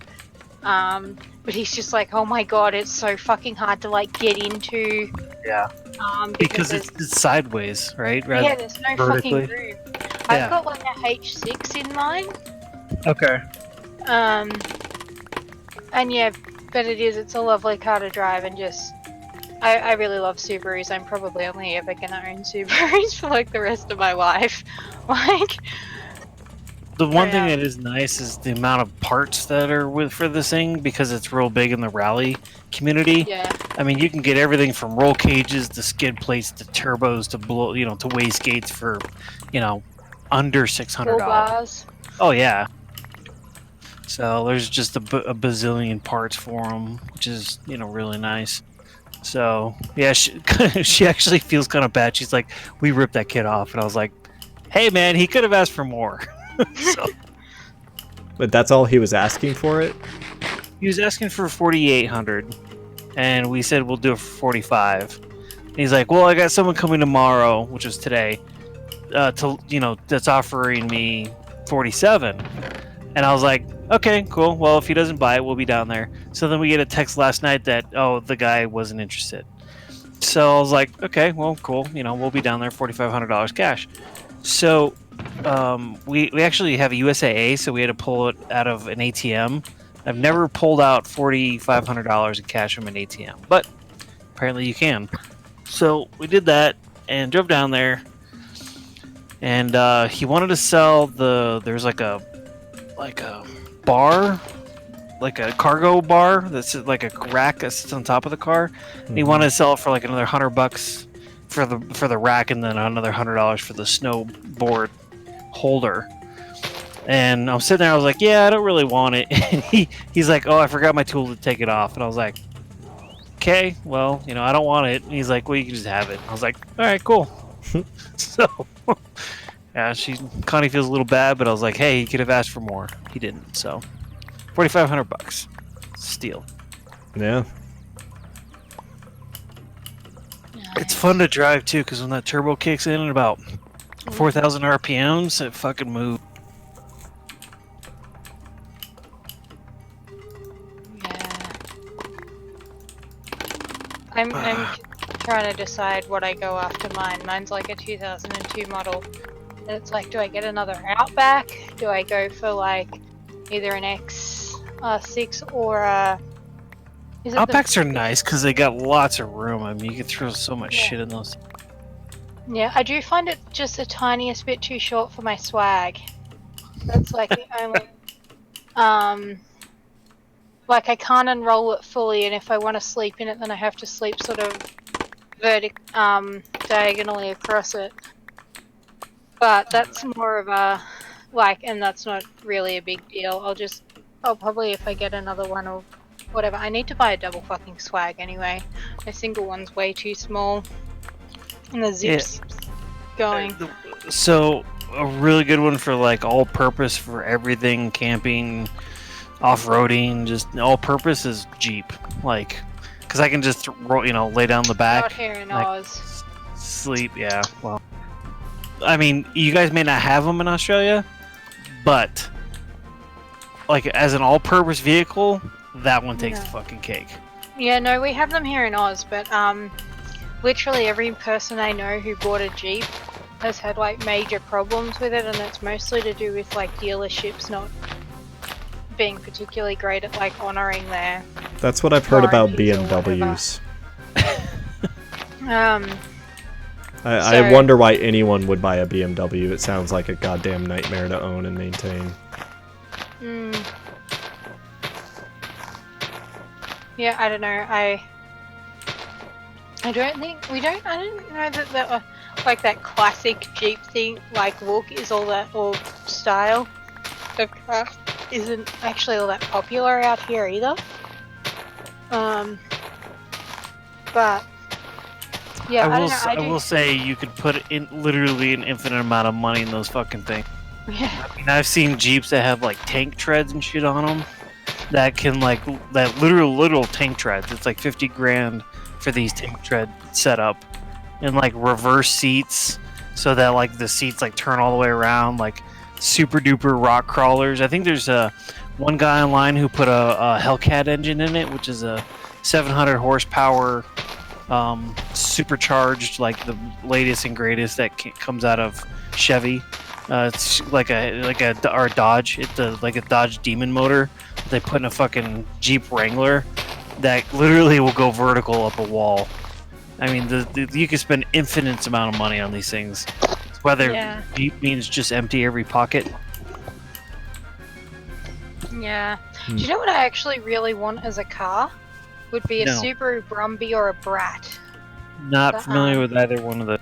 But he's just like, oh my god, it's so fucking hard to like get into. Yeah. Because it's sideways, right? Yeah, there's no vertically. fucking room. I've got like a H6 in mine. Okay. And yeah, but it's a lovely car to drive and just. I really love Subarus. I'm probably only ever gonna own Subarus for like the rest of my life. Like. The one thing that is nice is the amount of parts that are for this thing because it's real big in the rally community. Yeah. I mean, you can get everything from roll cages to skid plates to turbos to to wastegates for, under $600. Bars. Oh yeah. So there's just a bazillion parts for them, which is really nice. So yeah, she, she actually feels kind of bad. She's like, we ripped that kid off, and I was like, hey man, he could have asked for more. So But that's all he was asking for it? he was asking for 4,800, and we said we'll do it for 45. And he's like, well, I got someone coming tomorrow, which was today, that's offering me 47. And I was like, okay, cool. Well, if he doesn't buy it, we'll be down there. So then we get a text last night that, oh, the guy wasn't interested. So I was like, okay, well, cool. We'll be down there, $4,500 cash. So we actually have a USAA, so we had to pull it out of an ATM. I've never pulled out $4,500 in cash from an ATM, but apparently you can. So we did that and drove down there. And he wanted to sell there's like a bar, like a cargo bar that's like a rack that sits on top of the car. And he wanted to sell it for like another $100 for the rack, and then another $100 for the snowboard holder. And I'm sitting there, I was like, yeah, I don't really want it. And he's like, oh, I forgot my tool to take it off. And I was like, okay, well, I don't want it. And he's like, well, you can just have it. I was like, all right, cool. So yeah, Connie feels a little bad, but I was like, hey, he could have asked for more. He didn't. So $4,500, steal. Yeah. It's fun to drive too, because when that turbo kicks in at about 4,000 RPMs, it fucking moves. Yeah. I'm trying to decide what I go after mine. Mine's like a 2002 model. And it's like, do I get another Outback? Do I go for like either an X6 or a... Outbacks are nice because they got lots of room. I mean, you can throw so much shit in those. Yeah, I do find it just the tiniest bit too short for my swag. That's like the only... like I can't unroll it fully, and if I want to sleep in it, then I have to sleep sort of diagonally across it. But that's more of a, and that's not really a big deal. I'll probably, if I get another one or whatever, I need to buy a double fucking swag anyway. My single one's way too small. And the zips going. So, a really good one for like all purpose for everything, camping, off-roading, just all purpose is Jeep. Like, because I can just, lay down the back. Out here in Oz. Sleep, yeah, well. I mean, you guys may not have them in Australia, but like as an all-purpose vehicle, that one takes the fucking cake. Yeah, no, we have them here in Oz, but literally every person I know who bought a Jeep has had like major problems with it, and it's mostly to do with like dealerships not being particularly great at like honoring their... That's what I've heard about BMWs. I wonder why anyone would buy a BMW. It sounds like a goddamn nightmare to own and maintain. Yeah, I don't know. I don't think I didn't know that like that classic Jeep thing, like look, is all that, or style of car isn't actually all that popular out here either. But yeah, I will say you could put in literally an infinite amount of money in those fucking things. Yeah. I mean, I've seen Jeeps that have like tank treads and shit on them that can that literal tank treads. It's like 50 grand for these tank tread setup, and like reverse seats so that like the seats like turn all the way around, like super duper rock crawlers. I think there's one guy online who put a Hellcat engine in it, which is a 700 horsepower supercharged, like the latest and greatest that comes out of Chevy. It's like a Dodge. It's like a Dodge Demon motor that they put in a fucking Jeep Wrangler that literally will go vertical up a wall. I mean, you can spend infinite amount of money on these things. Whether Jeep means just empty every pocket. Yeah. Do you know what I actually really want as a car? Would be a Subaru Brumby or a Brat. Not familiar with either one of the...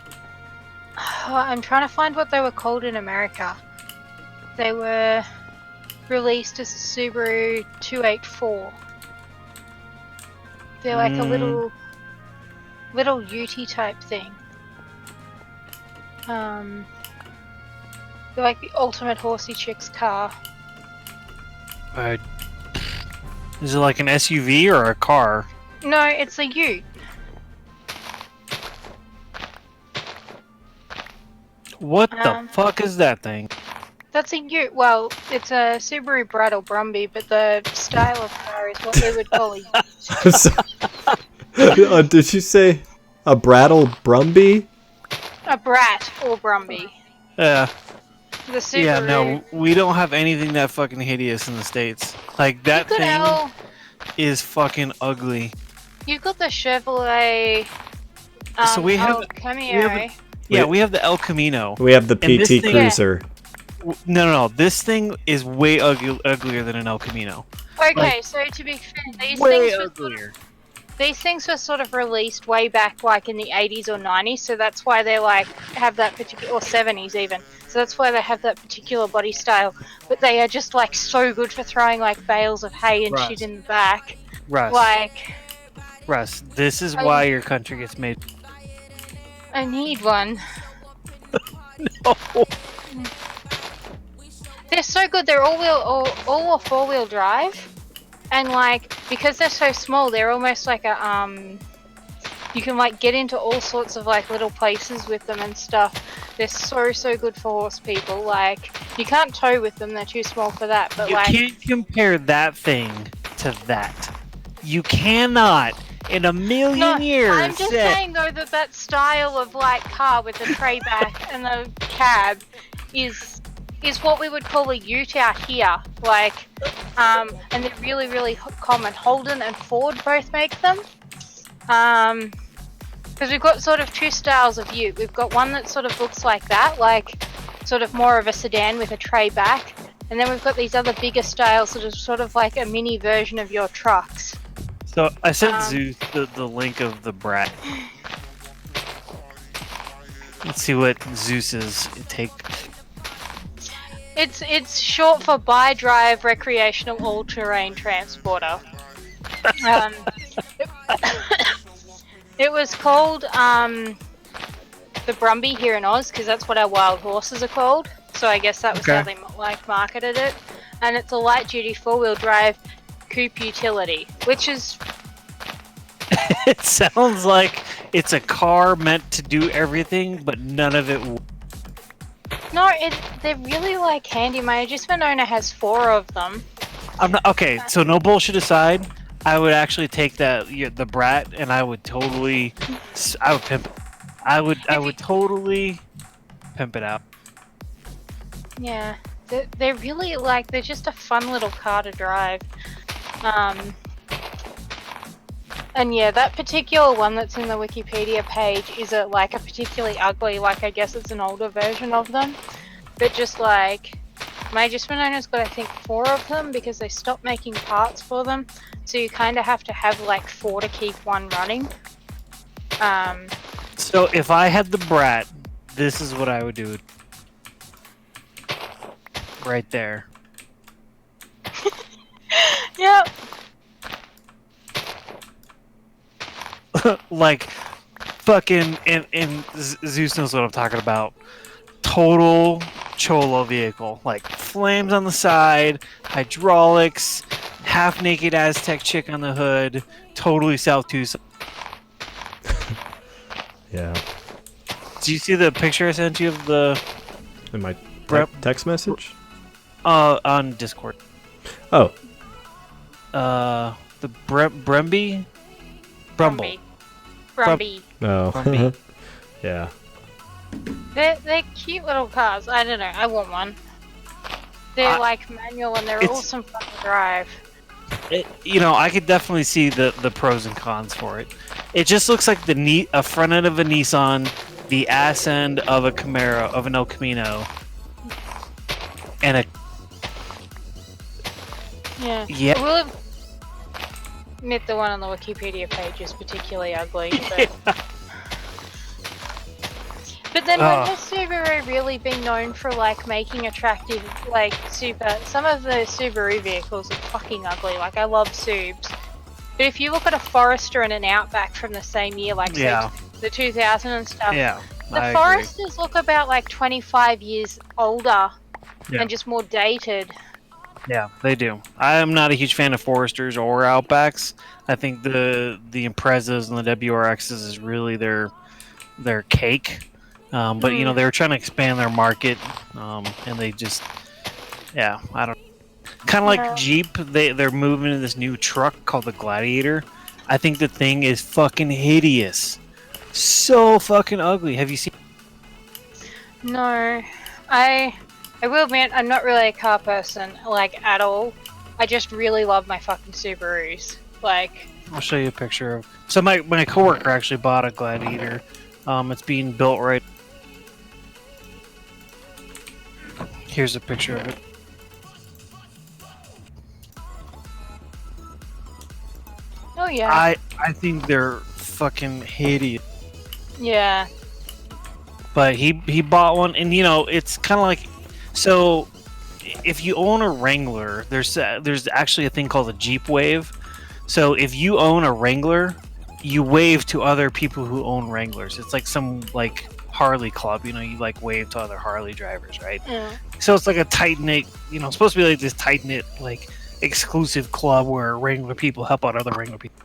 I'm trying to find what they were called in America. They were released as a Subaru 284. They're like a little... little Ute type thing. They're like the ultimate horsey chick's car. Is it like an SUV or a car? No, it's a Ute. What the fuck is that thing? That's a Ute. Well, it's a Subaru Brat or Brumby, but the style of car is what we would call a Ute. Did you say a Brattle Brumby? A Brat or Brumby. Yeah. The Subaru. Yeah, no, we don't have anything that fucking hideous in the States. Like, that thing is fucking ugly. You've got the Chevrolet So we have El Camino. We have the El Camino. We have the And this PT thing- Cruiser. No. This thing is way uglier than an El Camino. Okay, Like, so to be fair, Way uglier. these things were sort of released way back like in the 80s or 90s, so that's why they like have that particular, or 70s even. So that's why they have that particular body style. But they are just like so good for throwing like bales of hay and shit in the back. Russ, this is why your country gets made. I need one. No. They're so good. They're all or four-wheel drive, and like because they're so small, they're almost like a You can like get into all sorts of like little places with them and stuff. They're so good for horse people. Like you can't tow with them; they're too small for that. But You like can't compare that thing to that. You cannot in a million years. I'm just saying though that style of like car with the tray back and the cab is what we would call a Ute out here. Like, and they're really common. Holden and Ford both make them. Because we've got sort of two styles of Ute. We've got one that sort of looks like that, like sort of more of a sedan with a tray back, and then we've got these other bigger styles that are sort of like a mini version of your trucks. So I sent Zeus the link of the Brat. Let's see what Zeus's take. It's short for bi-drive recreational all-terrain transporter. It was called the Brumby here in Oz because that's what our wild horses are called. So I guess that was how they like marketed it. And it's a light-duty four-wheel drive coupe utility, which is. It sounds like it's a car meant to do everything, but none of it. No, they're really like handy. My Aegis owner has 4 of them. I'm not okay. So no bullshit aside, I would actually take the Brat, and I would totally, I would pimp. I would totally pimp it out. Yeah, they're really like they're just a fun little car to drive. And yeah, that particular one that's in the Wikipedia page is a particularly ugly, like I guess it's an older version of them. But just like, my owner's got I think 4 of them because they stopped making parts for them. So you kind of have to have like 4 to keep one running. So if I had the Brat, this is what I would do. Right there. Yep. Like, fucking, and Zeus knows what I'm talking about. Total Cholo vehicle. Like, flames on the side, hydraulics, half-naked Aztec chick on the hood, totally South Tucson. Yeah. Do you see the picture I sent you of the... In my text message? On Discord. Oh. The Brumby? Brumble. Brumby. Oh. Brumby. Yeah. They're cute little cars. I don't know. I want one. They're like manual and they're awesome fun to drive. I could definitely see the pros and cons for it. It just looks like a front end of a Nissan, the ass end of a Camaro, of an El Camino, and a yeah. I will admit the one on the Wikipedia page is particularly ugly. But then when has Subaru really been known for like making attractive some of the Subaru vehicles are fucking ugly. Like I love Subs, But if you look at a Forester and an Outback from the same year, like Yeah. say the 2000 and stuff, Yeah, the I agree. Foresters look about like 25 years older Yeah. and just more dated. Yeah, they do. I am not a huge fan of Foresters or Outbacks. I think the Imprezas and the WRXs is really their cake. But you know they were trying to expand their market, and they just I don't. Kind of like Yeah. Jeep, they're moving to this new truck called the Gladiator. I think the thing is fucking hideous, so fucking ugly. Have you seen? No, I will admit I'm not really a car person, like, at all. I just really love my fucking Subarus. Like, I'll show you a picture of. So my coworker actually bought a Gladiator. It's being built right. Here's a picture of it. oh yeah, I think they're fucking hideous. yeah, But he bought one, and you know it's kind of like, so if you own a Wrangler, there's actually a thing called a Jeep Wave. So if you own a Wrangler, you wave to other people who own Wranglers. It's like some like Harley club, you know, you like wave to other Harley drivers, right? yeah. So it's like a tight knit, you know, it's supposed to be like this tight knit like exclusive club where Wrangler people help out other Wrangler people.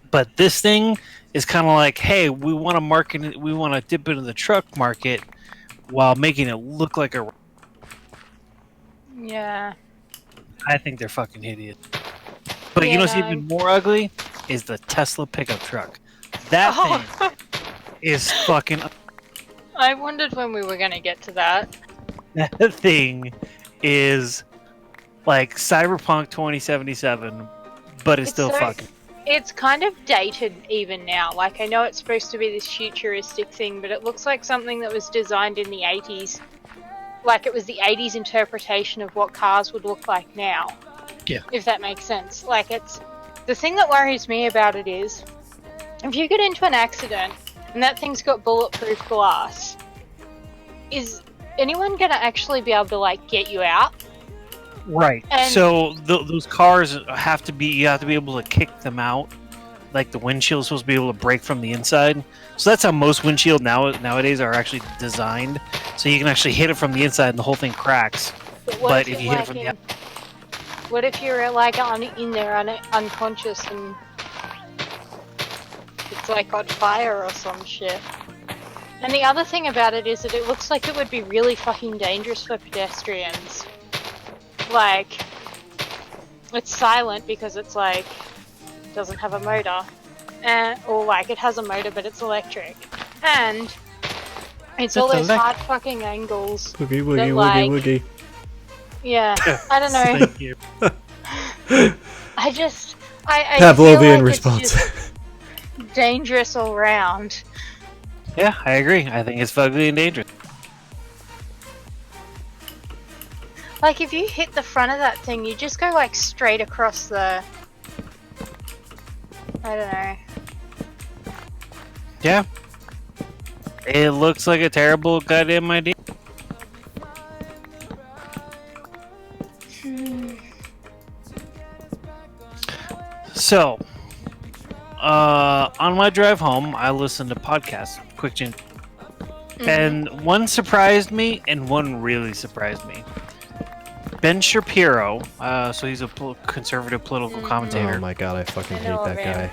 But this thing is kind of like, hey, we want to market it, we want to dip into the truck market while making it look like a. Yeah. I think they're fucking hideous. But Yeah, you know what's no. even more ugly is the Tesla pickup truck. That Oh. thing is fucking. I wondered when we were gonna get to that. That thing is like Cyberpunk 2077, but it's still so- fucking. It's kind of dated even now. Like, I know it's supposed to be this futuristic thing, but it looks like something that was designed in the 80s. Like, it was the 80s interpretation of what cars would look like now. Yeah. If that makes sense. Like, it's... The thing that worries me about it is, if you get into an accident, and that thing's got bulletproof glass, is anyone gonna actually be able to, like, get you out? Right. And- So those cars have to be. You have to be able to kick them out. Like the windshield's supposed to be able to break from the inside. So that's how most windshield nowadays are actually designed. So you can actually hit it from the inside and the whole thing cracks. But what But if if it, you hit it like, from the in- What if you're, like, in there unconscious and it's, like, got fire or some shit? And the other thing about it is that it looks like it would be really fucking dangerous for pedestrians. Like, it's silent because it's, like, doesn't have a motor. Or, like, it has a motor but it's electric. And it's all those hard fucking angles. Woogie, That, woogie, like- woogie, Yeah, I don't know. Thank you. I just... I woogie. Pavlovian feel like response. It's just dangerous all round. Yeah, I agree. I think it's ugly and dangerous. Like, if you hit the front of that thing, you just go, like, straight across the... I don't know. Yeah. It looks like a terrible goddamn idea. So, on my drive home, I listened to podcasts, quick change, and one surprised me, and one really surprised me. Ben Shapiro, so he's a conservative political commentator. Oh my god, I fucking I hate know that of him. guy.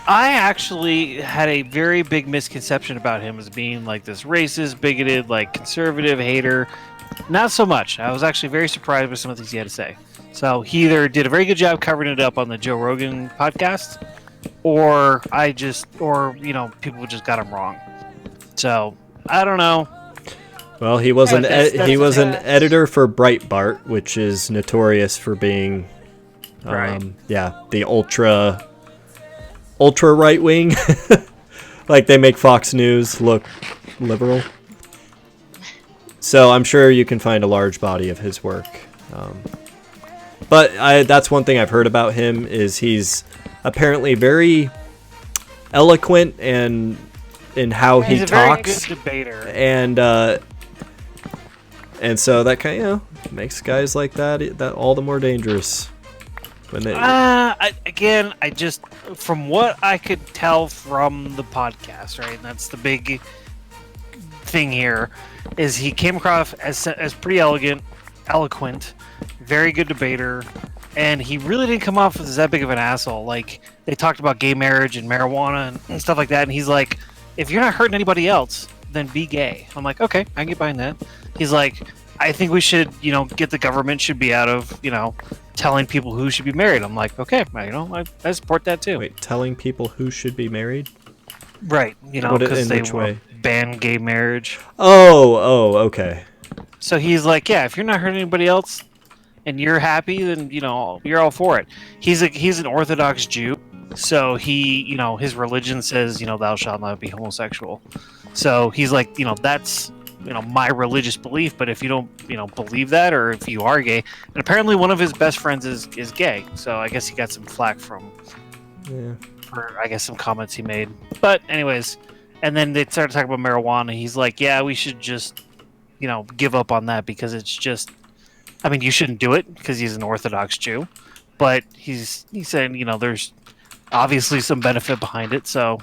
I actually had a very big misconception about him as being like this racist, bigoted, like conservative hater. Not so much. I was actually very surprised with some of the things he had to say. So he either did a very good job covering it up on the Joe Rogan podcast, or you know, people just got him wrong. So I don't know. Well, he was That's he was an best. editor for Breitbart, which is notorious for being, Right. the ultra right wing. Like they make Fox News look liberal. So I'm sure you can find a large body of his work. But that's one thing I've heard about him is he's apparently very eloquent and in how He's he a very talks. good debater. And so that kind of, makes guys like that all the more dangerous. When they, I just, from what I could tell from the podcast, right, and that's the big thing here, is he came across as pretty eloquent, very good debater, and he really didn't come off as that big of an asshole. Like, they talked about gay marriage and marijuana and stuff like that, and he's like, if you're not hurting anybody else, then be gay. I'm like, okay, I can get behind that. He's like, I think we should, get the government should be out of, telling people who should be married. I'm like, okay, I support that too. wait, telling people who should be married? Right, What, because in they which will way? ban gay marriage. Oh, okay. So he's like, yeah, if you're not hurting anybody else and you're happy, then you're all for it. He's an Orthodox Jew, so he, his religion says, thou shalt not be homosexual. So he's like, that's my religious belief, but if you don't believe that, or if you are gay, and apparently one of his best friends is gay, so I guess he got some flack for I guess some comments he made. But anyways, and then they started talking about marijuana. He's like, yeah, we should just give up on that, because it's just, I mean, you shouldn't do it because he's an Orthodox Jew, but he's saying there's obviously some benefit behind it, so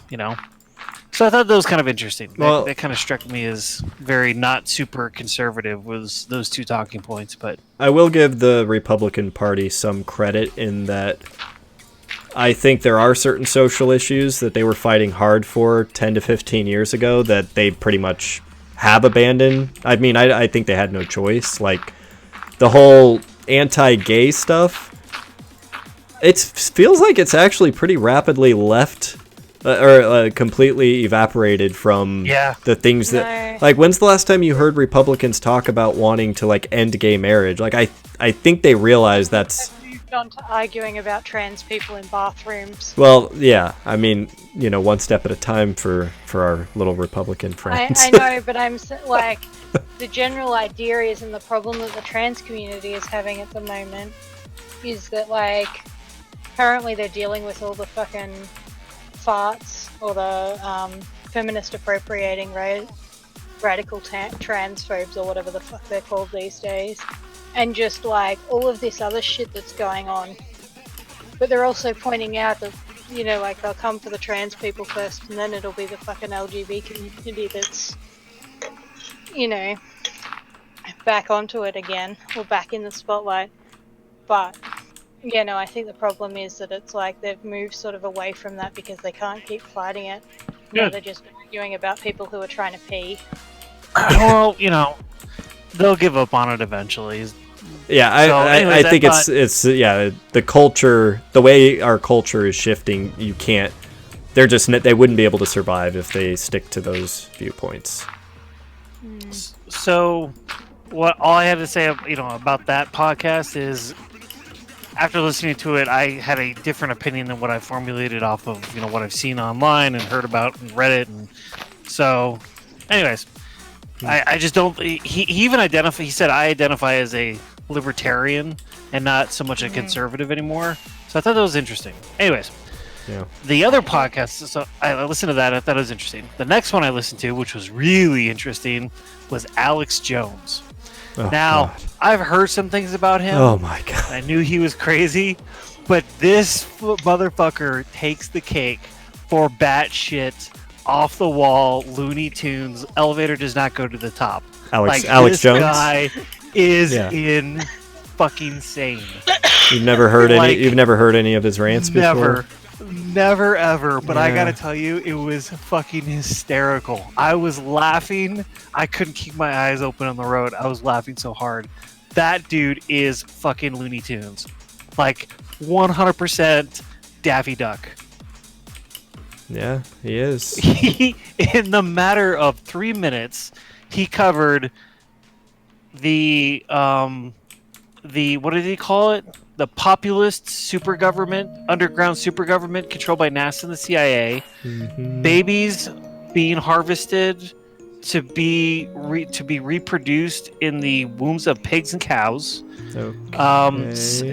So I thought that was kind of interesting. Well, that kind of struck me as very not super conservative, was those two talking points. But I will give the Republican Party some credit in that I think there are certain social issues that they were fighting hard for 10 to 15 years ago that they pretty much have abandoned. I mean, I think they had no choice. Like, the whole anti-gay stuff, it feels like it's actually pretty rapidly left or completely evaporated from the things that, like, when's the last time you heard Republicans talk about wanting to, like, end gay marriage? Like, I think they realize that's... They've moved on to arguing about trans people in bathrooms. Well, yeah, I mean, one step at a time for our little Republican friends. I know, but like, the general idea is, and the problem that the trans community is having at the moment, is that, like, currently they're dealing with all the fucking farts, or the feminist appropriating radical transphobes, or whatever the fuck they're called these days, and just like all of this other shit that's going on. But they're also pointing out that like, they'll come for the trans people first, and then it'll be the fucking LGBT community that's back onto it again, or back in the spotlight. But I think the problem is that it's like they've moved sort of away from that because they can't keep fighting it. Now they're just arguing about people who are trying to pee. Well, they'll give up on it eventually. Yeah, I think it's the culture, the way our culture is shifting. You can't. They wouldn't be able to survive if they stick to those viewpoints. So, all I had to say, about that podcast is, after listening to it, I had a different opinion than what I formulated off of, what I've seen online and heard about and read it. And so, anyways, I just don't. He even he said I identify as a libertarian and not so much a conservative anymore. So I thought that was interesting. Anyways, the other podcast, so I listened to that. I thought it was interesting. The next one I listened to, which was really interesting, was Alex Jones. Oh, now, God. I've heard some things about him. Oh my God. I knew he was crazy, but this motherfucker takes the cake for batshit, off the wall, Looney Tunes. Elevator does not go to the top. Alex this Jones guy is in fucking sane. You've never heard You've never heard any of his rants before? Never ever, but I gotta tell you, it was fucking hysterical. I was laughing. I couldn't keep my eyes open on the road. I was laughing so hard. That dude is fucking Looney Tunes. Like, 100% Daffy Duck. Yeah, he is. In the matter of 3 minutes, he covered the what did he call it? The populist super government, underground super government controlled by NASA and the CIA. Mm-hmm. Babies being harvested to be reproduced in the wombs of pigs and cows. Okay.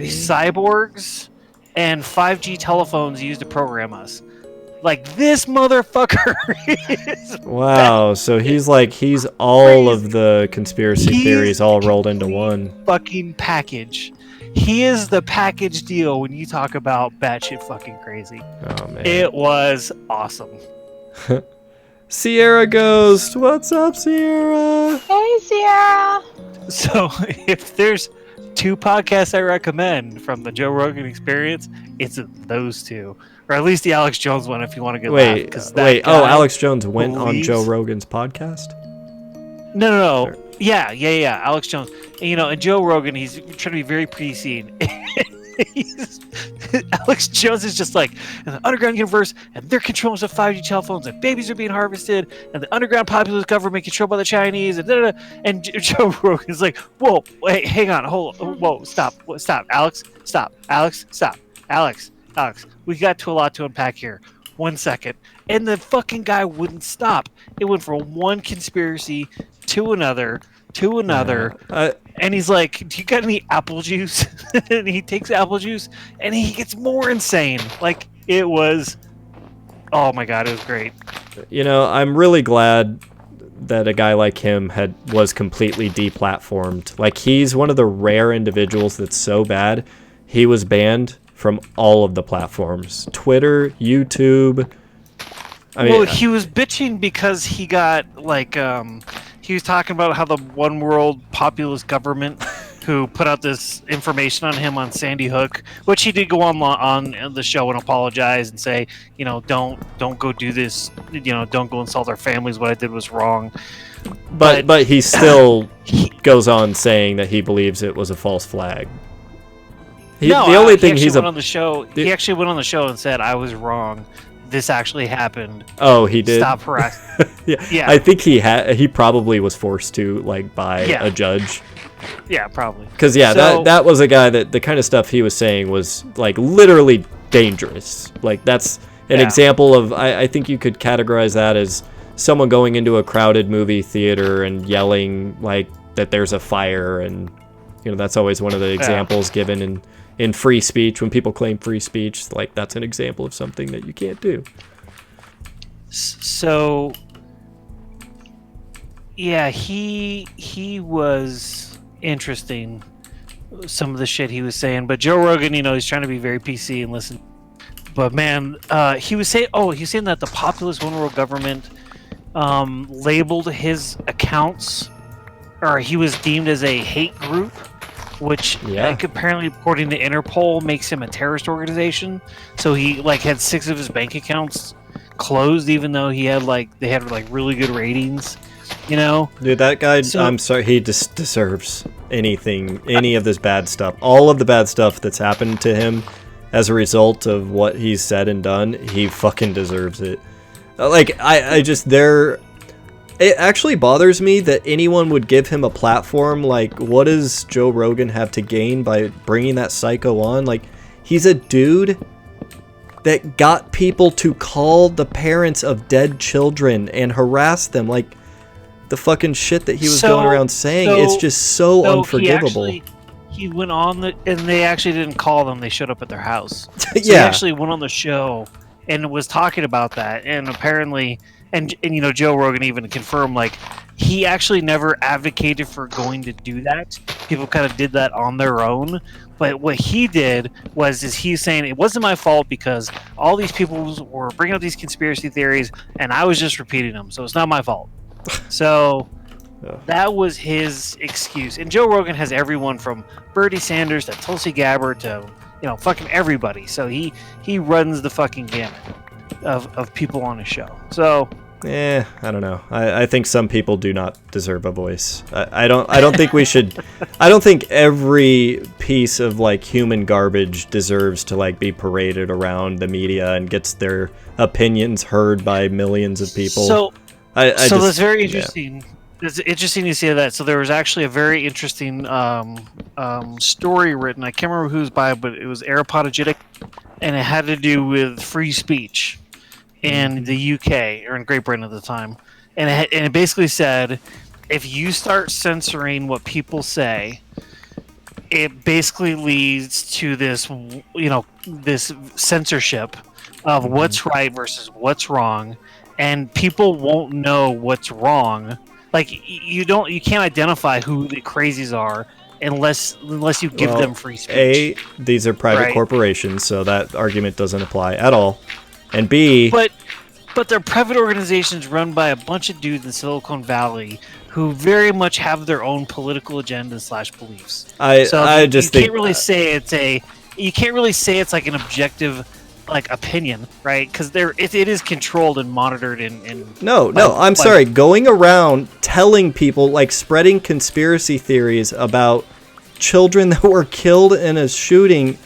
Cyborgs and 5G telephones used to program us. Like, this motherfucker is wow, so he's all crazy. of the conspiracy theories all rolled into one. Fucking package. he is the package deal when you talk about batshit fucking crazy. Oh man. It was awesome. Sierra Ghost, what's up, Sierra? Hey, Sierra. So if there's 2 podcasts I recommend from the Joe Rogan Experience, it's those 2, or at least the Alex Jones one if you want to get Wait. Oh, Alex Jones went on Joe Rogan's podcast. No. Sure. Yeah. Alex Jones. And, and Joe Rogan, he's trying to be very PC. Alex Jones is just like, in the underground universe, and they're controlling the 5G telephones, and babies are being harvested, and the underground populist government controlled by the Chinese, and da-da-da. And Joe Rogan is like, whoa, wait, hang on, whoa, stop, Alex, stop, Alex, we got to a lot to unpack here. 1 second. And the fucking guy wouldn't stop. It went from one conspiracy to another, and he's like, do you got any apple juice? And he takes apple juice, and he gets more insane. Like, it was, oh my god, it was great. I'm really glad that a guy like him was completely deplatformed. Like, he's one of the rare individuals that's so bad, he was banned from all of the platforms. Twitter, YouTube. Well, he was bitching because he got, like, he was talking about how the one world populist government who put out this information on him on Sandy Hook, which he did go on the show and apologize and say, don't go do this, don't go insult our families. What I did was wrong. But he still goes on saying that he believes it was a false flag. He went on the show. He actually went on the show and said, "I was wrong. This actually happened." Oh, he did. Stop harassing. Yeah. I think he probably was forced to, like, by a judge. Yeah, probably. Because that was a guy that the kind of stuff he was saying was, like, literally dangerous. Like, that's an example of, I think you could categorize that as someone going into a crowded movie theater and yelling, like, that there's a fire, and that's always one of the examples given in free speech. When people claim free speech, like, that's an example of something that you can't do. So yeah, he was interesting, some of the shit he was saying, but Joe Rogan, he's trying to be very PC and listen. But man, he was saying that the populist one world government labeled his accounts, or he was deemed as a hate group, which apparently, according to Interpol, makes him a terrorist organization. So he, like, had 6 of his bank accounts closed, even though they had really good ratings. Dude, that guy, I'm sorry, he just deserves any of this bad stuff. All of the bad stuff that's happened to him as a result of what he's said and done, he fucking deserves it. Like, it actually bothers me that anyone would give him a platform. Like, what does Joe Rogan have to gain by bringing that psycho on? Like, he's a dude that got people to call the parents of dead children and harass them. Like, the fucking shit that he was going around saying, it's just so unforgivable. He went on and they actually didn't call them. They showed up at their house. So yeah. He actually went on the show and was talking about that. And apparently... And Joe Rogan even confirmed, like, he actually never advocated for going to do that. People kind of did that on their own. But what he did was he's saying it wasn't my fault because all these people were bringing up these conspiracy theories and I was just repeating them. So it's not my fault. So that was his excuse. And Joe Rogan has everyone from Bernie Sanders to Tulsi Gabbard to, fucking everybody. So he runs the fucking gamut of people on his show. So I don't know. I think some people do not deserve a voice. I don't think we should. I don't think every piece of, like, human garbage deserves to, like, be paraded around the media and gets their opinions heard by millions of people. So that's very interesting. Yeah. It's interesting to see that. So there was actually a very interesting story written. I can't remember who's by, but it was Aeropodogenic, and it had to do with free speech in the UK, or in Great Britain at the time. And it basically said, if you start censoring what people say, it basically leads to this, this censorship of what's right versus what's wrong, and people won't know what's wrong. Like, you can't identify who the crazies are unless you give Well, them free speech. These are private Right. corporations, so that argument doesn't apply at all. And B, But they're private organizations run by a bunch of dudes in Silicon Valley who very much have their own political agenda / beliefs. I just you think can't really say it's like an objective like opinion, right? Because it is controlled and monitored and No, I'm by- sorry. Going around telling people, like, spreading conspiracy theories about children that were killed in a shooting,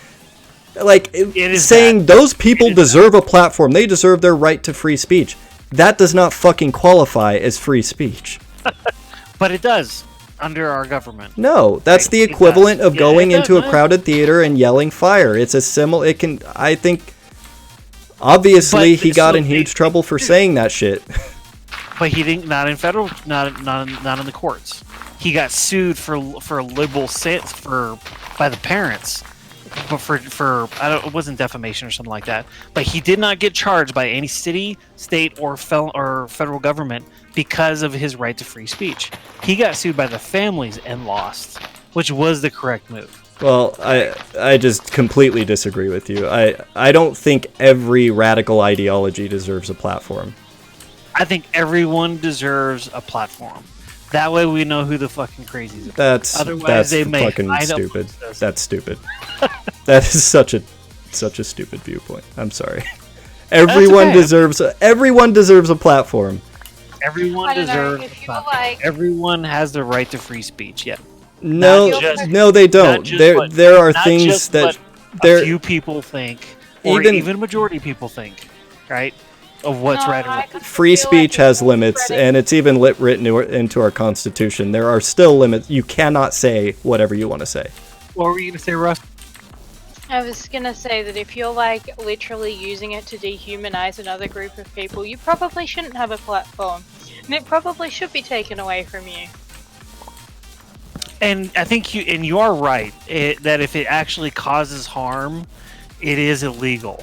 like, is saying those people deserve a platform. They deserve their right to free speech. That does not fucking qualify as free speech. But it does under our government. No, that's the It equivalent does. of Yeah, going it does, into a man. crowded theater and yelling fire. It's a similar. It can. I think. Obviously, But he got so in huge they- trouble for saying that shit. But he didn't. Not in federal. Not in the courts. He got sued for liberal sense by the parents. But for it wasn't defamation or something like that. But he did not get charged by any city, state, or federal government because of his right to free speech. He got sued by the families and lost, which was the correct move. Well, I just completely disagree with you. I don't think every radical ideology deserves a platform. I think everyone deserves a platform. That way we know who the fucking crazies are. That's They may fucking hide stupid. amongst us. That's stupid. That is such a stupid viewpoint. I'm sorry. Everyone okay. deserves a platform. Everyone I don't know, deserves if a you platform. like- Everyone has the right to free speech. Yeah. No, Not just- no, they don't. not just There what- there are not things just that what there. a few people think, or Even- even majority people think, right? Of what's No, right or I wrong. could Free feel speech like has it's limits, spreading- and it's even written into our constitution. There are still limits. You cannot say whatever you want to say. What were you gonna say, Russ? I was gonna say that if you're like literally using it to dehumanize another group of people, you probably shouldn't have a platform, and it probably should be taken away from you. And I think you are right that if it actually causes harm, it is illegal.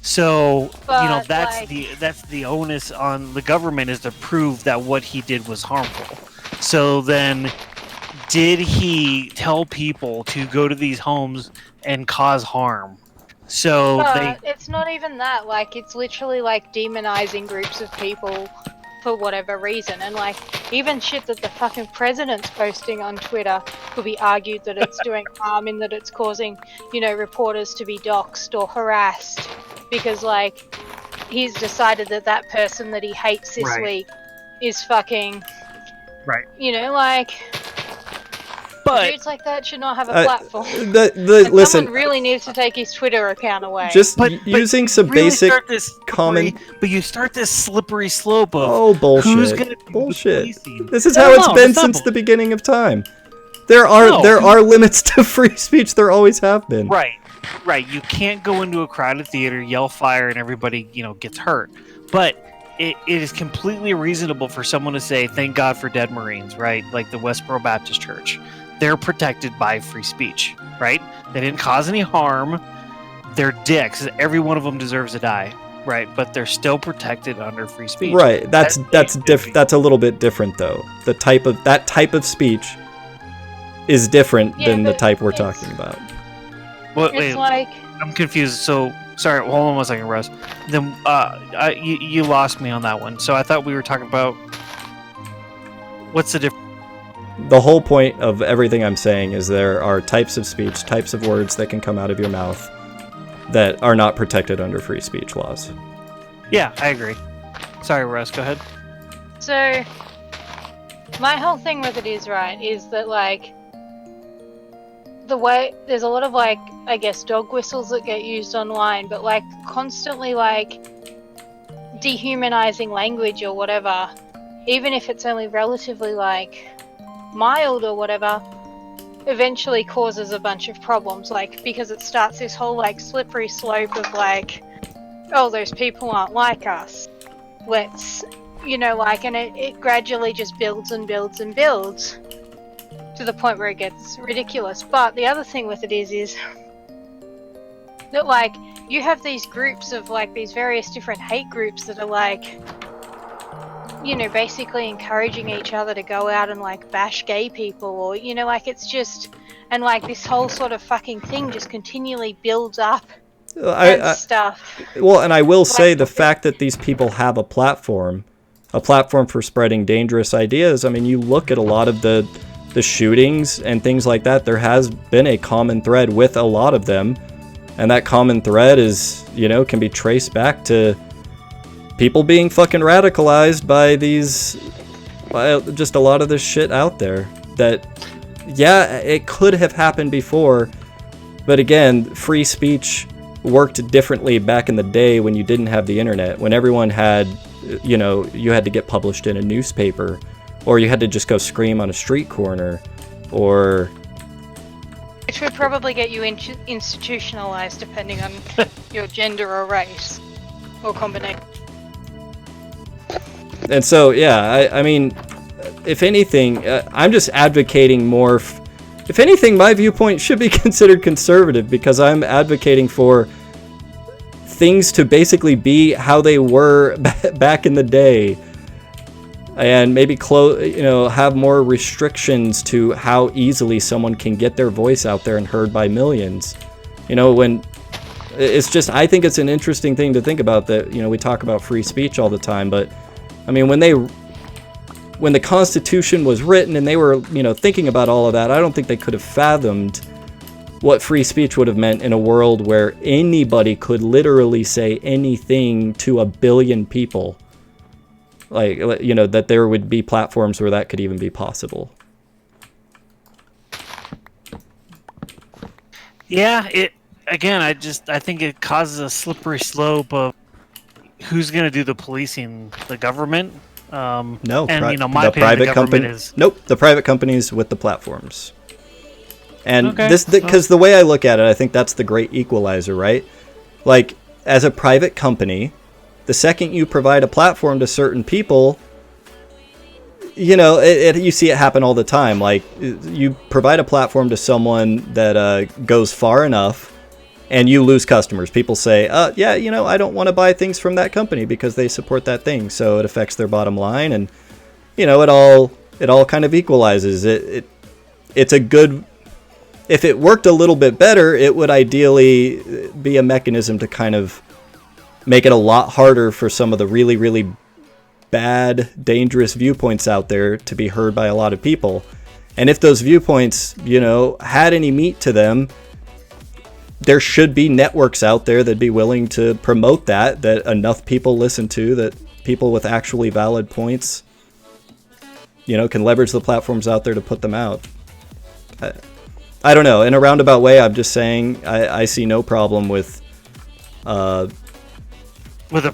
So But, that's the onus on the government is to prove that what he did was harmful. So then, did he tell people to go to these homes and cause harm? So But it's not even that. Like, it's literally like demonizing groups of people for whatever reason, and like even shit that the fucking president's posting on Twitter could be argued that it's doing harm in that it's causing, reporters to be doxxed or harassed because like he's decided that that person that he hates this Right. week is fucking, Right. Like But dudes like that should not have a Uh, platform. And Listen, someone really needs to take his Twitter account away. just But using some really basic start this common. but you start this slippery slope of Oh, bullshit. who's gonna do the Bullshit. policing. This is No, how it's no, been it's not since the bullshit. beginning of time. There are No. limits to free speech. There always have been. Right. You can't go into a crowded theater, yell fire, and everybody, gets hurt. But it is completely reasonable for someone to say, "Thank God for dead Marines," right? Like the Westboro Baptist Church, they're protected by free speech, right? They didn't cause any harm. They're dicks. Every one of them deserves to die, right? But they're still protected under free speech. Right. That's That's that's a little bit different though. That type of speech is different Yeah, than the but type we're it's- talking about. Wait, it's like I'm confused. So sorry. Hold on 1 second, Russ. Then you lost me on that one. So I thought we were talking about what's the difference. The whole point of everything I'm saying is there are types of speech, types of words that can come out of your mouth that are not protected under free speech laws. Yeah, I agree. Sorry, Russ. Go ahead. So, my whole thing with it is that like the way there's a lot of like I guess dog whistles that get used online, but like constantly like dehumanizing language or whatever, even if it's only relatively like mild or whatever, eventually causes a bunch of problems, like because it starts this whole like slippery slope of like, oh, those people aren't like us, let's and it gradually just builds and builds and builds to the point where it gets ridiculous. But the other thing with it is that like you have these groups of like these various different hate groups that are like you know, basically encouraging each other to go out and like bash gay people, or, you know, like it's just, and like this whole sort of fucking thing just continually builds up and stuff. Well, and I will say Like- the fact that these people have a platform for spreading dangerous ideas. I mean, you look at a lot of the shootings and things like that, there has been a common thread with a lot of them. And that common thread is, you know, can be traced back to people being fucking radicalized by just a lot of this shit out there. That, yeah, it could have happened before. But again, free speech worked differently back in the day when you didn't have the internet, when everyone had, you know, you had to get published in a newspaper, or you had to just go scream on a street corner, or... Which would probably get you institutionalized depending on your gender or race, or combination. And so, yeah, I mean, if anything, I'm just advocating more... If anything, my viewpoint should be considered conservative, because I'm advocating for things to basically be how they were back in the day, and maybe have more restrictions to how easily someone can get their voice out there and heard by millions. You know, when it's just, I think it's an interesting thing to think about that, you know, we talk about free speech all the time, but I mean, when the Constitution was written and they were, you know, thinking about all of that, I don't think they could have fathomed what free speech would have meant in a world where anybody could literally say anything to a billion people. Like, you know, that there would be platforms where that could even be possible. Yeah, I think it causes a slippery slope of who's going to do the policing, the government. No, and the opinion, private the company is... Nope, the private companies with the platforms. And okay, because the way I look at it, I think that's the great equalizer, right? Like, as a private company, the second you provide a platform to certain people, you know, you see it happen all the time. Like, you provide a platform to someone that goes far enough, and you lose customers. People say, yeah, you know, I don't want to buy things from that company because they support that thing. So it affects their bottom line, and, you know, it all kind of equalizes. It's a good... If it worked a little bit better, it would ideally be a mechanism to kind of make it a lot harder for some of the really, really bad, dangerous viewpoints out there to be heard by a lot of people. And if those viewpoints, you know, had any meat to them, there should be networks out there that'd be willing to promote that enough people listen to, that people with actually valid points, you know, can leverage the platforms out there to put them out. I don't know. In a roundabout way, I'm just saying I see no problem with a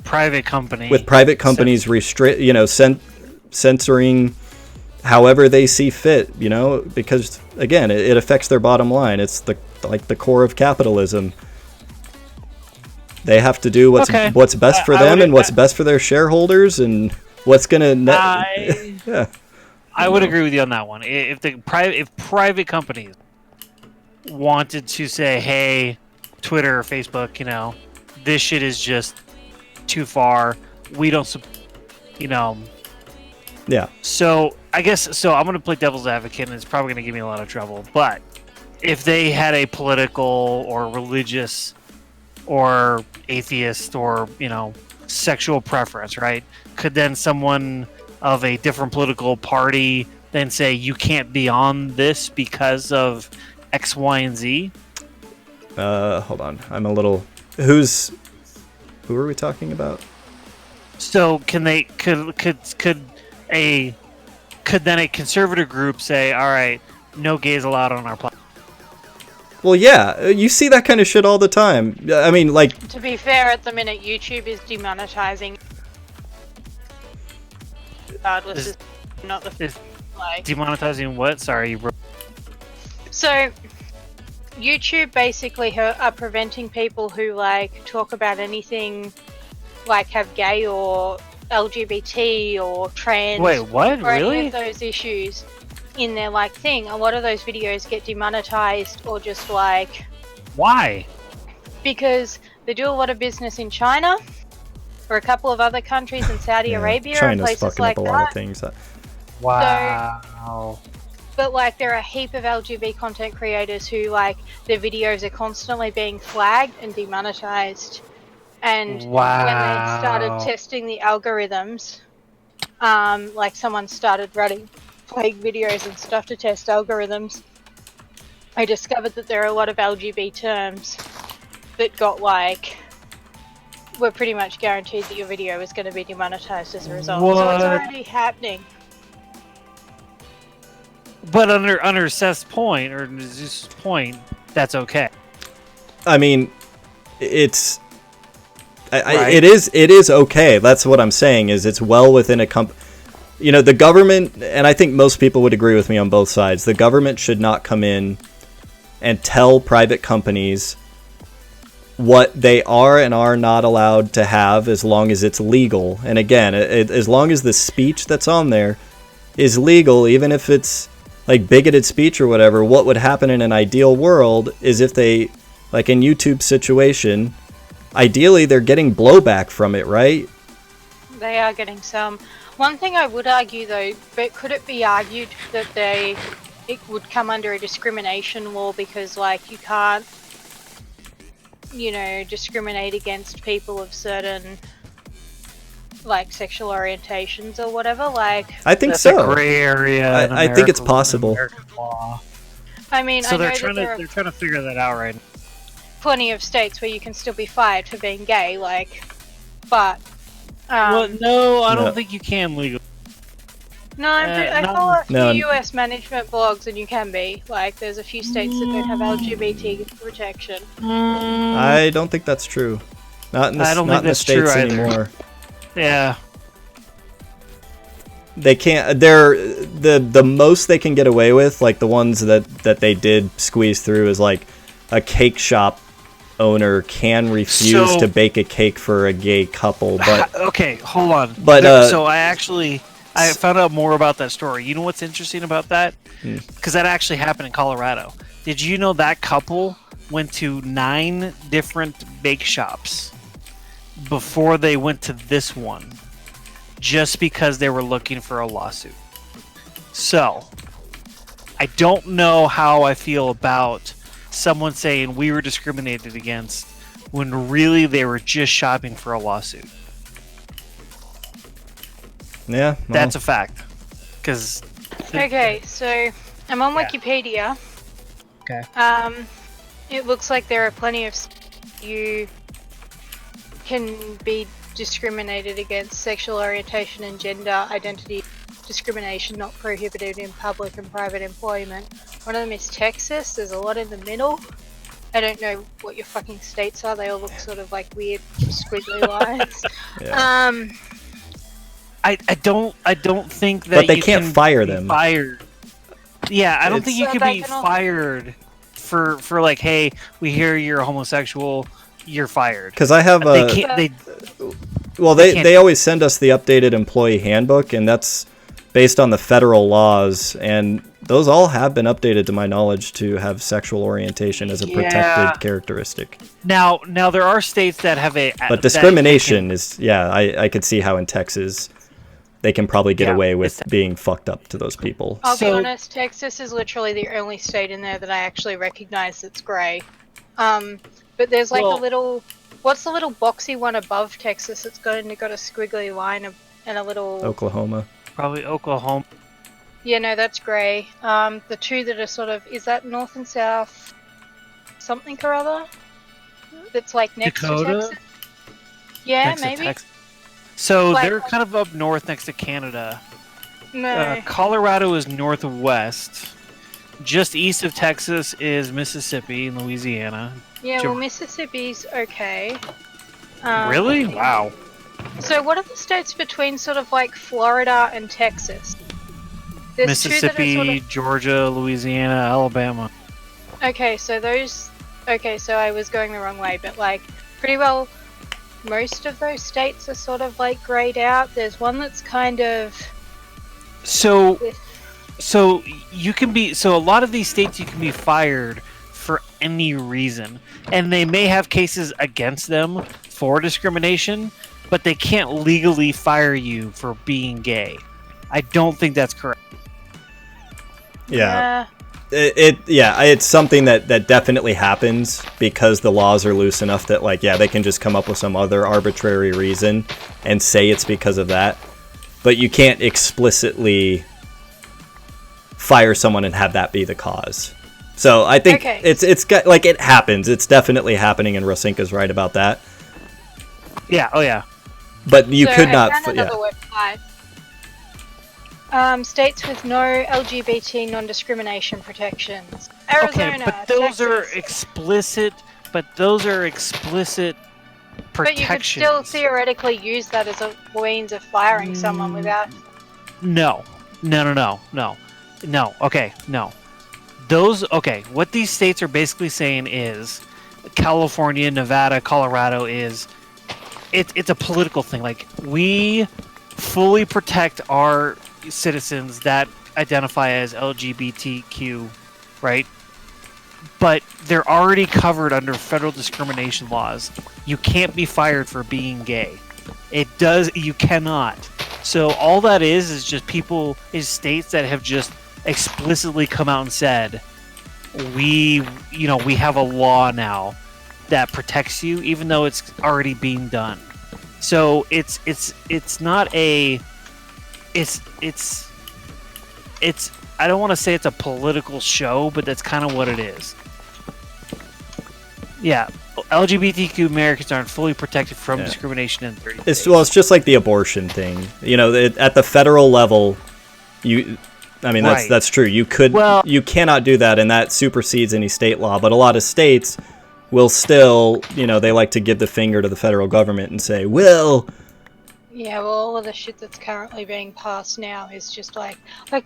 private company. With private companies censoring however they see fit, you know, because again, it affects their bottom line. It's the core of capitalism. They have to do what's best for them and what's best for their shareholders and what's gonna yeah. I would agree with you on that one. If private companies wanted to say, hey, Twitter or Facebook, you know, this shit is just too far. We don't, you know. Yeah. So I guess I'm gonna play devil's advocate, and it's probably gonna give me a lot of trouble. But if they had a political or religious or atheist or, you know, sexual preference, right? Could then someone of a different political party then say you can't be on this because of X, Y, and Z? Hold on. I'm a little... Who are we talking about? So could then a conservative group say, all right, no gays allowed on our platform? Well, yeah, you see that kind of shit all the time. I mean, like... To be fair, at the minute, YouTube is demonetizing. Regardless, is not the... like... Demonetizing what? Sorry, you broke... So, YouTube basically are preventing people who, like, talk about anything, like, have gay or LGBT or trans... Wait, what? Or really? any of those issues in their, like, thing. A lot of those videos get demonetized or just, like... Why? Because they do a lot of business in China, or a couple of other countries in Saudi Arabia and China's places fucking like up a lot of that. things. Wow. But like, there are a heap of LGBT content creators who like their videos are constantly being flagged and demonetized. And when they started testing the algorithms, like someone started running fake videos and stuff to test algorithms, I discovered that there are a lot of LGBT terms that got like, were pretty much guaranteed that your video was going to be demonetized as a result. So it's already happening. But under Seth's point, or Zeus's point, that's okay. I mean, it's... Right. It is okay. That's what I'm saying, is it's well within a you know, the government, and I think most people would agree with me on both sides, the government should not come in and tell private companies what they are and are not allowed to have as long as it's legal. And again, as long as the speech that's on there is legal, even if it's like bigoted speech or whatever, what would happen in an ideal world is if they, like in YouTube's situation, ideally they're getting blowback from it, right? They are getting some. One thing I would argue though, but could it be argued that it would come under a discrimination law because like you can't, you know, discriminate against people of certain like sexual orientations or whatever? Like, I think That's so. a gray area. in I think it's American- possible. American law. I mean, So I know they're that trying there to are they're trying to figure that out right now. plenty of states where you can still be fired for being gay, like, but Well, no, I don't No. think you can legally. no, I no. follow a few No. US management blogs and you can be. Like, there's a few states that don't have LGBT protection. I don't think that's true. Not in the, I don't not think in the that's true States either. anymore. Yeah. They can't. They're the most they can get away with, like the ones that they did squeeze through, is like a cake shop owner can refuse So- to bake a cake for a gay couple, but Okay, hold on. But, So I found out more about that story. You know what's interesting about that? Because that actually happened in Colorado. Did you know that couple went to 9 different bake shops before they went to this one, just because they were looking for a lawsuit? So, I don't know how I feel about someone saying we were discriminated against when really they were just shopping for a lawsuit. yeah, well, That's a fact. Because Okay, so I'm on Yeah. Wikipedia. Okay. It looks like there are plenty of you can be discriminated against. Sexual orientation and gender identity discrimination not prohibited in public and private employment. One of them is Texas. There's a lot in the middle. I don't know what your fucking states are. They all look sort of like weird squiggly lines. yeah. I don't think that But they you can't can fire be them. Fired. Yeah, I don't It's- think you So could they be can all- fired for like, hey, we hear you're homosexual, you're fired. Because I have They a can't. They well, they they can't- they always send us the updated employee handbook, and that's based on the federal laws, and those all have been updated to my knowledge to have sexual orientation as a Yeah. protected characteristic. now there are states that have a But discrimination is, yeah, I could see how in Texas they can probably get Yeah, away with it's- being fucked up to those people. I'll be So- honest, Texas is literally the only state in there that I actually recognize that's grey. But there's like Well- a little... What's the little boxy one above Texas? It's got a squiggly line and a little... Oklahoma. probably Oklahoma. Yeah, no, that's grey. The two that are sort of... Is that north and south something or other? That's like next Dakota? to Texas? Yeah, next to maybe? Texas. So Like- they're kind of up north next to Canada. No. Colorado is northwest. Just east of Texas is Mississippi and Louisiana. Yeah, Jim- well, Mississippi's okay. Really? Wow. So what are the states between sort of like Florida and Texas? There's two that are Mississippi, sort of... Georgia, Louisiana, Alabama. Okay, so those... Okay, so I was going the wrong way, but like, pretty well most of those states are sort of like grayed out. There's one that's kind of... So you can be, so a lot of these states you can be fired for any reason, and they may have cases against them for discrimination, but they can't legally fire you for being gay. I don't think that's correct. Yeah. It's something that definitely happens because the laws are loose enough that, like, yeah, they can just come up with some other arbitrary reason and say it's because of that. But you can't explicitly fire someone and have that be the cause. So I think it's got, like, it happens. It's definitely happening, and Rosinka's right about that. Yeah. Oh yeah. But you could I not. found another website. States with no LGBT non-discrimination protections. Arizona, Okay, but those Texas. are explicit. But those are explicit protections. But you could still theoretically use that as a means of firing someone without. No. Okay, no. What these states are basically saying is California, Nevada, Colorado is it's a political thing. Like, we fully protect our citizens that identify as LGBTQ, right? But they're already covered under federal discrimination laws. You can't be fired for being gay. You cannot. So all that is just states that have just explicitly come out and said, we have a law now that protects you, even though it's already being done. So it's not a, it's I don't want to say it's a political show, but that's kind of what it is. Yeah, LGBTQ Americans aren't fully protected from discrimination in 30 days. It's just like the abortion thing. You know, at the federal level, that's true. You cannot do that, and that supersedes any state law. But a lot of states will still, they like to give the finger to the federal government and say, well... Yeah, well, all of the shit that's currently being passed now is just like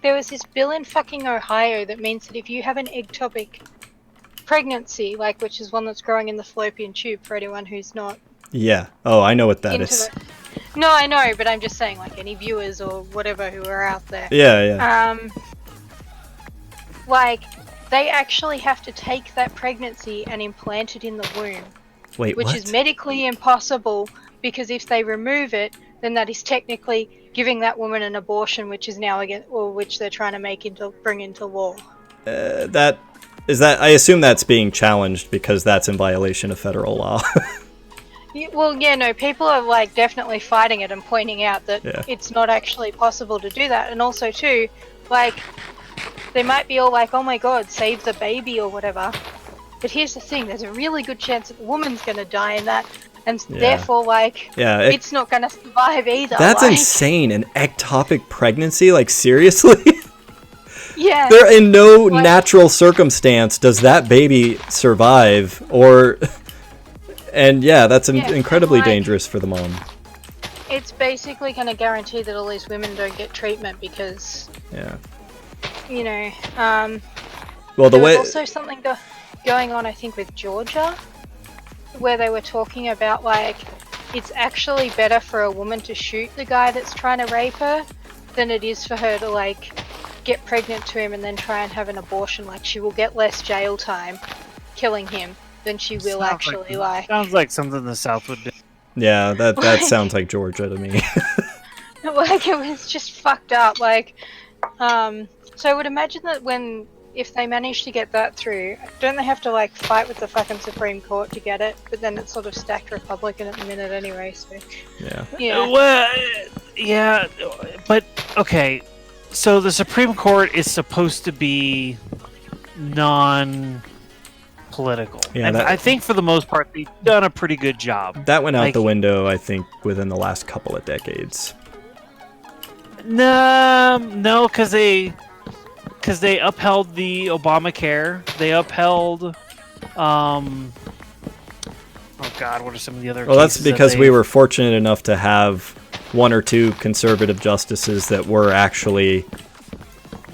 there was this bill in fucking Ohio that means that if you have an ectopic pregnancy, which is one that's growing in the fallopian tube for anyone who's not... Yeah. Oh, I know what that is. No, I know, but I'm just saying, any viewers or whatever who are out there. Yeah. They actually have to take that pregnancy and implant it in the womb. Wait, which what? is medically impossible, because if they remove it, then that is technically giving that woman an abortion, which is now which they're trying to bring into law. I assume that's being challenged because that's in violation of federal law. People are definitely fighting it and pointing out that it's not actually possible to do that. And also too, they might be all like, oh my god, save the baby or whatever. But here's the thing, there's a really good chance that the woman's going to die in that, and therefore, it's not going to survive either. That's insane, an ectopic pregnancy? Seriously? Yeah. There, in no natural circumstance does that baby survive, that's incredibly dangerous for the mom. It's basically going to guarantee that all these women don't get treatment because... Yeah. There's also something going on, I think, with Georgia, where they were talking about, it's actually better for a woman to shoot the guy that's trying to rape her than it is for her to, get pregnant to him and then try and have an abortion. She will get less jail time killing him than she will Sounds like something the South would do. Yeah, that sounds like Georgia to me. It was just fucked up. So I would imagine that if they manage to get that through, don't they have to fight with the fucking Supreme Court to get it? But then it's sort of stacked Republican at the minute anyway, so... Yeah. Well, yeah, but, okay, so the Supreme Court is supposed to be non-political. Yeah, and I think for the most part, they've done a pretty good job. That went out the window, I think, within the last couple of decades. No, because they upheld the Obamacare. They upheld, oh God, what are some of the other? Well, that's because we were fortunate enough to have one or two conservative justices that were actually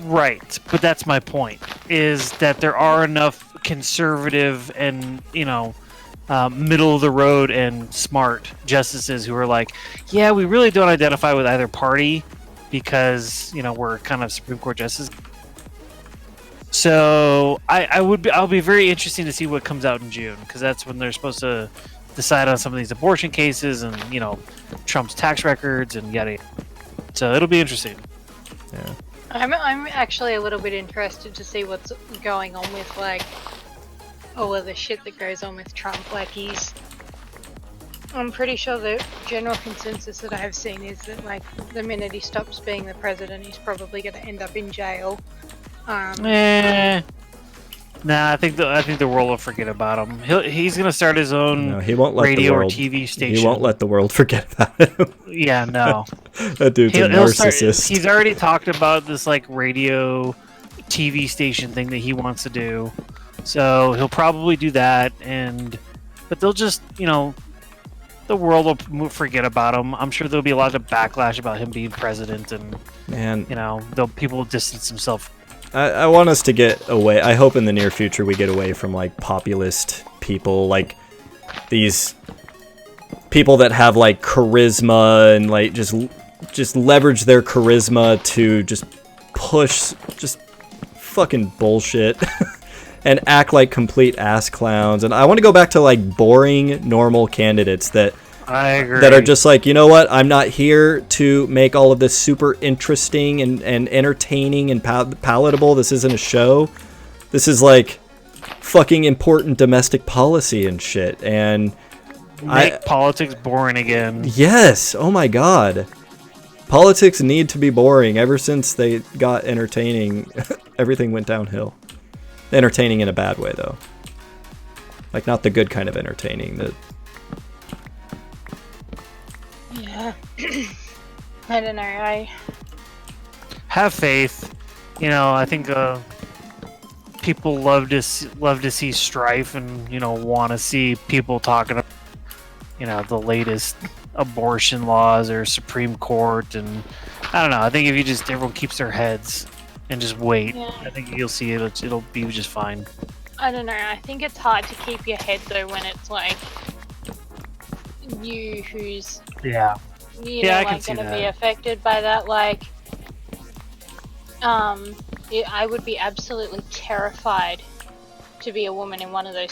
right. But that's my point: is that there are enough conservative and middle of the road and smart justices who are like, yeah, we really don't identify with either party because we're kind of Supreme Court justices. So I'll be very interesting to see what comes out in June, because that's when they're supposed to decide on some of these abortion cases and Trump's tax records and yada yada. So it'll be interesting. Yeah. I'm actually a little bit interested to see what's going on with like all of the shit that goes on with Trump. Like I'm pretty sure the general consensus that I have seen is that like the minute he stops being the president, he's probably going to end up in jail. Nah, I think the world will forget about him. He's gonna start his own No, he won't let radio the world, or TV station. He won't let the world forget about him. Yeah, no. That dude's a narcissist. He's already talked about this like radio, TV station thing that he wants to do. So he'll probably do that, but they'll just the world will forget about him. I'm sure there'll be a lot of backlash about him being president, and people will distance themselves. I want us to get away. I hope in the near future we get away from like populist people, like these people that have like charisma and like just leverage their charisma to just push just fucking bullshit and act like complete ass clowns. And I want to go back to like boring normal candidates that I agree. That are just like, you know what? I'm not here to make all of this super interesting and entertaining and palatable. This isn't a show. This is like fucking important domestic policy and shit. And make politics boring again. Yes. Oh my God. Politics need to be boring. Ever since they got entertaining, everything went downhill. Entertaining in a bad way, though. Like, not the good kind of entertaining. Yeah. I don't know. I have faith. I think people love to see strife and want to see people talking about the latest abortion laws or Supreme Court, and I don't know. I think if everyone keeps their heads and just wait, yeah. I think you'll see it'll be just fine. I don't know. I think it's hard to keep your head though when it's like you who's like going to be affected by that. Like, I would be absolutely terrified to be a woman in one of those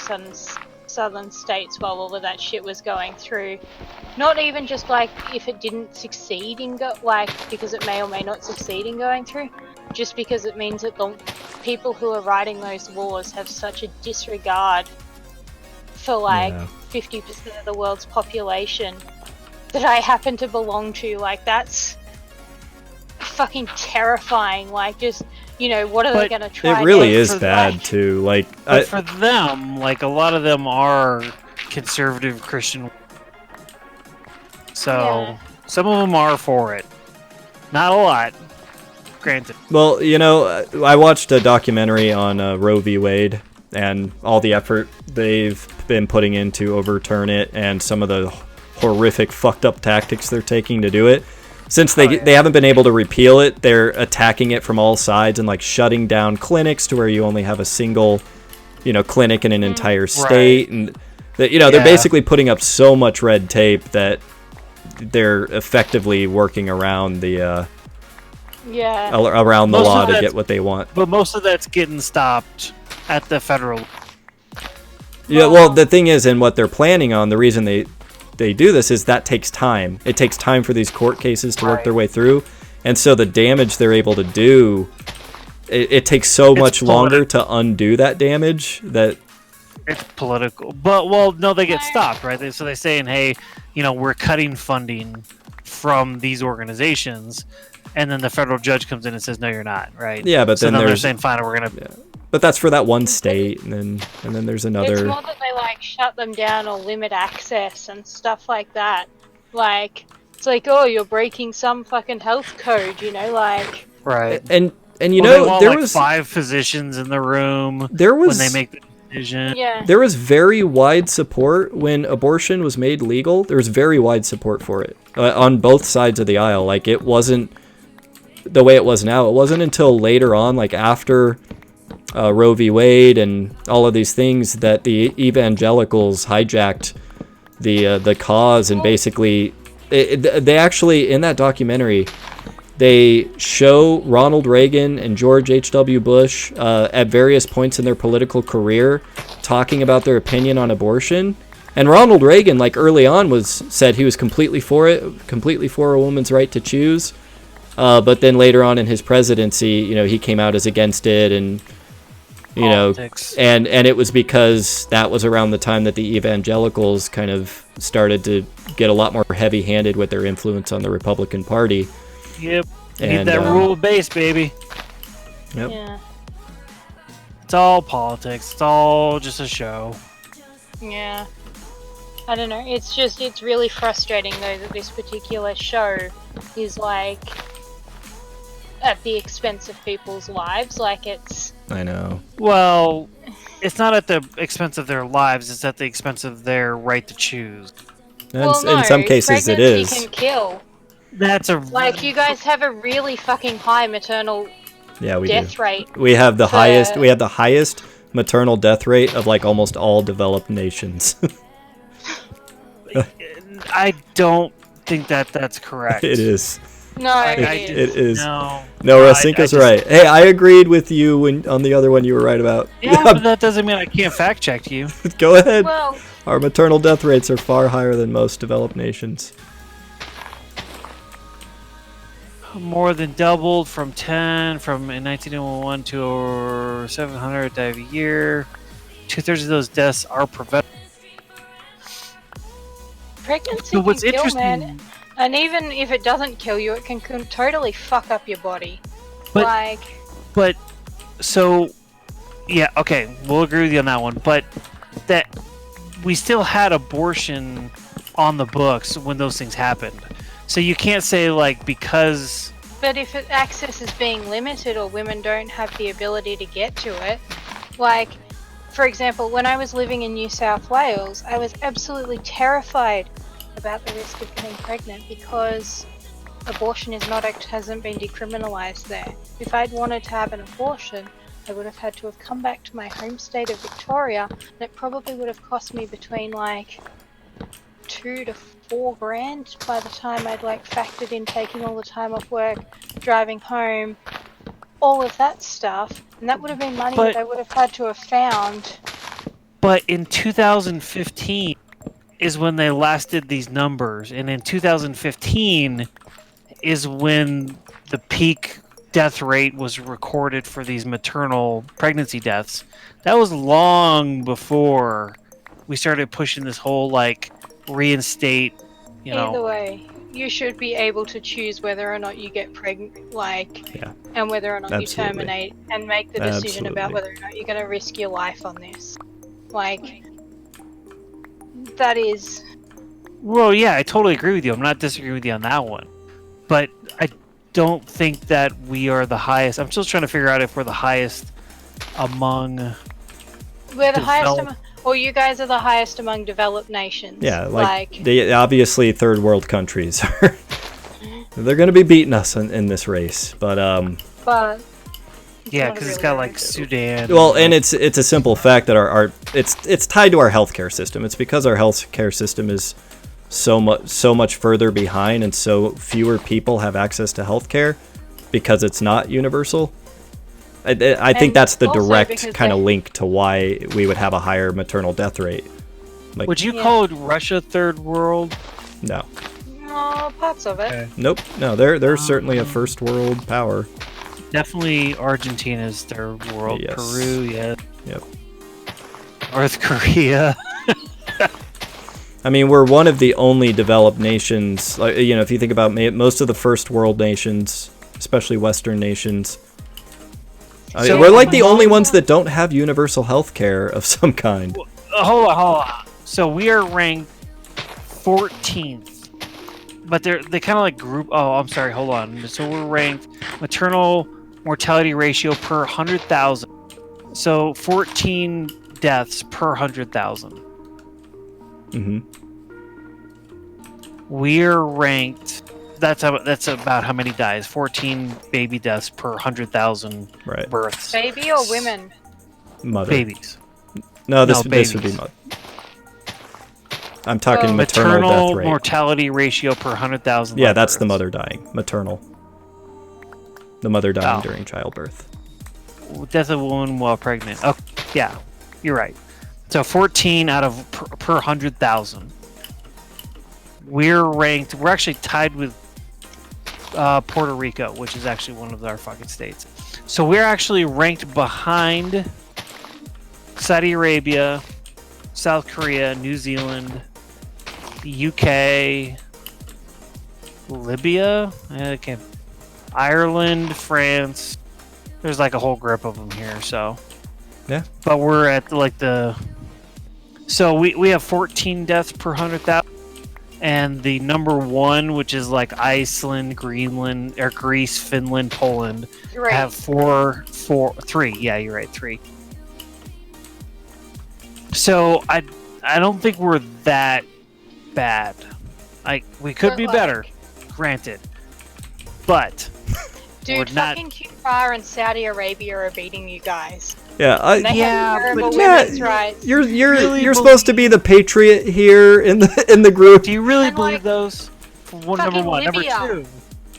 southern states while all of that shit was going through. Not even just like if it didn't succeed in because it may or may not succeed in going through, just because it means that the people who are writing those laws have such a disregard for 50% of the world's population that I happen to belong to. Like, that's fucking terrifying. Like, just what are they going to try? It really is bad too. Like, but for them, like a lot of them are conservative Christian, so some of them are for it. Not a lot, granted. Well, I watched a documentary on Roe v. Wade and all the effort they've been putting in to overturn it, and some of the horrific fucked up tactics they're taking to do it. Since they haven't been able to repeal it, they're attacking it from all sides and like shutting down clinics to where you only have a single, clinic in an entire state, and they're basically putting up so much red tape that they're effectively working around the around the law to get what they want. But most of that's getting stopped at the federal. Yeah, well, the thing is, and what they're planning on, the reason they do this is that takes time. It takes time for these court cases to work their way through, and so the damage they're able to do, it takes so much longer to undo that damage that it's political. But no, they get stopped, right? So they're saying, hey, we're cutting funding from these organizations, and then the federal judge comes in and says, no, you're not, right? Yeah, but then they're saying, fine, we're gonna. Yeah. But that's for that one state, and then there's another. It's more that they like shut them down or limit access and stuff like that. Like, it's like, oh, you're breaking some fucking health code, like. Right. And there was 5 physicians in the room. There was when they make the decision. Yeah. There was very wide support when abortion was made legal. There was very wide support for it on both sides of the aisle. Like, it wasn't the way it was now. It wasn't until later on, like after Roe v. Wade and all of these things, that the evangelicals hijacked the cause, and basically they actually, in that documentary, they show Ronald Reagan and George H.W. Bush at various points in their political career talking about their opinion on abortion, And Ronald Reagan, like early on, said he was completely for it, completely for a woman's right to choose. But then later on in his presidency, he came out as against it, and Politics. and it was because that was around the time that the evangelicals kind of started to get a lot more heavy-handed with their influence on the Republican Party. Yep. And, Need that rule of base, baby. Yep. Yeah. It's all politics. It's all just a show. Yeah. I don't know. It's really frustrating though that this particular show is like at the expense of people's lives. Like it's. I know. Well, it's not at the expense of their lives. It's at the expense of their right to choose. Well, no, in some cases, it pregnancy is. can kill. That's a Like you guys have a really fucking high maternal Yeah, we death do. rate. We have the for- highest. We have the highest maternal death rate of like almost all developed nations. I don't think that's correct. It is. No, it It is. is. No. No, I Rasinka's just- right. Hey, I agreed with you on the other one you were right about. Yeah, but that doesn't mean I can't fact check you. Go ahead. Well, Our maternal death rates are far higher than most developed nations. More than doubled from 10 from in 1901 to over 700 die a year. 2/3 of those deaths are preventable. pregnancy So what's can kill, interesting, man. And even if it doesn't kill you, it can totally fuck up your body. But- like, but so yeah, okay, we'll agree with you on that one. But that we still had abortion on the books when those things happened. So you can't say like because but if access is being limited or women don't have the ability to get to it, like, for example, when I was living in New South Wales, I was absolutely terrified about the risk of getting pregnant because abortion hasn't been decriminalised there. If I'd wanted to have an abortion, I would have had to have come back to my home state of Victoria, and it probably would have cost me between like $2,000 to $4,000 by the time I'd like factored in taking all the time off work, driving home, all of that stuff, and that would have been money But- that I would have had to have found. but in 2015 is when they last did these numbers, and in 2015 is when the peak death rate was recorded for these maternal pregnancy deaths. That was long before we started pushing this whole like reinstate, Either way, you should be able to choose whether or not you get pregnant, like, Yeah. and whether or not you Absolutely. terminate and make the decision about Absolutely. whether or not you're going to risk your life on this. Like, that is. Well, yeah, I totally agree with you. I'm not disagreeing with you on that one. But I don't think that we are the highest. I'm still trying to figure out if we're the highest among. We're the highest Develop- among. Or you guys are the highest among developed nations. Yeah, like they obviously third world countries are. They're going to be beating us in this race, but But. Yeah, not because it's really got like right. Sudan. well, and it's a simple fact that our it's tied to our healthcare system. It's because our healthcare system is so much further behind, and so fewer people have access to healthcare because it's not universal. I think And that's the also direct because kind of they- link to why we would have a higher maternal death rate. Like, Would you Yeah. call Russia third world? no, Oh, parts of it. Okay. nope, no, they're certainly a first world power. Definitely Argentina's third world. Yes. Peru, yeah. Yep. North Korea. I mean, we're one of the only developed nations. Like, if you think about most of the first world nations, especially Western nations, So- we're like the only ones that don't have universal health care of some kind. Hold on. So we are ranked 14th, but they kind of like group. Oh, I'm sorry. Hold on. So we're ranked maternal mortality ratio per 100,000. So 14 deaths per 100,000. Hmm. We're ranked. That's about how many dies. 14 baby deaths per 100,000 Right. births. Baby or women? Mother. Babies. No, this No, would be babies. mother. I'm talking Oh. maternal Maternal death rate. mortality ratio per 100,000. Yeah, live that's the births. mother dying. Maternal. The mother dying Oh. during childbirth. Death of a woman while pregnant. Oh, yeah, you're right. So 14 out of per 100,000. We're ranked. We're actually tied with Puerto Rico, which is actually one of our fucking states. So we're actually ranked behind Saudi Arabia, South Korea, New Zealand, the UK, Libya, Ireland, France. There's like a whole grip of them here. So Yeah. but we're at like the. So we have 14 deaths per 100,000. And the number one, which is like Iceland, Greenland, or Greece, Finland, Poland, Three. have three. Yeah, you're right, 3. So I don't think we're that bad. Like we could But, be like- better, granted, but we're Dude, not. fucking Qatar and Saudi Arabia are beating you guys. Yeah, And they Yeah, have terrible but women's rights. you're Really supposed to be the patriot here in the group. Do you really And, believe like, those? Number fucking one. Libya.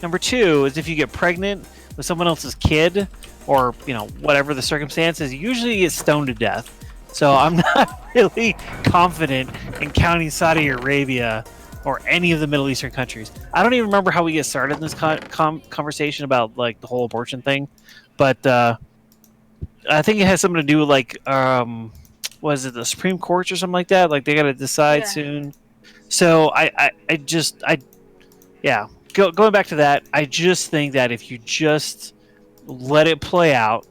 Number two is if you get pregnant with someone else's kid, or whatever the circumstances, usually you get stoned to death. So I'm not really confident in counting Saudi Arabia or any of the Middle Eastern countries. I don't even remember how we get started in this conversation about like the whole abortion thing, but I think it has something to do with like was it the Supreme Court or something like that? Like they got to decide Yeah. soon. So going back to that, I just think that if you just let it play out,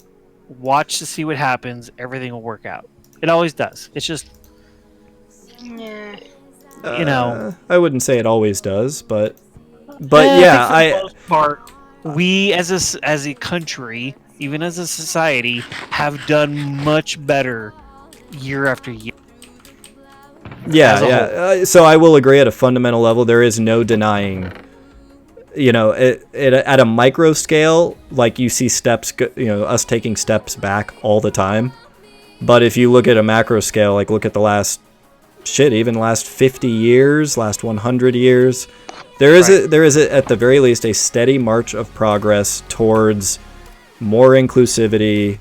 watch to see what happens, everything will work out. It always does. It's just Yeah. I wouldn't say it always does, but I think yeah, for the most part, we as a country, even as a society, have done much better year after year. as a yeah. So I will agree at a fundamental level. There is no denying. At a micro scale, like you see steps, us taking steps back all the time. But if you look at a macro scale, like look at the last 50 years, last 100 years, there is at the very least a steady march of progress towards more inclusivity,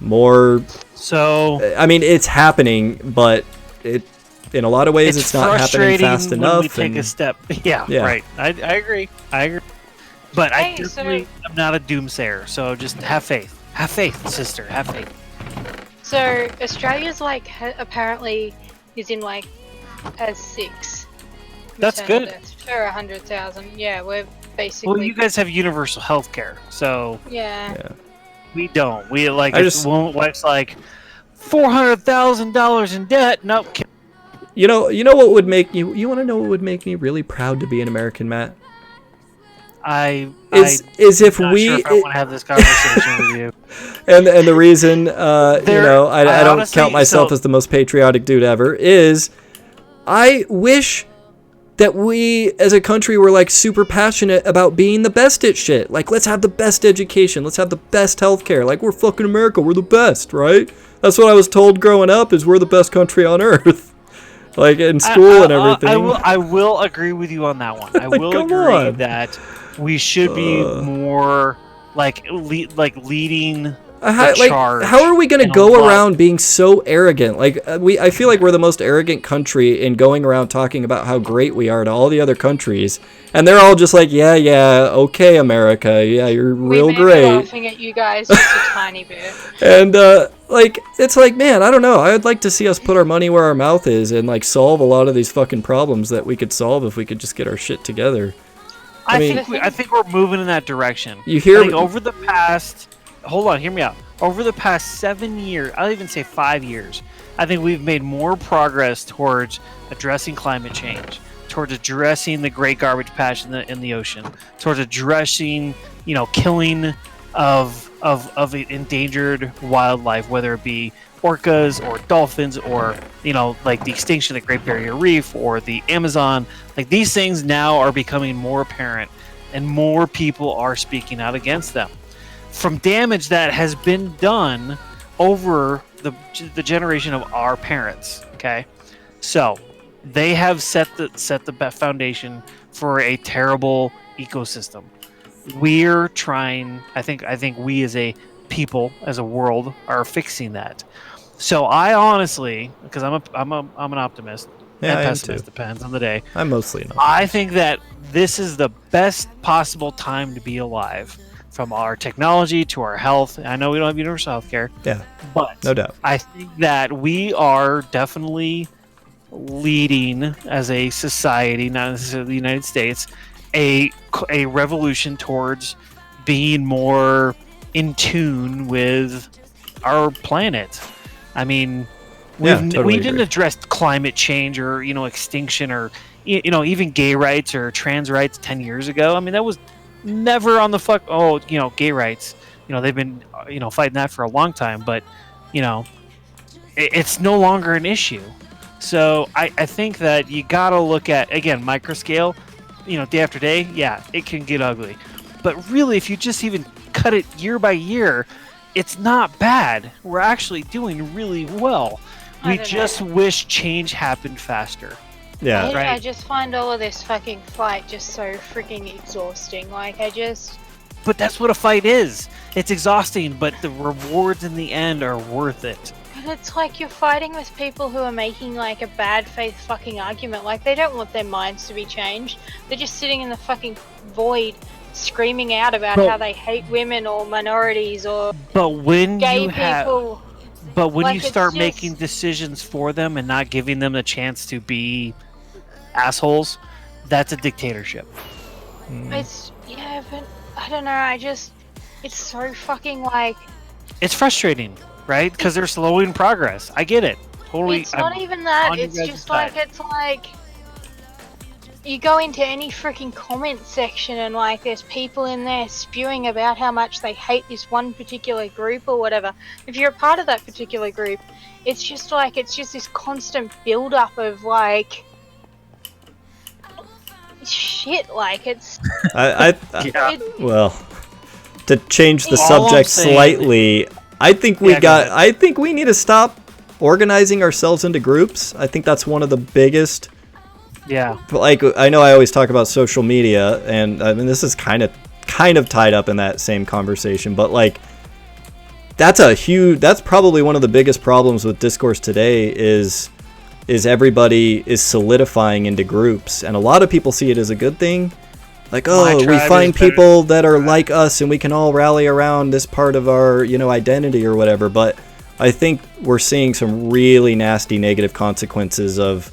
more. So I mean, it's happening, but in a lot of ways, it's not happening frustrating fast when enough. we take a step. Yeah, Yeah. right. I agree. But I Hey, so- definitely am not a doomsayer. So just have faith. Have faith, sister. Have faith. So Australia's like apparently is in like as 6. That's maternal good. deaths per 100,000. Yeah, we're basically. Well, you guys have universal health care, so Yeah. we don't. We like. I If just- one wife's like $400,000 in debt. Nope. You know what would make you? You want to know what would make me really proud to be an American, Matt? Is if I'm not we sure if I want to have this conversation with you. and the reason I don't honestly- count myself so- as the most patriotic dude ever is I wish that we as a country were like super passionate about being the best at shit. Like let's have the best education, let's have the best healthcare. Like we're fucking America, we're the best, right? That's what I was told growing up is we're the best country on earth. Like in school and everything. I will agree with you on that one. I will Come agree on. that we should be more like leading the charge. How are we going in to a go lot- around being so arrogant? Like I feel like we're the most arrogant country in going around talking about how great we are to all the other countries, and they're all just like, yeah, okay, America, yeah, you're real we may be great. laughing at you guys just a tiny bit. And it's like, man, I don't know. I would like to see us put our money where our mouth is and like solve a lot of these fucking problems that we could solve if we could just get our shit together. I mean- I think we're moving in that direction. You hear- I think over the past. Hold on, hear me out. Over the past 7 years, I'll even say 5 years, I think we've made more progress towards addressing climate change, towards addressing the great garbage patch in the ocean, towards addressing, killing of endangered wildlife, whether it be orcas or dolphins or like the extinction of the Great Barrier Reef or the Amazon. Like these things now are becoming more apparent, and more people are speaking out against them. From damage that has been done over the generation of our parents. Okay, so they have set the foundation for a terrible ecosystem. We're trying. I think we as a people, as a world, are fixing that. So I honestly, because I'm an optimist Yeah, and I am pessimist, too. depends on the day. I'm mostly not. I think that this is the best possible time to be alive, from our technology to our health. I know we don't have universal health care, Yeah, but no doubt. I think that we are definitely leading as a society, not necessarily the United States, a revolution towards being more in tune with our planet. I mean, Yeah, we totally didn't agree. address climate change or extinction or even gay rights or trans rights 10 years ago. I mean, that was never on the gay rights. They've been fighting that for a long time, but you know it's no longer an issue. So I think that you got to look at, again, microscale, day after day. Yeah, it can get ugly. But really, if you just even cut it year by year, it's not bad. We're actually doing really well. I We don't just know. wish change happened faster. Yeah, Right. I just find all of this fucking fight just so freaking exhausting. Like, But that's what a fight is. It's exhausting, but the rewards in the end are worth it. But it's like you're fighting with people who are making like a bad faith fucking argument. Like, they don't want their minds to be changed. They're just sitting in the fucking void screaming out about But- how they hate women or minorities or But when gay you have people. But when Like, you it's start just- making decisions for them and not giving them the chance to be assholes, that's a dictatorship. Yeah, but I don't know. It's so fucking like. It's frustrating, right? Because they're slowing progress. I get it. Totally. It's not even that. on your It's guys' just side. like, it's like. You go into any freaking comment section and like there's people in there spewing about how much they hate this one particular group or whatever. If you're a part of that particular group, it's just this constant build up of like shit. Like, it's I it, well, to change the All I'm subject saying- slightly, I think we Yeah, go ahead. I think we need to stop organizing ourselves into groups. I think that's one of the biggest. Yeah. Like, I know I always talk about social media, and I mean this is kind of tied up in that same conversation, but like that's probably one of the biggest problems with discourse today is everybody is solidifying into groups, and a lot of people see it as a good thing. Like, My oh, we tribe find is better people that are like us and we can all rally around this part of our, identity or whatever. But I think we're seeing some really nasty negative consequences of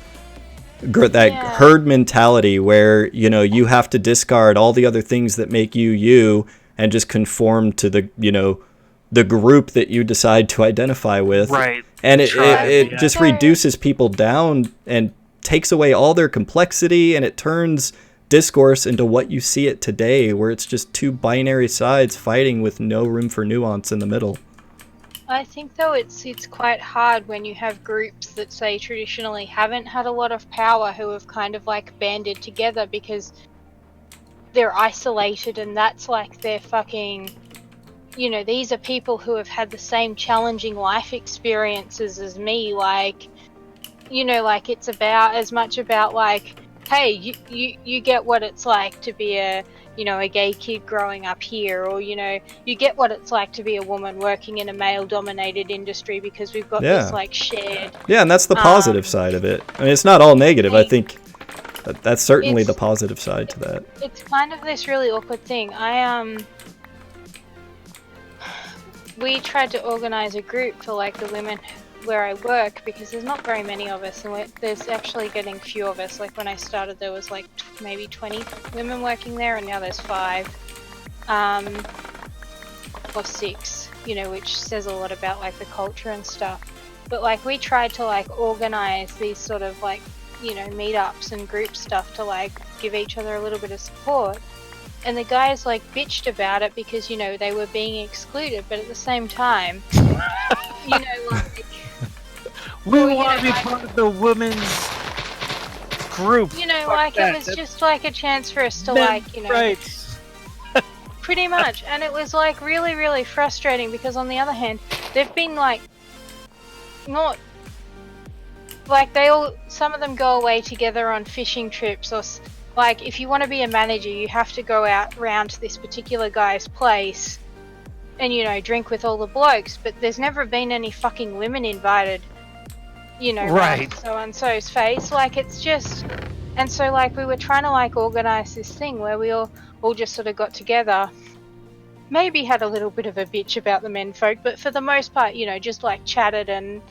that Yeah. herd mentality where, you have to discard all the other things that make you and just conform to the group that you decide to identify with. Right. And Tribe, it yeah. just reduces people down and takes away all their complexity, and it turns discourse into what you see it today, where it's just two binary sides fighting with no room for nuance in the middle. I think though it's quite hard when you have groups that say traditionally haven't had a lot of power who have kind of like banded together because they're isolated, and that's like their fucking, these are people who have had the same challenging life experiences as me. Like, like it's about as much about like, hey, you get what it's like to be a gay kid growing up here, or you get what it's like to be a woman working in a male dominated industry, because we've got Yeah. this like shared. Yeah, and that's the positive side of it. I mean, it's not all negative. I Like, think that's certainly the it's- positive side to that. It's kind of this really awkward thing. We tried to organize a group for like the women where I work, because there's not very many of us, and there's actually getting few of us. Like when I started there was like maybe 20 women working there, and now there's 5 or 6, which says a lot about like the culture and stuff. But like we tried to like organize these sort of like meetups and group stuff to like give each other a little bit of support. And the guys like bitched about it because they were being excluded, but at the same time, like We Well, want to be like- part of the women's group. like that. it was just like a chance for us to Men's like rights. pretty much. And it was like really, really frustrating because on the other hand, they've been like not like some of them go away together on fishing trips, or like if you want to be a manager, you have to go out round to this particular guy's place and drink with all the blokes, but there's never been any fucking women invited, Right. so and so's face. Like, it's just, and so like we were trying to like organize this thing where we all just sort of got together, maybe had a little bit of a bitch about the men folk, but for the most part, just like chatted and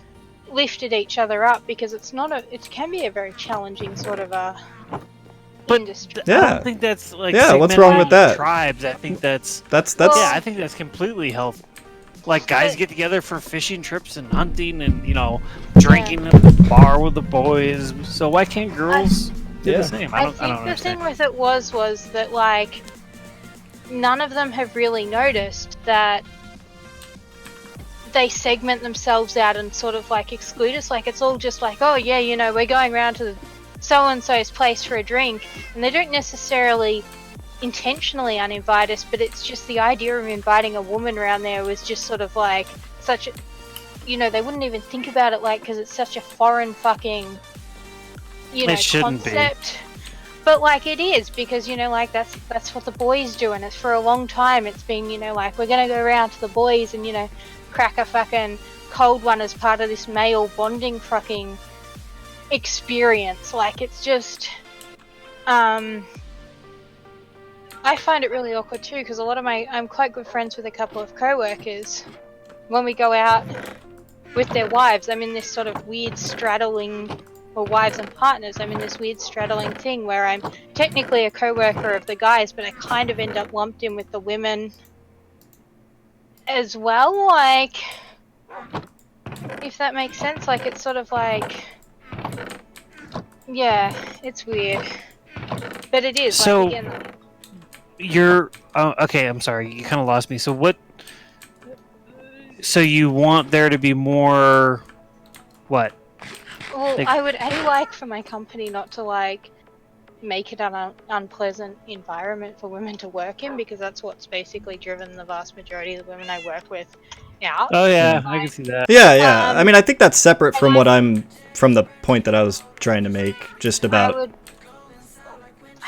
lifted each other up, because it can be a very challenging sort of a industry. I don't think that's like what's wrong with segmenting that? tribes. I think that's Well, yeah, I think that's completely healthy. Like, guys get together for fishing trips and hunting and drinking at the bar with the boys. So why can't girls do the same? I don't the understand. thing with it was that like none of them have really noticed that they segment themselves out and sort of like exclude us. Like, it's all just like, oh yeah, we're going around to so-and-so's place for a drink, and they don't necessarily intentionally uninvite us, but it's just the idea of inviting a woman around there was just sort of like such a, they wouldn't even think about it, like, because it's such a foreign fucking, It shouldn't be. concept. But like it is, because like that's what the boys do, and it's for a long time it's been like, we're gonna go around to the boys and crack a fucking cold one as part of this male bonding fucking experience. Like, it's just I find it really awkward too, because a lot of I'm quite good friends with a couple of co-workers. When we go out with their wives, I'm in this sort of weird straddling, or wives and partners, I'm in this weird straddling thing where I'm technically a co-worker of the guys, but I kind of end up lumped in with the women as well, like, if that makes sense. Like, it's sort of like, yeah, it's weird, but it is. So, like, again, you're okay. I'm sorry, you kind of lost me. So what? So you want there to be more? What? well, like- I would like for my company not to like make it an unpleasant environment for women to work in, because that's what's basically driven the vast majority of the women I work with out. Oh yeah, I can see that. Yeah. I mean, I think that's separate from and from the point that I was trying to make, just about.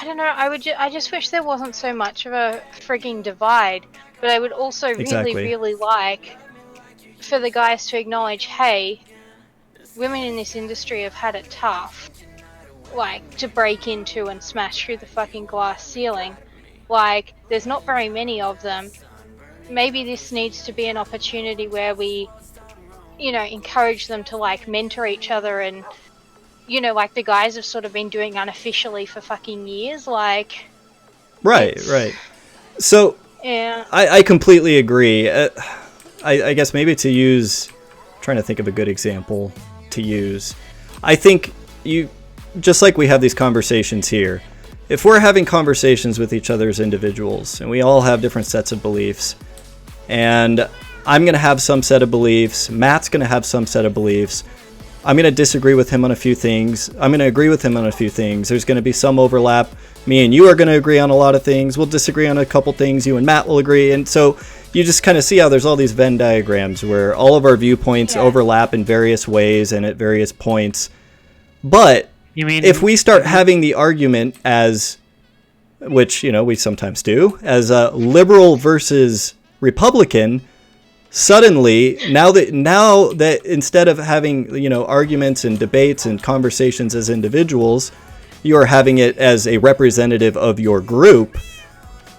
I don't know. I just wish there wasn't so much of a frigging divide, but I would also Exactly. really like for the guys to acknowledge, hey, women in this industry have had it tough, like, to break into and smash through the fucking glass ceiling. Like, there's not very many of them. Maybe this needs to be an opportunity where we, encourage them to like mentor each other, and like the guys have sort of been doing unofficially for fucking years, like. Right. So Yeah. I completely agree. I guess maybe to use, trying to think of a good example to use. I think just like we have these conversations here, if we're having conversations with each other as individuals, and we all have different sets of beliefs, and I'm going to have some set of beliefs, Matt's going to have some set of beliefs, I'm going to disagree with him on a few things, I'm going to agree with him on a few things, there's going to be some overlap, me and you are going to agree on a lot of things, we'll disagree on a couple things, you and Matt will agree, and so you just kind of see how there's all these Venn diagrams where all of our viewpoints overlap in various ways and at various points. But You mean if we start having the argument as, which, we sometimes do, as a liberal versus Republican, suddenly, now that instead of having, arguments and debates and conversations as individuals, you are having it as a representative of your group,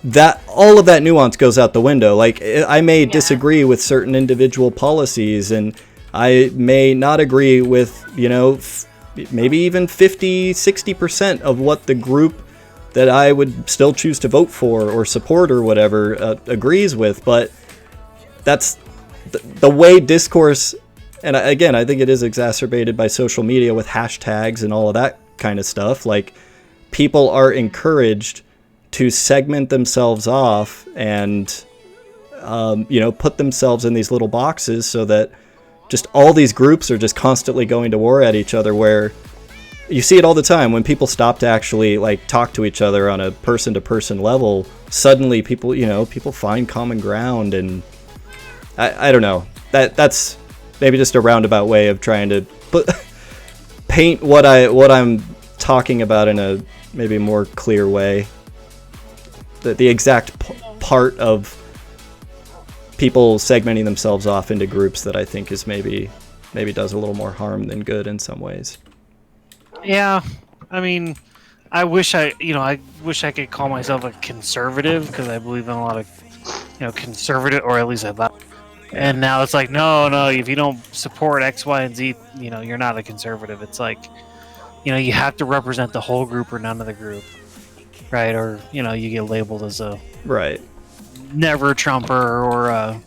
that all of that nuance goes out the window. Like, I may disagree with certain individual policies, and I may not agree with, maybe even 50-60% of what the group that I would still choose to vote for or support or whatever agrees with. But that's the way discourse, and again, I think it is exacerbated by social media with hashtags and all of that kind of stuff. Like, people are encouraged to segment themselves off and, put themselves in these little boxes, so that just all these groups are just constantly going to war at each other, where you see it all the time when people stop to actually like talk to each other on a person to person level. Suddenly people find common ground, and I don't know, that's maybe just a roundabout way of trying to paint what I'm talking about in a maybe more clear way. The exact part of people segmenting themselves off into groups that I think is maybe does a little more harm than good in some ways. Yeah, I mean, I wish I could call myself a conservative because I believe in a lot of, conservative, or at least I thought. And now it's like, no, if you don't support X, Y, and Z, you're not a conservative. It's like, you have to represent the whole group or none of the group, right? Or you get labeled as a right never Trumper or a.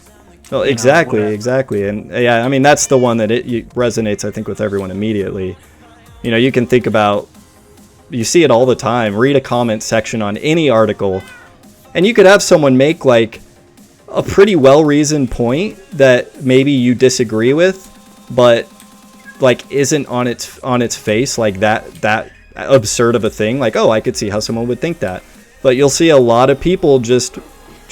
Well, exactly, and yeah, I mean that's the one that resonates, I think, with everyone immediately. You can think about, you see it all the time. Read a comment section on any article, and you could have someone make like a pretty well-reasoned point that maybe you disagree with, but like isn't on its face like that absurd of a thing. Like, oh, I could see how someone would think that, but you'll see a lot of people just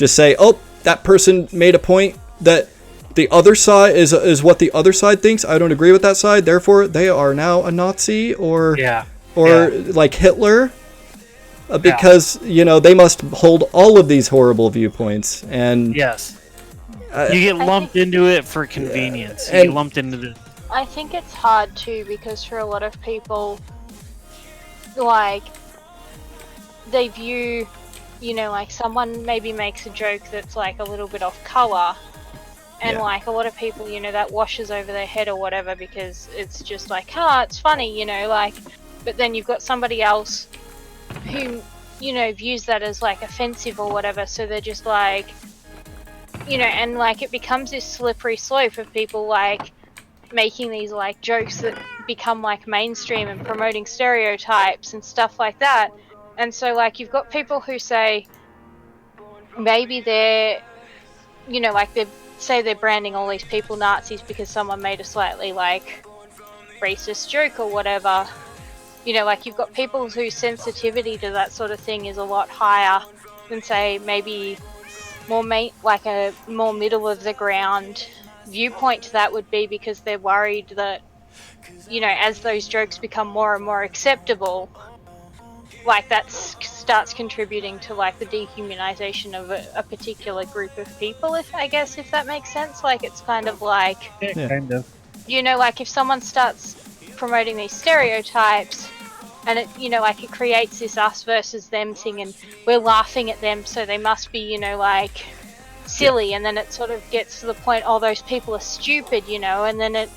say, oh, that person made a point that the other side is what the other side thinks. I don't agree with that side, therefore they are now a Nazi or like Hitler, because they must hold all of these horrible viewpoints. And yes, you get lumped into it for convenience. You get lumped into the. I think it's hard too, because for a lot of people, like, they view, like someone maybe makes a joke that's like a little bit off color. And like a lot of people, that washes over their head or whatever, because it's just like, it's funny, like, but then you've got somebody else who, views that as like offensive or whatever. So they're just like, and like it becomes this slippery slope of people like making these like jokes that become like mainstream and promoting stereotypes and stuff like that. And so like you've got people who say maybe they're, like they're branding all these people Nazis because someone made a slightly like racist joke or whatever. Like you've got people whose sensitivity to that sort of thing is a lot higher than say maybe like a more middle of the ground viewpoint to that would be, because they're worried that as those jokes become more and more acceptable, like that starts contributing to like the dehumanization of a particular group of people, if that makes sense. Like it's kind of like, kind of, like if someone starts promoting these stereotypes and it, like it creates this us versus them thing, and we're laughing at them, so they must be, like silly, and then it sort of gets to the point, oh, those people are stupid, and then it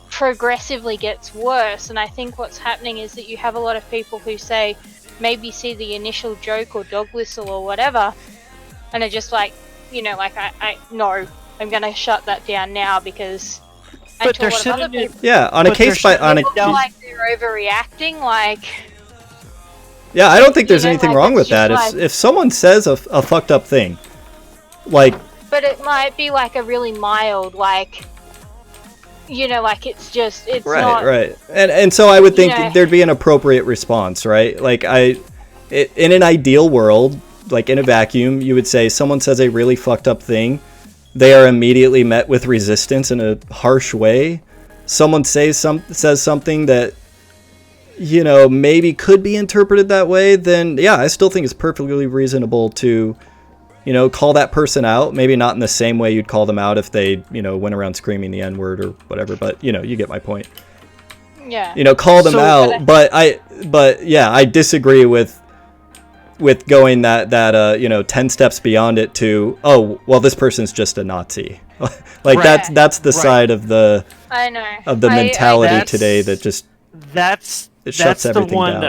progressively gets worse. And I think what's happening is that you have a lot of people who say, maybe see the initial joke or dog whistle or whatever, and are just like, like no, I'm gonna shut that down now, because but they're sitting on a case by on a like they're overreacting, like. Yeah, I don't think there's anything like wrong with that. Like, if someone says a fucked up thing, like. But it might be like a really mild, like. Like it's not... Right. And so I would think there'd be an appropriate response, right? Like in an ideal world, like in a vacuum, you would say someone says a really fucked up thing, they are immediately met with resistance in a harsh way. Someone says something that, maybe could be interpreted that way, then yeah, I still think it's perfectly reasonable to, call that person out. Maybe not in the same way you'd call them out if they, went around screaming the N-word or whatever, but you get my point. Yeah. Call them out. But I disagree with going that 10 steps beyond it to, oh, well, this person's just a Nazi. Like that's the side of the mentality today that just shuts everything down.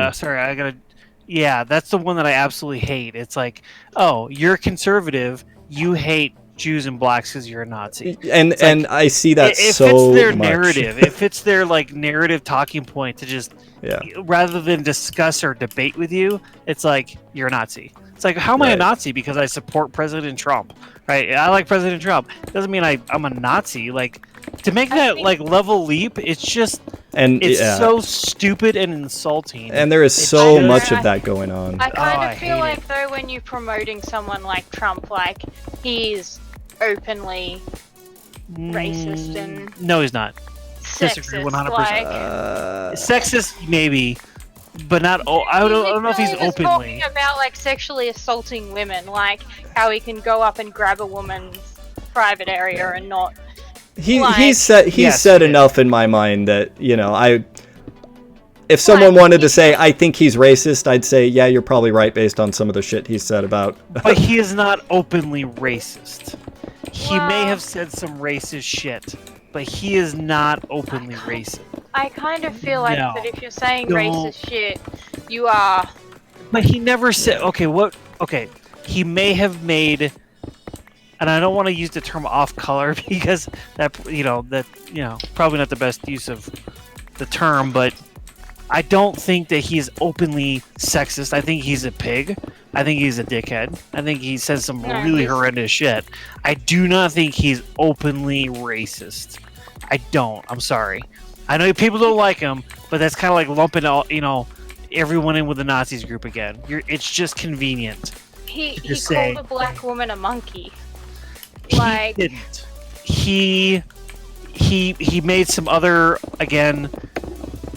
That's the one that I absolutely hate. It's like, oh, you're a conservative, you hate Jews and blacks because you're a Nazi. And I see that if so it's their much. narrative, if it's their like narrative talking point to just rather than discuss or debate with you, it's like you're a Nazi. It's like, how am I a Nazi? Because I support President Trump, right? I like President Trump. Doesn't mean I'm a Nazi. Like, to make that like level leap, it's just so stupid and insulting. And there is so much of that going on. I kind of feel like though when you're promoting someone like Trump, like he's openly racist and no, he's not. Disagree 100%. Sexist maybe, but not. I don't know if he's openly talking about like sexually assaulting women, like how he can go up and grab a woman's private area and not. He's Like- said Yes, said he did. enough in my mind that if someone wanted to say I think he's racist, I'd say yeah, you're probably right based on some of the shit he said about. But he is not openly racist. He may Well- have said some racist shit, but he is not openly racist. I kind of feel like No. that if you're saying Don't. racist shit, you are. But he never said. Okay, what? Okay, he may have made, and I don't want to use the term off color because that probably not the best use of the term, but I don't think that he's openly sexist. I think he's a pig. I think he's a dickhead. I think he says some No, really he's- horrendous shit. I do not think he's openly racist. I don't. I'm sorry. I know people don't like him, but that's kind of like lumping all, everyone in with the Nazis group again. It's just convenient. He Just called say- a black woman a monkey. He Like- didn't. He made some other, again,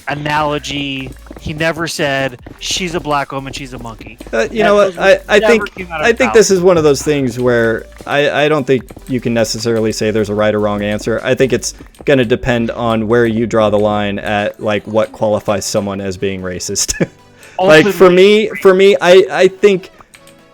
analogy. He never said she's a black woman, she's a monkey. You know what? I never think came out of I his think mouth. this is one of those things where I don't think you can necessarily say there's a right or wrong answer. I think it's going to depend on where you draw the line at like what qualifies someone as being racist. Like for me, I think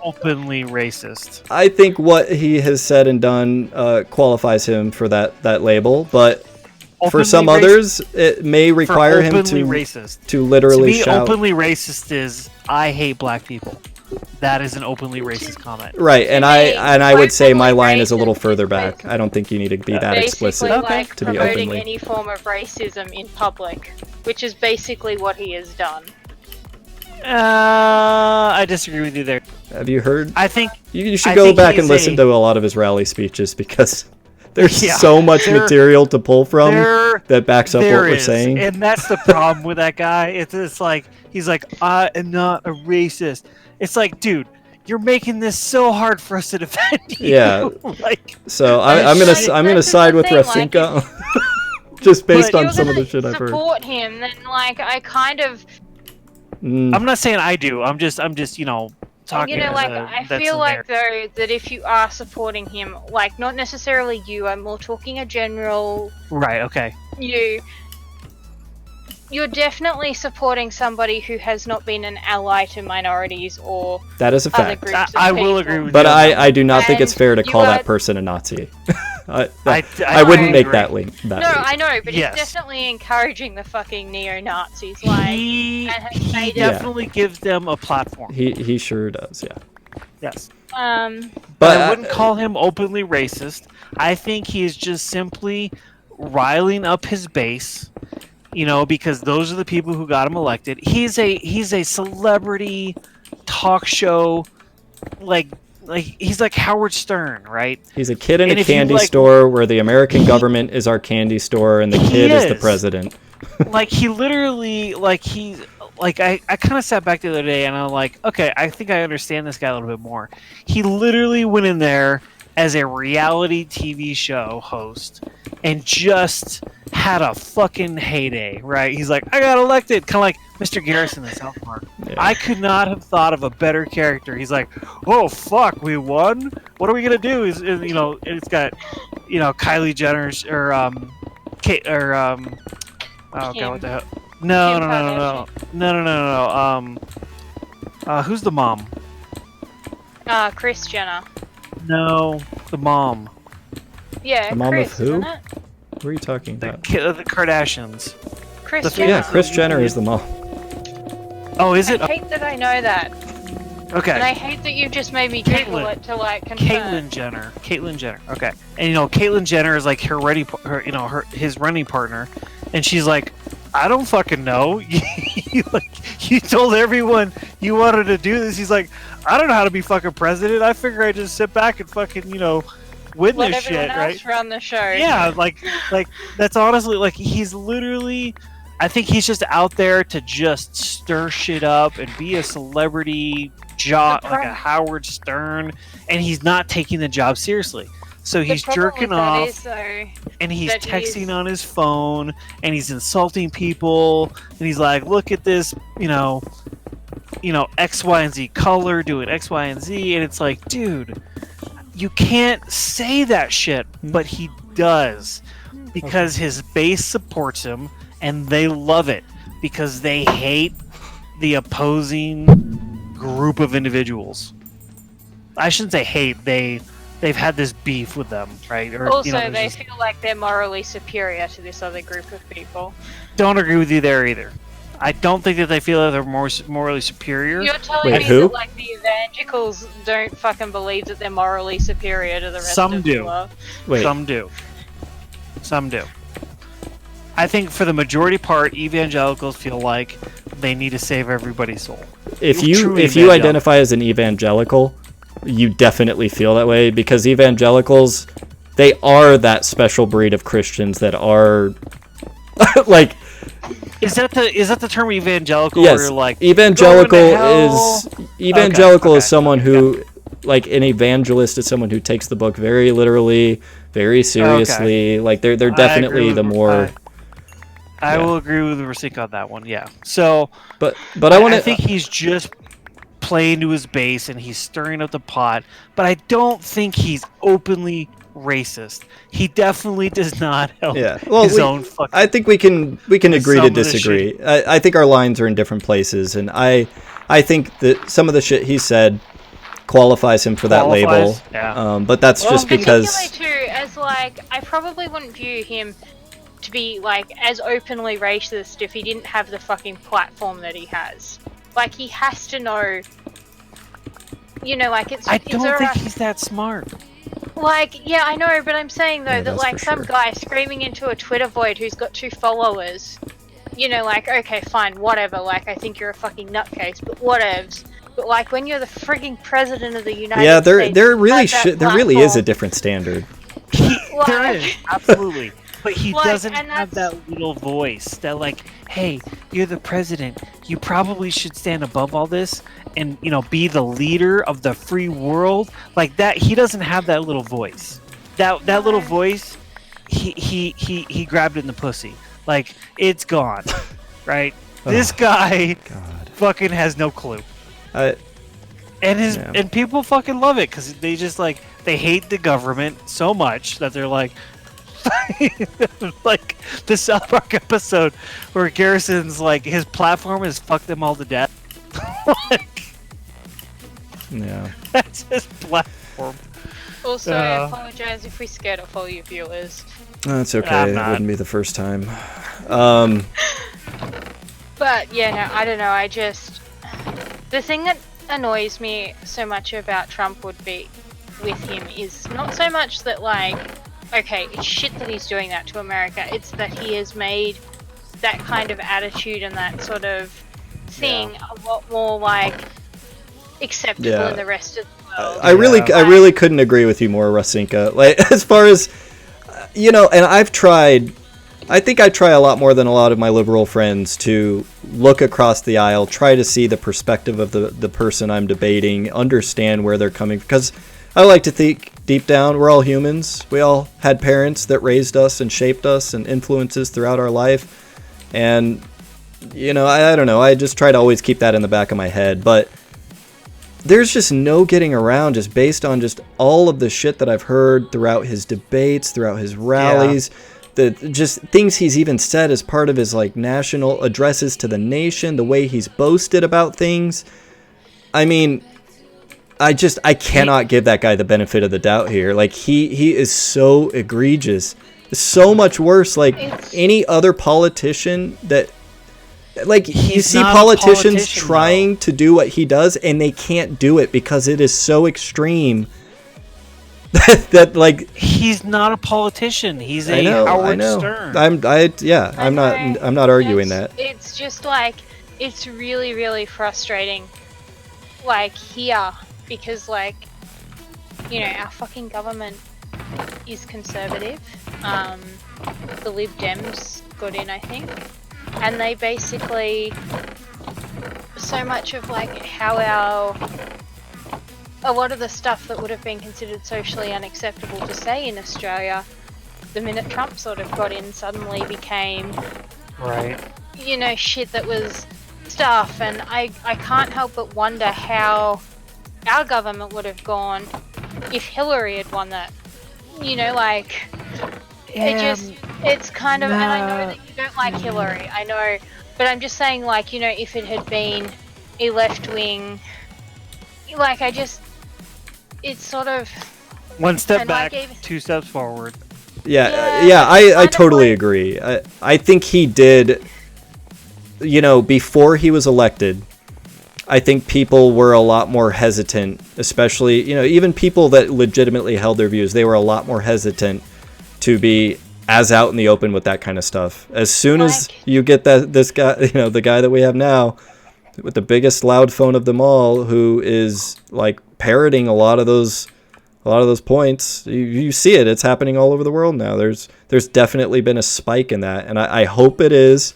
Openly racist. I think what he has said and done qualifies him for that label, but for Openly some racist- others, it may for require him openly to racist. to To literally me, shout. openly racist is I hate black people. That is an openly racist comment. Right, and To I me, would say my openly line is a little racist further is back. I don't think you need to be that basically explicit like to be promoting openly. any form of racism in public, which is basically what he has done. I disagree with you there. Have you heard? I think You should I go think back he's and listen a- to a lot of his rally speeches because there's Yeah, so much there- material to pull from there that backs up what there we're is, saying. and that's the problem with that guy. It's like he's like, I am not a racist. It's like, dude, you're making this so hard for us to defend you. Yeah. like, So But I'm like, gonna that's side the with thing, like, Rasinka, just based But on You're some of gonna the shit I've heard. support him, then like I kind of, Mm, I'm not saying I do. I'm just talking. like I that's feel in like there. though that if you are supporting him, like not necessarily you, I'm more talking a general Right. Okay. you're definitely supporting somebody who has not been an ally to minorities or that is a other fact. groups of I will people. agree with But you. on that I do not think it's And fair to you call are- that person a Nazi. I I wouldn't make agree. that link. That No, leap. I know, but Yes. he's definitely encouraging the fucking neo-Nazis. Like, he and he made Yeah. definitely gives them a platform. He sure does. Yeah. Yes. um, But I wouldn't call him openly racist. I think he is just simply riling up his base, because those are the people who got him elected. He's a celebrity talk show, like he's like Howard Stern, right? He's a kid in And a if you, candy like- store where the American government is our candy store and the He kid is the is. president. Like he literally, like he, like I kind of sat back the other day and I'm like, okay, I think I understand this guy a little bit more. He literally went in there as a reality TV show host and just had a fucking heyday, right? He's like, I got elected, kind of like Mr. Garrison in South Park. Yeah. I could not have thought of a better character. He's like, oh fuck, we won. What are we gonna do? It's got, Kylie Jenner's or Kate or oh god, Kim. what the hell? No, Kim no. Who's the mom? Kris Jenner. No, the mom. Yeah, The mom of Chris, who? isn't it? What are you talking The about? the Kardashians. Kris The- Jenner. Yeah, Kris Jenner is the mom. Oh, is it? I hate that I know that, Okay. and I hate that you've just made me Google Caitlyn. it to like confirm. Caitlyn Jenner. Caitlyn Jenner. Okay. And Caitlyn Jenner is like his running partner, and she's like, I don't fucking know. you told everyone you wanted to do this. He's like, I don't know how to be fucking president. I figure I just sit back and fucking win Let this everyone shit, else right? run the show. Yeah, like that's honestly like he's literally. I think he's just out there to just stir shit up and be a celebrity jock, The like a prob- Howard Stern, and he's not taking the job seriously. So The he's problem jerking with that off, is, though, and he's that texting he's- on his phone, and he's insulting people, and he's like, "Look at this, X, Y, and Z color doing X, Y, and Z," and it's like, dude, you can't say that shit, but he does because his base supports him and they love it because they hate the opposing group of individuals. I shouldn't say hate. They've had this beef with them, right? Or, Also, there's they just- feel like they're morally superior to this other group of people. don't agree with you there either. I don't think that they feel that they're more morally superior. You're telling Wait, me who? that like the evangelicals don't fucking believe that they're morally superior to the rest Some of do. the world? Wait, Some do. Some do. I think for the majority part, evangelicals feel like they need to save everybody's soul. if True you evangelical. identify as an evangelical, you definitely feel that way because evangelicals, they are that special breed of Christians that are like Is that the term evangelical? yes, Where you're like evangelical going to hell? is Okay, someone who like an evangelist is someone who takes the book very literally, very seriously. Like they're I agree definitely with- the more I yeah. will agree with Rasika on that one. Yeah. So but I want I to think he's just playing to his base and he's stirring up the pot, but I don't think he's openly racist. He definitely does not help yeah. Well, his own fucking. I think we can agree to some of the disagree. I think our lines are in different places, and I think that some of the shit he said qualifies him for that label. Qualifies? Yeah. But that's Well, just because particularly too, as like, I probably wouldn't view him to be like as openly racist if he didn't have the fucking platform that he has. Like, he has to know, like I it's don't think alright. he's that smart. Like, yeah, I know, but I'm saying though Yeah, that that's like for some sure. guy screaming into a Twitter void who's got 2 followers, like, okay, fine, whatever. Like, I think you're a fucking nutcase, but whatevs. But like, when you're the frigging president of the United yeah, States, there you really have that there really is a platform. different standard. There Like- is absolutely, but he Like, doesn't and have that's- that little voice that like, hey, you're the president. You probably should stand above all this and be the leader of the free world. Like that, he doesn't have that little voice. That little voice, he grabbed it in the pussy. Like it's gone, right? This guy God. fucking has no clue. I, And Yeah. and people fucking love it because they just like they hate the government so much that they're like, like the South Park episode where Garrison's like his platform is fuck them all to death. Like, yeah. that's his platform. Also, I apologize if we scared off all you viewers. That's okay. I'm It not. wouldn't be the first time. But yeah, no, I don't know. The thing that annoys me so much about Trump would be with him is not so much that like, okay, it's shit that he's doing that to America. It's that he has made that kind of attitude and that sort of thing a lot more like acceptable Yeah. in the rest of the world. I really couldn't agree with you more, Rasinka. Like as far as and I think I try a lot more than a lot of my liberal friends to look across the aisle, try to see the perspective of the person I'm debating, understand where they're coming, because I like to think deep down we're all humans. We all had parents that raised us and shaped us and influences throughout our life. And I don't know, I just try to always keep that in the back of my head, but there's just no getting around just based on just all of the shit that I've heard throughout his debates, throughout his rallies, the just things he's even said as part of his like national addresses to the nation, the way he's boasted about things. I mean, I cannot give that guy the benefit of the doubt here. Like he is so egregious, so much worse. Like any other politician that. Like, you He's see not a politicians politician, trying to do what he does, and they can't do it because it is so extreme that like He's not a politician. He's I a know, Howard I know. Stern. I'm not arguing It's- that. It's just like, it's really, really frustrating, like, here, because, like, our fucking government is conservative. The Lib Dems got in, I think, and they basically, so much of, like, how a lot of the stuff that would have been considered socially unacceptable to say in Australia, the minute Trump sort of got in, suddenly became, Right. shit that was stuff. And I can't help but wonder how our government would have gone if Hillary had won that. You know, like, it's kind of, and I know that you don't like Hillary, I know, but I'm just saying, like, you know, if it had been a left-wing, like, it's sort of... One step and back, like, 2 steps forward. Yeah, I totally agree. I think he did, you know, before he was elected, I think people were a lot more hesitant, especially, you know, even people that legitimately held their views, they were a lot more hesitant to be as out in the open with that kind of stuff. As soon as you get this guy, you know, the guy that we have now with the biggest loud phone of them all, who is like parroting a lot of those points, you see it. It's happening all over the world now. There's definitely been a spike in that, and I hope it is.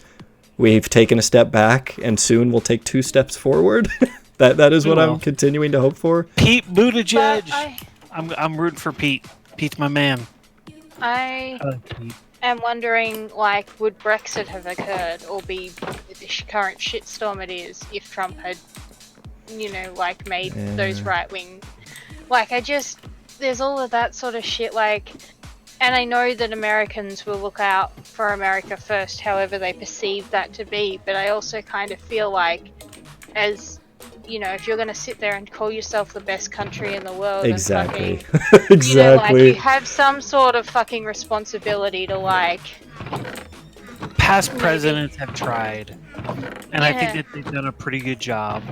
We've taken a step back, and soon we'll take 2 steps forward. that is what I'm continuing to hope for. Pete Buttigieg. I'm rooting for Pete. Pete's my man. I am wondering, like, would Brexit have occurred or be the current shitstorm it is if Trump had, you know, like, made those right-wing... Like, there's all of that sort of shit, like... And I know that Americans will look out for America first, however they perceive that to be, but I also kind of feel like, as, you know, if you're going to sit there and call yourself the best country in the world exactly. and fucking, exactly. you know, like, you have some sort of fucking responsibility to, like... Past presidents have tried, and I think that they've done a pretty good job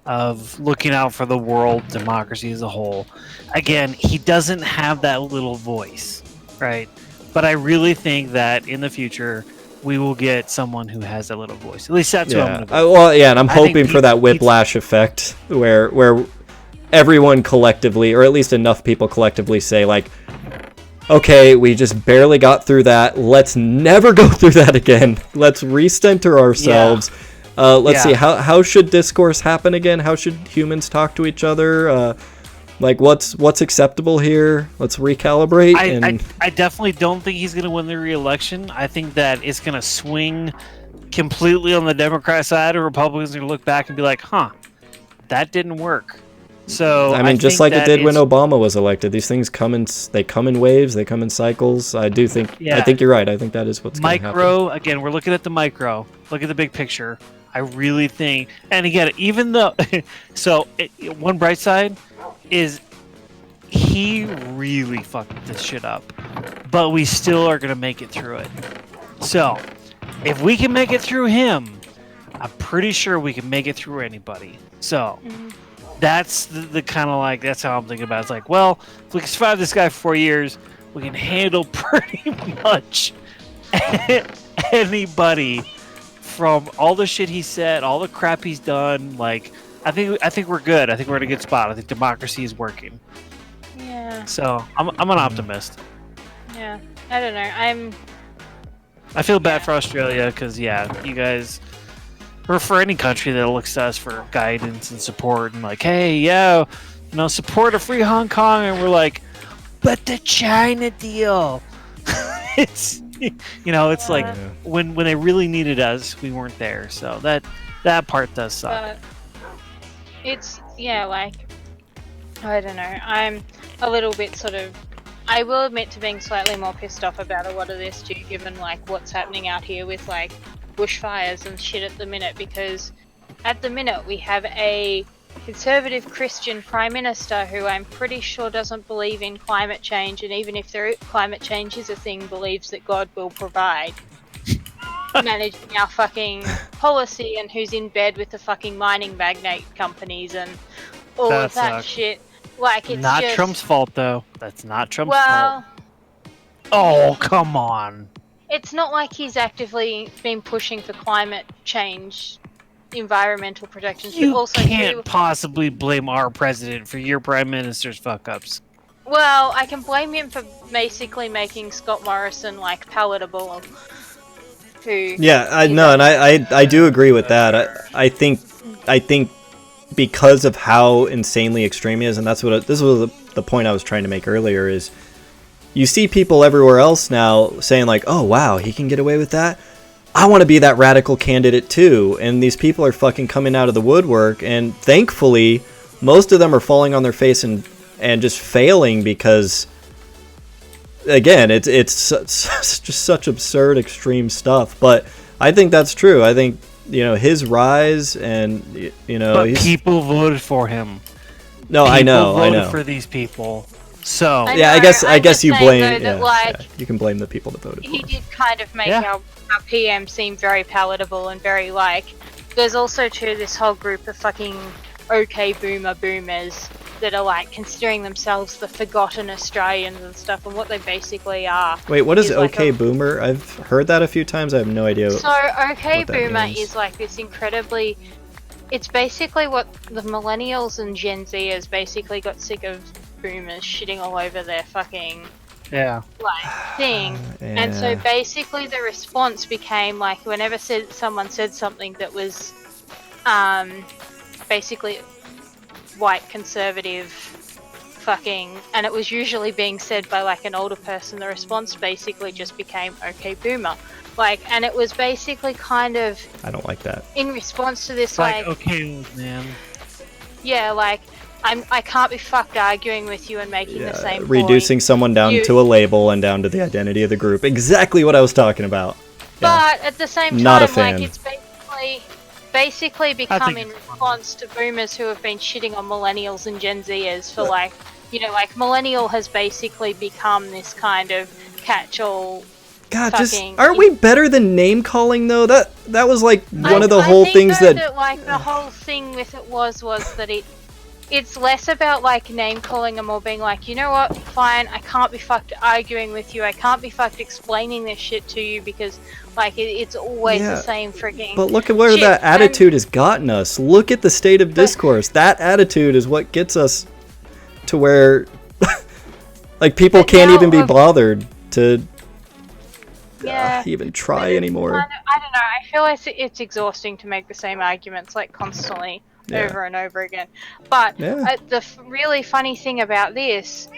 of looking out for the world, democracy as a whole. Again, he doesn't have that little voice. Right, but I really think that in the future we will get someone who has a little voice. At least that's what I'm gonna well, yeah, and I'm hoping for that whiplash effect where everyone collectively, or at least enough people collectively, say like, okay, we just barely got through that. Let's never go through that again. Let's recenter ourselves. Let's see, how should discourse happen again? How should humans talk to each other? Like, what's acceptable here? Let's recalibrate. I definitely don't think he's going to win the re-election. I think that it's going to swing completely on the Democrat side, or Republicans are going to look back and be like, huh, that didn't work. So I mean, just like it did when Obama was elected. These things come in waves, they come in cycles. I do think, I think you're right. I think that is what's going to happen. Micro, again, we're looking at the micro. Look at the big picture. I really think, and again, even though, one bright side is he really fucked this shit up, but we still are gonna make it through it. So if we can make it through him, I'm pretty sure we can make it through anybody. So that's the kind of like, that's how I'm thinking about it. It's like, well, if we can survive this guy for 4 years, we can handle pretty much anybody, from all the shit he said, all the crap he's done. Like, I think we're good. I think we're in a good spot. I think democracy is working. Yeah. So I'm an optimist. Yeah. I don't know. I feel bad for Australia because you guys, or for any country that looks to us for guidance and support and like, hey, support a free Hong Kong, and we're like, but the China deal. It's it's like when they really needed us, we weren't there. So that part does suck. It's, like, I don't know. I'm a little bit sort of, I will admit to being slightly more pissed off about a lot of this too, given, like, what's happening out here with, like, bushfires and shit at the minute, because at the minute we have a conservative Christian Prime Minister who I'm pretty sure doesn't believe in climate change, and even if climate change is a thing, believes that God will provide. Managing our fucking policy, and who's in bed with the fucking mining magnate companies and all of that shit. Like, it's not just... Trump's fault, though. That's not Trump's fault. Oh, come on. It's not like he's actively been pushing for climate change, environmental protections. You but also can't possibly blame our president for your prime minister's fuck-ups. Well, I can blame him for basically making Scott Morrison, like, palatable. I do agree with that. I think because of how insanely extreme he is, and this was the point I was trying to make earlier, is you see people everywhere else now saying like, oh wow, he can get away with that. I want to be that radical candidate too. And these people are fucking coming out of the woodwork, and thankfully most of them are falling on their face and and just failing because, again, it's just such absurd extreme stuff. But I think that's true. I think, you know, his rise and, you know, But people voted for him. No, People I know voted for these people. So yeah, know, I I'm guess just you saying, blame. though, that, Yeah, like, yeah, you can blame the people that voted he for him. did kind of make Yeah. our PM seem very palatable and very like. There's also too this whole group of fucking okay boomers that are like considering themselves the forgotten Australians and stuff, and what they basically are. Wait, what is like OK Boomer? I've heard that a few times. I have no idea. So okay what that boomer means. is like this incredibly. It's basically what the millennials and Gen Zers basically got sick of boomers shitting all over their fucking yeah, like thing, and so Yeah. basically the response became like whenever someone said something that was basically white conservative fucking, and it was usually being said by like an older person, the response basically just became okay boomer, like, and it was basically kind of I don't like that. in response to this it's like, like okay, old man. yeah, like I can't be fucked arguing with you and making the same Reducing point. someone down You- to a label and down to the identity of the group. Exactly what I was talking about. Yeah. But at the same time, Not a fan. like it's basically become in it's funny. response to boomers who have been shitting on millennials and Gen Zers for like, you know, like millennial has basically become this kind of catch-all. God, just fucking- aren't we better than name calling though? That was like one of the whole I think, things though, that. like the whole thing with it was that it's less about like name calling and more being like, you know what, fine, I can't be fucked arguing with you, I can't be fucked explaining this shit to you because like it's always Yeah, the same frigging. But look at where shit. that And- attitude has gotten us. Look at the state of discourse. That attitude is what gets us to where, like, people But can't now even be of- bothered to Yeah. even try It's anymore. kind of- I don't know. I feel like it's exhausting to make the same arguments like constantly Yeah. over and over again. But Yeah. the really funny thing about this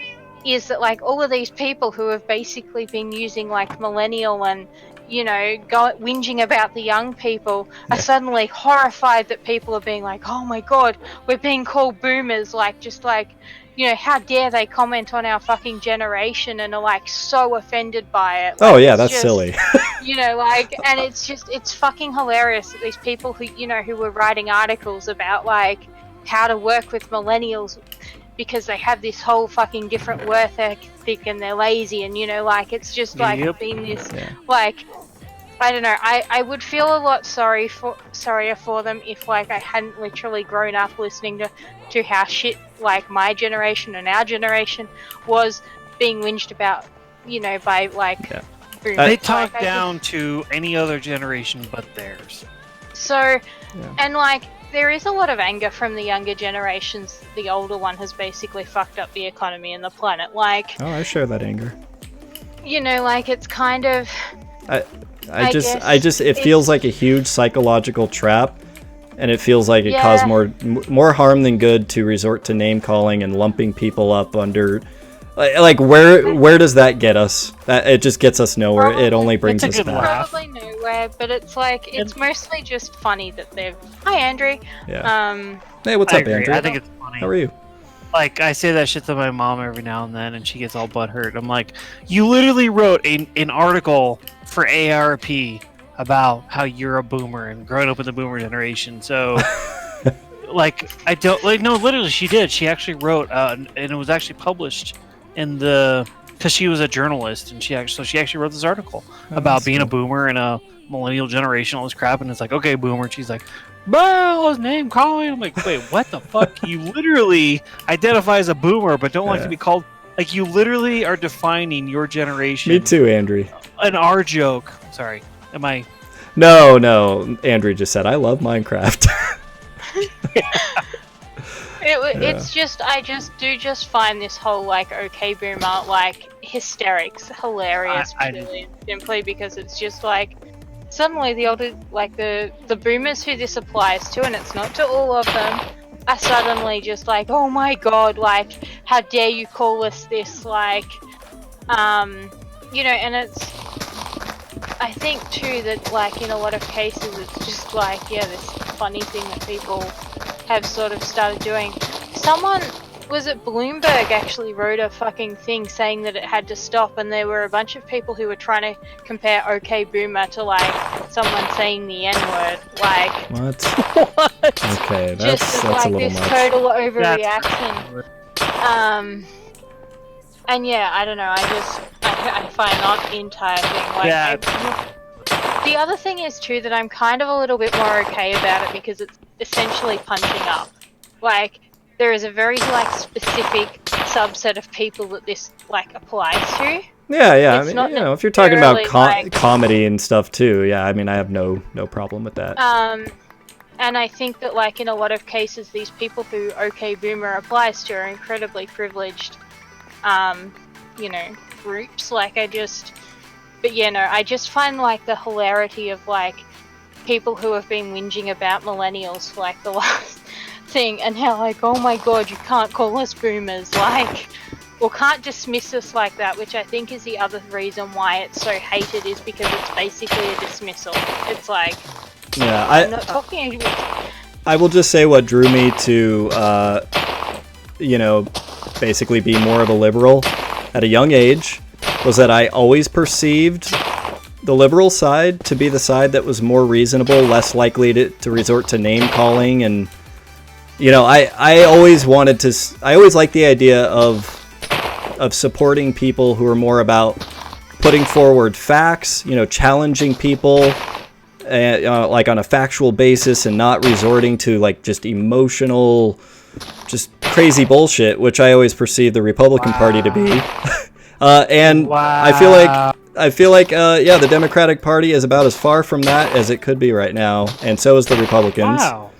is that like all of these people who have basically been using like millennial and you know whinging about the young people are suddenly horrified that people are being like, oh my god, we're being called boomers, like just like, you know, how dare they comment on our fucking generation and are like so offended by it. Oh Like, yeah, it's that's just- silly. You know, like, and it's fucking hilarious that these people who, you know, who were writing articles about like how to work with millennials because they have this whole fucking different work ethic and they're lazy and, you know, like, it's just like Yep. been this, Yeah. like, I don't know, I would feel a lot sorrier for them if like I hadn't literally grown up listening to how shit like my generation and our generation was being whinged about, you know, by like Yeah. boomers. They Like, talk I just- down to any other generation but theirs. So, and like, there is a lot of anger from the younger generations. The older one has basically fucked up the economy and the planet. Like, Oh, I share that anger. you know, like it's kind of. I I just, guess it feels like a huge psychological trap, and it feels like it Yeah. caused more harm than good to resort to name calling and lumping people up under. Like where does that get us? That it just gets us nowhere. It only brings It's a us good back. laugh. Probably nowhere, but it's like it's mostly just funny that they've. Hi, Andrew. Yeah. Hey, what's I up, agree. Andrew? I think it's funny. How are you? Like, I say that shit to my mom every now and then, and she gets all butthurt. I'm like, you literally wrote an article for ARP about how you're a boomer and growing up in the boomer generation. So, like, I don't like. No, literally, she did. She actually wrote, and it was actually published in the because she was a journalist, and she actually wrote this article about that's being a cool. boomer and a millennial generation, all this crap. And it's like, okay, boomer. And she's like, well, his name calling. I'm like, wait, what the fuck? You literally identify as a boomer, but don't like Yeah. to be called. Like, you literally are defining your generation. Me too, Andrew. An R joke. Sorry, am I? No. Andrew just said I love Minecraft. It's just I just find this whole like okay boomer like hysterics hilarious I purely and simply because it's just like suddenly the older like the boomers who this applies to, and it's not to all of them, are suddenly just like, oh my god, like how dare you call us this, like you know, and it's I think too that like in a lot of cases it's just like, yeah, this funny thing that people have sort of started doing. Someone was it Bloomberg actually wrote a fucking thing saying that it had to stop, and there were a bunch of people who were trying to compare OK Boomer to like someone saying the N-word, like What? What? Okay, just that's as a like little this much. total That's overreaction. And yeah, I don't know. I find that entire thing like. Yeah. The other thing is too that I'm kind of a little bit more okay about it because it's essentially punching up. Like there is a very like specific subset of people that this like applies to. Yeah. I It's mean, not you know, if you're talking about necessarily, like- comedy and stuff too, yeah. I mean, I have no problem with that. And I think that like in a lot of cases, these people who OK Boomer applies to are incredibly privileged, you know, groups. Like but yeah, no, I just find like the hilarity of like people who have been whinging about millennials for like the last thing, and how like, oh my god, you can't call us boomers, like, or can't dismiss us like that, which I think is the other reason why it's so hated, is because it's basically a dismissal. It's like, Yeah, I'm not talking. I will just say what drew me to, you know, basically be more of a liberal at a young age was that I always perceived the liberal side to be the side that was more reasonable, less likely to resort to name calling. And, you know, I always wanted to, I always liked the idea of supporting people who are more about putting forward facts, you know, challenging people, like on a factual basis, and not resorting to like just emotional, just crazy bullshit, which I always perceived the Republican Party to be. And I feel like yeah, the Democratic Party is about as far from that as it could be right now, and so is the Republicans. Wow.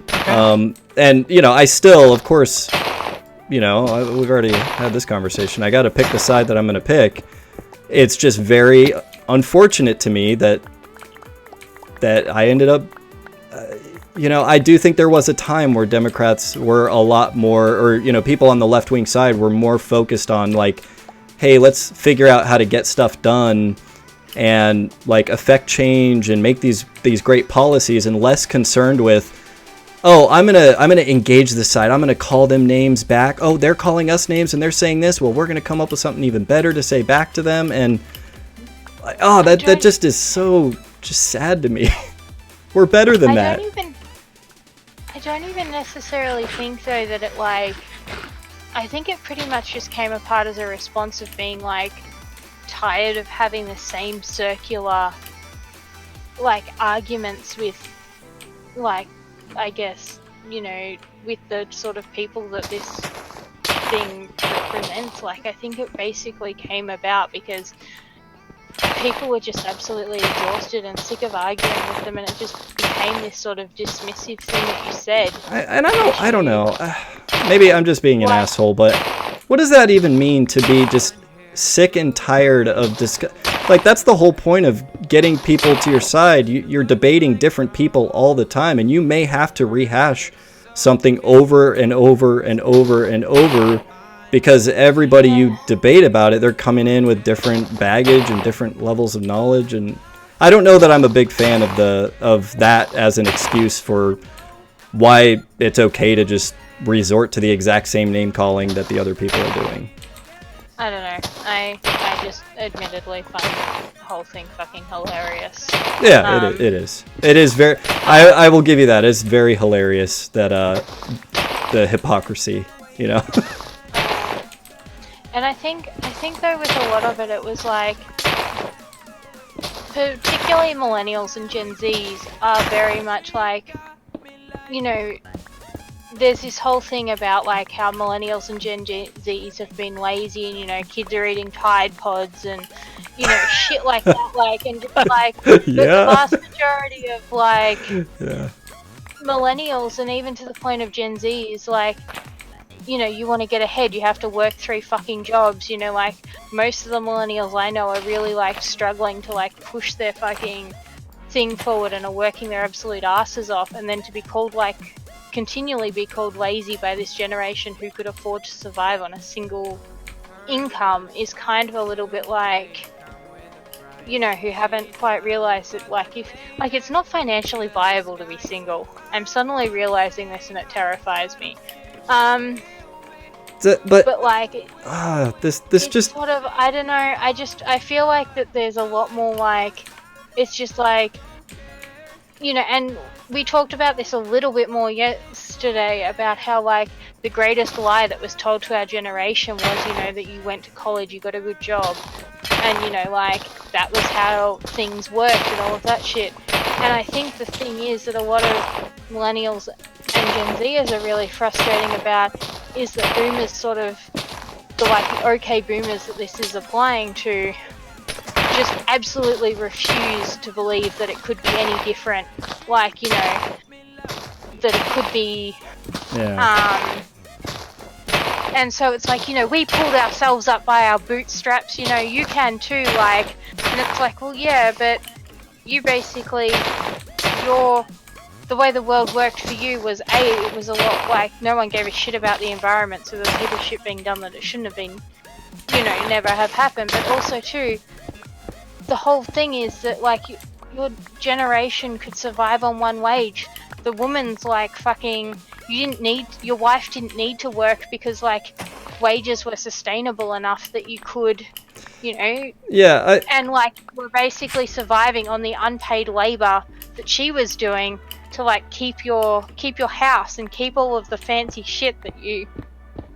Okay. And you know, I still, of course, you know, we've already had this conversation. I got to pick the side that I'm going to pick. It's just very unfortunate to me that I ended up, you know, I do think there was a time where Democrats were a lot more, or, you know, people on the left-wing side were more focused on, like, hey, let's figure out how to get stuff done and, like, affect change and make these great policies, and less concerned with, oh, I'm gonna engage this side. I'm gonna call them names back. Oh, they're calling us names and they're saying this. Well, we're gonna come up with something even better to say back to them. And, oh, that just is so just sad to me. We're better than that. I don't even necessarily think though that it like, I think it pretty much just came apart as a response of being like tired of having the same circular like arguments with, like, I guess, you know, with the sort of people that this thing represents. Like, I think it basically came about because people were just absolutely exhausted and sick of arguing with them, and it just became this sort of dismissive thing that you said. I don't know. Maybe I'm just being an asshole, but what does that even mean, to be just sick and tired of like, that's the whole point of getting people to your side. You're debating different people all the time, and you may have to rehash something over and over and over and over, because everybody you debate about it, they're coming in with different baggage and different levels of knowledge. And I don't know that I'm a big fan of that as an excuse for why it's okay to just resort to the exact same name calling that the other people are doing. I don't know. I just admittedly find the whole thing fucking hilarious. Yeah, it is. It is very. I will give you that. It's very hilarious that the hypocrisy, you know. And I think though with a lot of it, it was like, particularly millennials and Gen Zs are very much like, you know, there's this whole thing about like how millennials and Gen Zs have been lazy, and, you know, kids are eating Tide Pods and, you know, shit like that, like, and just like the vast majority of like millennials, and even to the point of Gen Zs, like, you know, you want to get ahead, you have to work 3 fucking jobs, you know, like, most of the millennials I know are really, like, struggling to, like, push their fucking thing forward and are working their absolute asses off, and then to be called, like, continually be called lazy by this generation who could afford to survive on a single income is kind of a little bit like, you know, who haven't quite realized that, like, if, like, it's not financially viable to be single. I'm suddenly realizing this and it terrifies me. But like, this it's just sort of, I don't know, I feel like that there's a lot more like, it's just like, you know, and we talked about this a little bit more yesterday about how like the greatest lie that was told to our generation was, you know, that you went to college, you got a good job, and you know, like that was how things worked and all of that shit. And I think the thing is that a lot of millennials and Gen Zers are really frustrating about is that boomers sort of, the okay boomers that this is applying to, just absolutely refuse to believe that it could be any different. Like, you know, that it could be, and so it's like, you know, we pulled ourselves up by our bootstraps, you know, you can too, like, and it's like, well, yeah, but you basically, the way the world worked for you was, it was a lot like, no one gave a shit about the environment, so there's heaps of shit being done that it shouldn't have been, you know, never have happened, but also too, the whole thing is that, like, your generation could survive on one wage. The woman's like fucking, your wife didn't need to work because, like, wages were sustainable enough that you could, you know. Yeah, and, like, we're basically surviving on the unpaid labor that she was doing to, like, keep your house and keep all of the fancy shit that you,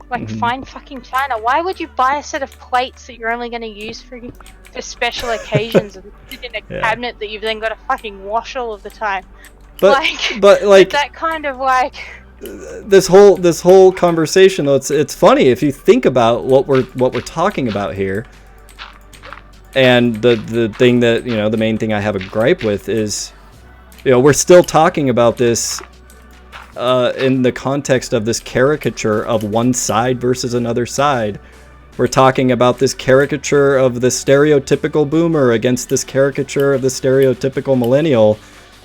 like, fine fucking China. Why would you buy a set of plates that you're only going to use for special occasions and sit in a cabinet that you've then got to fucking wash all of the time? But like that kind of like this whole conversation though, it's funny if you think about what we're talking about here. And the thing that, you know, the main thing I have a gripe with is, you know, we're still talking about this in the context of this caricature of one side versus another side. We're talking about this caricature of the stereotypical boomer against this caricature of the stereotypical millennial.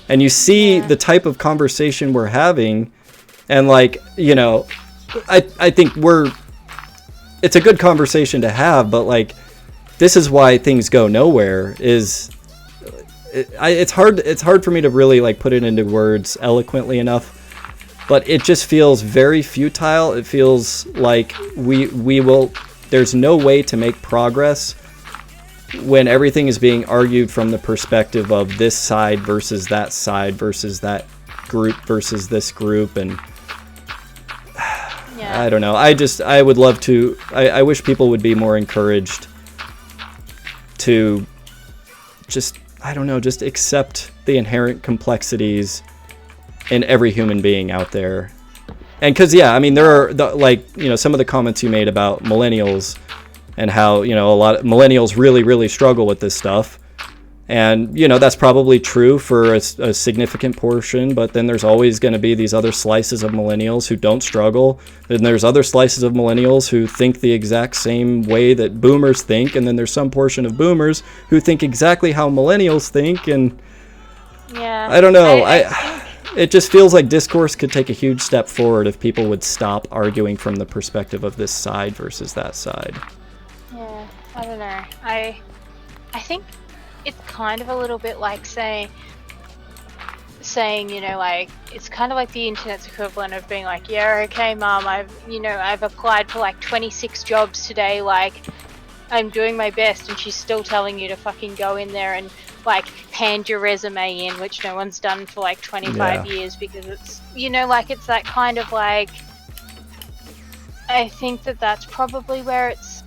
And you see the type of conversation we're having, and, like, you know, I think it's a good conversation to have, but, like, this is why things go nowhere. It's hard for me to really, like, put it into words eloquently enough. But it just feels very futile. It feels like there's no way to make progress when everything is being argued from the perspective of this side versus that group versus this group. And I don't know. I would love to, I wish people would be more encouraged to just, I don't know, just accept the inherent complexities in every human being out there. And because, I mean, there are, like, you know, some of the comments you made about millennials and how, you know, a lot of millennials really, really struggle with this stuff. And, you know, that's probably true for a significant portion, but then there's always going to be these other slices of millennials who don't struggle. Then there's other slices of millennials who think the exact same way that boomers think. And then there's some portion of boomers who think exactly how millennials think. And I don't know. It just feels like discourse could take a huge step forward if people would stop arguing from the perspective of this side versus that side. Yeah, I don't know. I think it's kind of a little bit like saying, you know, like, it's kind of like the internet's equivalent of being like, yeah, okay, mom, I've applied for like 26 jobs today, like, I'm doing my best, and she's still telling you to fucking go in there and, like, hand your resume in, which no one's done for like 25 years, because it's, you know, like, it's that kind of like, I think that's probably where it's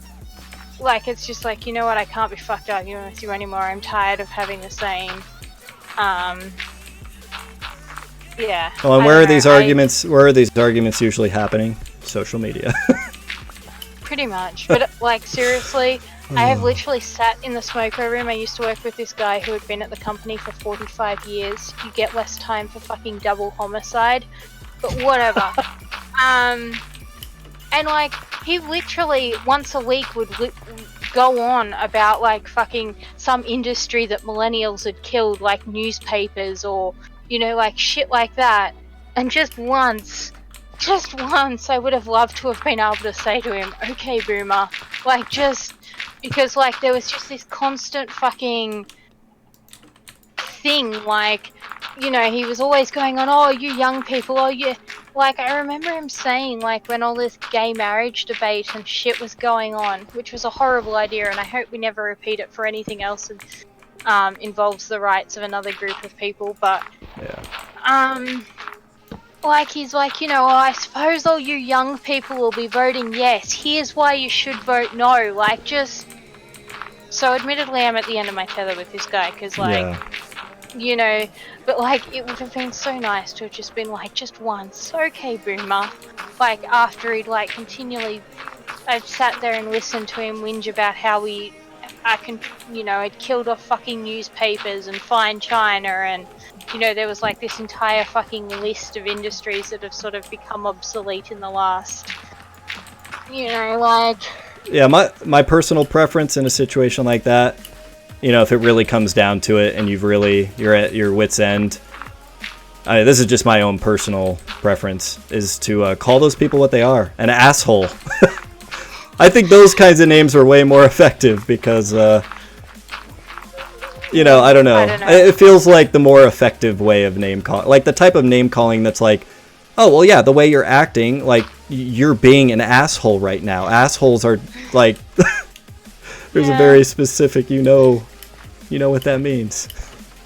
like, it's just like, you know what, I can't be fucked arguing with you anymore, I'm tired of having the same, Well, and where are these arguments usually happening? Social media. Pretty much. But, like, seriously, I have literally sat in the smoker room. I used to work with this guy who had been at the company for 45 years. You get less time for fucking double homicide. But whatever. And, like, he literally once a week would go on about, like, fucking some industry that millennials had killed, like newspapers or, you know, like, shit like that. And just once, I would have loved to have been able to say to him, okay, boomer, like, just because, like, there was just this constant fucking thing, like, you know, he was always going on, oh, you young people, oh, Like, I remember him saying, like, when all this gay marriage debate and shit was going on, which was a horrible idea, and I hope we never repeat it for anything else that involves the rights of another group of people, but, Yeah. like, he's like, you know, well, I suppose all you young people will be voting yes. Here's why you should vote no. Like, just... So, admittedly, I'm at the end of my tether with this guy, because, like... Yeah. You know, but like it would have been so nice to have just been like just once, okay, boomer. Like after he'd like continually, I've sat there and listened to him whinge about how had killed off fucking newspapers and fine China, and you know there was like this entire fucking list of industries that have sort of become obsolete in the last, you know, like. Yeah, my personal preference in a situation like that, you know, if it really comes down to it and you're at your wit's end, this is just my own personal preference, is to call those people what they are, an asshole. I think those kinds of names are way more effective because, you know, I don't know. It feels like the more effective way of name calling, like the type of name calling that's like, oh, well, yeah, the way you're acting, like you're being an asshole right now. Assholes are like, there's a very specific, you know what that means.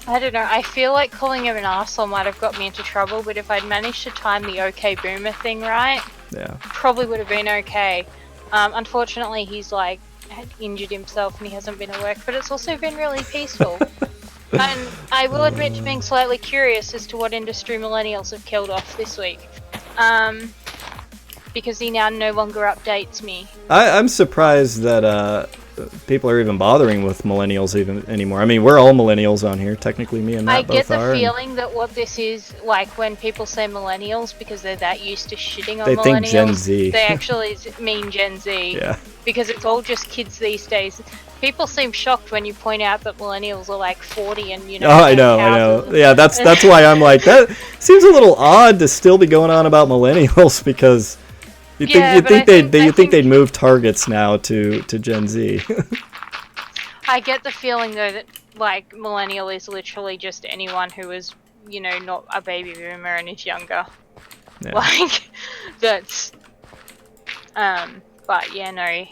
I don't know, I feel like calling him an arsehole might have got me into trouble, but if I'd managed to time the okay boomer thing right, yeah, probably would have been okay. Unfortunately, he's like had injured himself and he hasn't been at work, but it's also been really peaceful. And I will admit to being slightly curious as to what industry millennials have killed off this week. Because he now no longer updates me. I'm surprised that people are even bothering with millennials even anymore. I mean, we're all millennials on here. Technically, me and Matt both are. I get the feeling that what this is, like when people say millennials, because they're that used to shitting on they millennials, think Gen Z. They actually mean Gen Z. Yeah. Because it's all just kids these days. People seem shocked when you point out that millennials are like 40 and, you know. Oh, I know. Yeah, that's why I'm like, that seems a little odd to still be going on about millennials, because you think they'd move targets now to Gen Z. I get the feeling though that like millennial is literally just anyone who is, you know, not a baby boomer and is younger. Yeah. Like that's but yeah, no,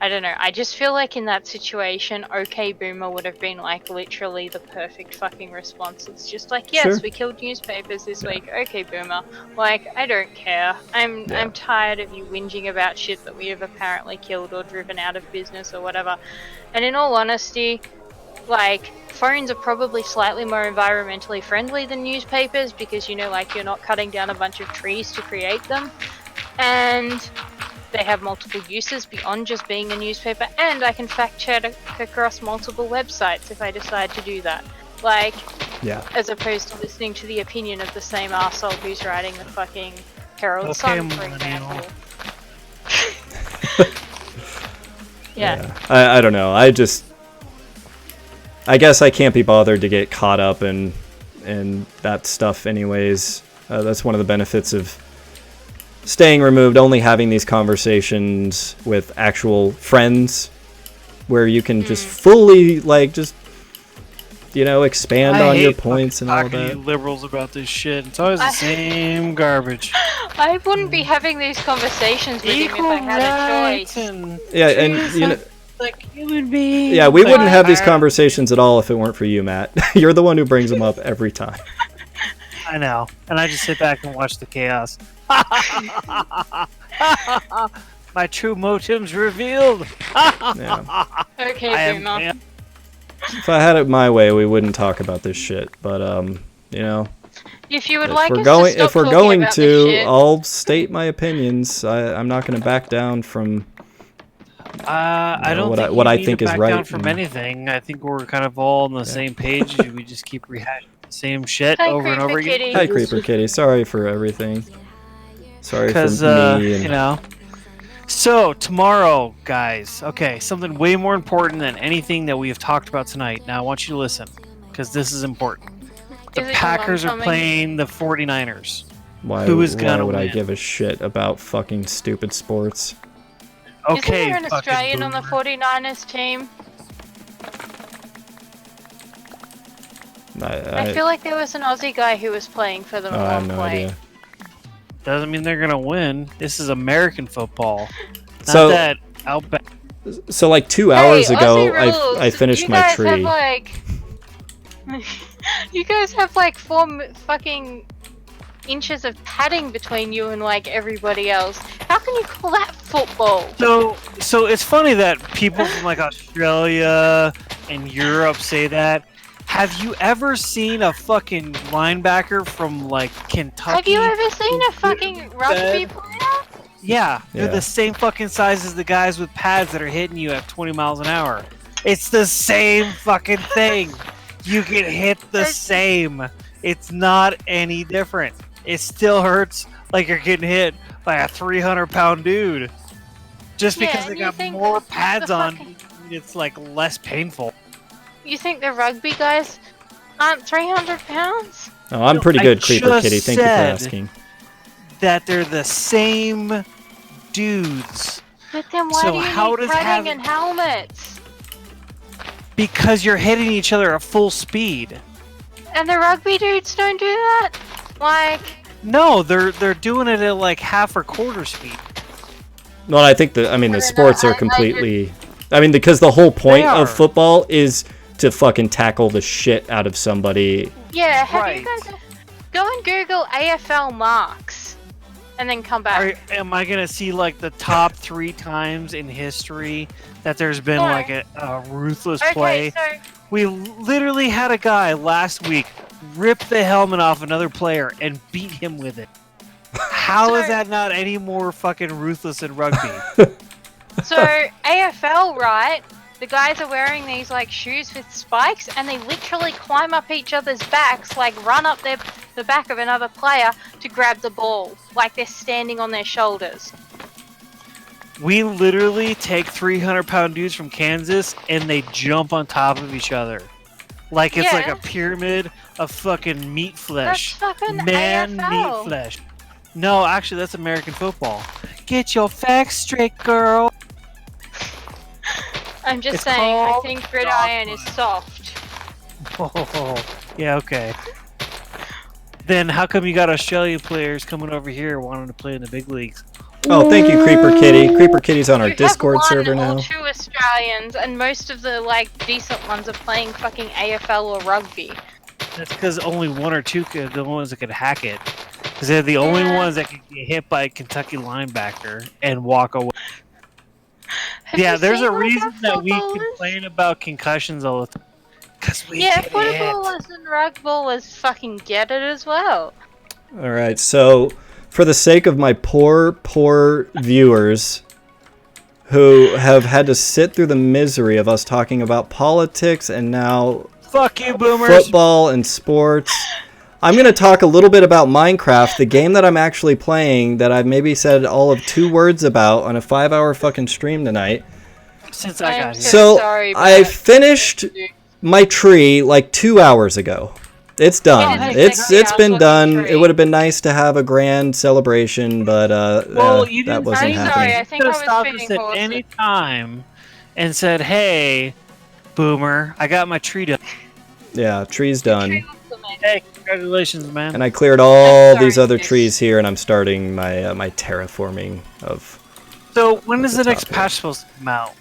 I don't know. I just feel like in that situation, okay boomer would have been like literally the perfect fucking response. It's just like, yes, Sure. we killed newspapers this week. Okay boomer. Like, I don't care. I'm tired of you whinging about shit that we have apparently killed or driven out of business or whatever. And in all honesty, like, phones are probably slightly more environmentally friendly than newspapers because, you know, like, you're not cutting down a bunch of trees to create them. And they have multiple uses beyond just being a newspaper, and I can fact check across multiple websites if I decide to do that. Like, Yeah. as opposed to listening to the opinion of the same arsehole who's writing the fucking Herald Sun, for example. Yeah. I don't know. I guess I can't be bothered to get caught up in that stuff anyways. That's one of the benefits of staying removed, only having these conversations with actual friends where you can just fully, like, just, you know, expand on your points and all that. I hate liberals about this shit. It's always the same garbage. I wouldn't be having these conversations with him if I had a choice. Yeah, and you know, like human beings. Yeah, we wouldn't have these conversations at all if it weren't for you, Matt. You're the one who brings them up every time. I know, and I just sit back and watch the chaos. My true motives revealed. Yeah. Okay, Boomer. If I had it my way, we wouldn't talk about this shit. But you know, if you would if we're going to, I'll state my opinions. I'm not going to back down from. I don't think what I think is right. Down from anything. I think we're kind of all on the same page. We just keep rehashing the same shit over and over again. Hi, Creeper Kitty. Sorry for everything. Sorry for me. You know. So tomorrow, guys. Okay, something way more important than anything that we have talked about tonight. Now I want you to listen, because this is important. The Packers are playing the 49ers. Why would I give a shit about fucking stupid sports? Okay, isn't there an Australian on the 49ers team? I feel like there was an Aussie guy who was playing for them at one point. Idea. Doesn't mean they're gonna win. This is American football, not So- that outback. So like 2 Hey, hours ago, Aussie rules. I finished you my guys tree. Have, like... you guys have like 4 fucking inches of padding between you and like everybody else. How can you call that football? So it's funny that people from like Australia and Europe say that. Have you ever seen a fucking linebacker from like Kentucky? Have you ever seen a fucking rugby player? Yeah, they're Yeah. the same fucking size as the guys with pads that are hitting you at 20 miles an hour. It's the same fucking thing. You get hit the same. It's not any different. It still hurts like you're getting hit by a 300-pound dude. Just Yeah, because they and you got think more the pads on, fucking- it's like less painful. You think the rugby guys aren't 300 pounds? Oh, I'm pretty I good, Creeper just Kitty. Thank you for said- asking. That they're the same dudes. But then why So do you how need does padding having- and helmets? Because you're hitting each other at full speed. And the rugby dudes don't do that? Like, No, they're doing it at like half or quarter speed. Well, I think the I don't sports know, are I completely. I mean, because the whole point are. of football is to fucking tackle the shit out of somebody. yeah, have Right. you guys... Go and Google AFL marks. And then come back. Am I gonna see like the top 3 times in history that there's been No. like a ruthless Okay, play? so... We literally had a guy last week rip the helmet off another player and beat him with it. How is So- that not any more fucking ruthless than rugby? So AFL, right? The guys are wearing these like shoes with spikes, and they literally climb up each other's backs, like run up the back of another player to grab the ball, like they're standing on their shoulders. We literally take 300-pound dudes from Kansas and they jump on top of each other. Like it's like Yeah. a pyramid of fucking meat flesh. That's fucking Man AFL. meat flesh. No, actually that's American football. Get your facts straight, girl. I'm just It's saying, I called think gridiron is dogwood. soft. Oh, yeah, okay. Then how come you got Australian players coming over here wanting to play in the big leagues? Oh, thank you, Creeper Kitty. Creeper Kitty's on our You Discord have one server or now. 2 Australians, and most of the like decent ones are playing fucking AFL or rugby. That's because only 1 or 2 are the ones that could hack it. Because they're the only Yeah. ones that can get hit by a Kentucky linebacker and walk away. Have Yeah, you there's seen, a like, reason our that we footballers? complain about concussions all the time. Because we Yeah, get hit. footballers and rugballers fucking get it as well. All right, so for the sake of my poor viewers who have had to sit through the misery of us talking about politics and now Fuck you, boomers. football and sports, I'm going to talk a little bit about Minecraft, the game that I'm actually playing that I've maybe said all of 2 words about on a 5-hour fucking stream tonight. Since I I'm got here. So sorry, I but- finished my tree like 2 hours ago. It's done. Yeah, It's exactly. been I was done. looking It would have been nice to have a grand celebration, but Well, you that didn't wasn't I'm happening. sorry, I think could I have was stopped feeding us at horses. any time and said, "Hey, boomer, I got my tree done." Yeah, tree's done. Hey, congratulations, man. And I cleared all I'm these sorry, other Chris. trees here, and I'm starting my my terraforming of. So when is the the next top, yeah. patch supposed to come out?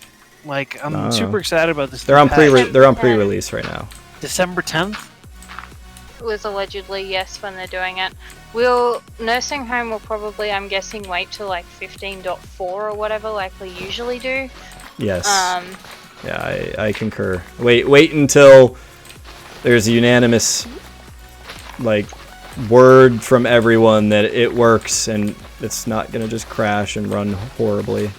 Like, I'm Uh, super excited about this. They're on new patch. December pre-release right now. December 10th. Was allegedly yes when they're doing it. Will nursing home will probably, I'm guessing, wait till like 15.4 or whatever, like we usually do. Yes. Um, Yeah, I concur. Wait until there's a unanimous like word from everyone that it works and it's not gonna just crash and run horribly.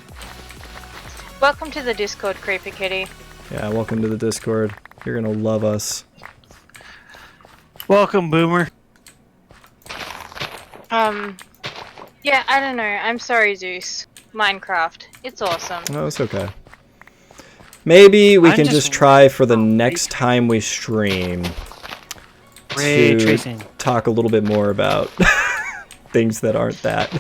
welcome to the Discord, Creepy Kitty. Yeah, welcome to the Discord. You're gonna love us. Welcome, boomer. Yeah, I don't know. I'm sorry, Zeus. Minecraft, it's awesome. No, it's okay. Maybe we I'm can just just try for the next time we stream Ray to tracing. talk a little bit more about things that aren't that.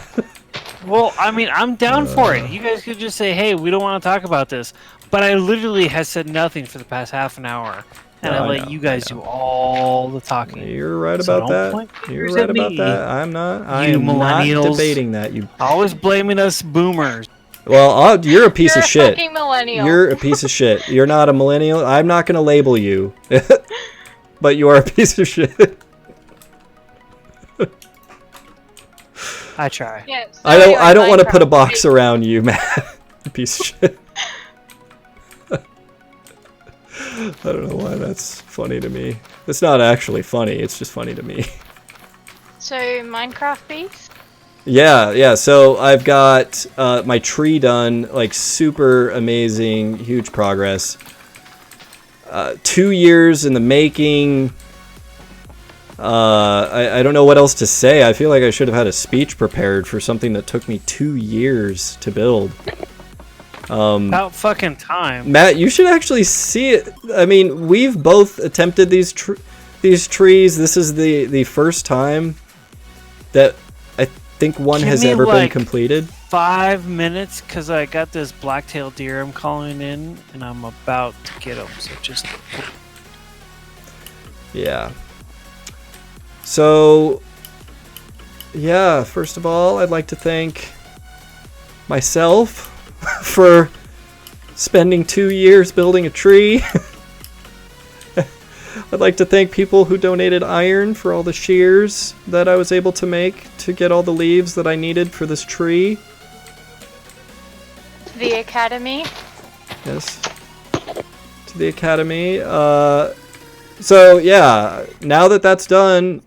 Well, I mean, I'm down for it. You guys could just say, "Hey, we don't want to talk about this," but I literally have said nothing for the past half an hour, and No, I I let know, you I guys know. do all the talking. You're right So about don't that. point You're fingers right at about me. that. I'm not. I You am not millennials. debating that. You. Always blaming us boomers. Well, you're a piece You're of a shit. fucking millennial. You're a piece of shit. You're not a millennial. I'm not gonna label you, but you are a piece of shit. I try. Yeah, so I don't. anyway, I don't want to put a Minecraft. box around you, man. You piece of shit. I don't know why that's funny to me. It's not actually funny. It's just funny to me. So Minecraft beef. Yeah. So I've got my tree done, like super amazing, huge progress. 2 years in the making. I don't know what else to say. I feel like I should have had a speech prepared for something that took me 2 years to build. About fucking time. Matt, you should actually see it. I mean, we've both attempted these trees. This is the first time that I think one Give has me, ever been like, completed. 5 minutes, because I got this black-tailed deer I'm calling in, and I'm about to get him. So just Yeah. So, yeah, first of all, I'd like to thank myself for spending 2 years building a tree. I'd like to thank people who donated iron for all the shears that I was able to make to get all the leaves that I needed for this tree. The Academy. Yes. To the Academy. So, yeah, now that that's done,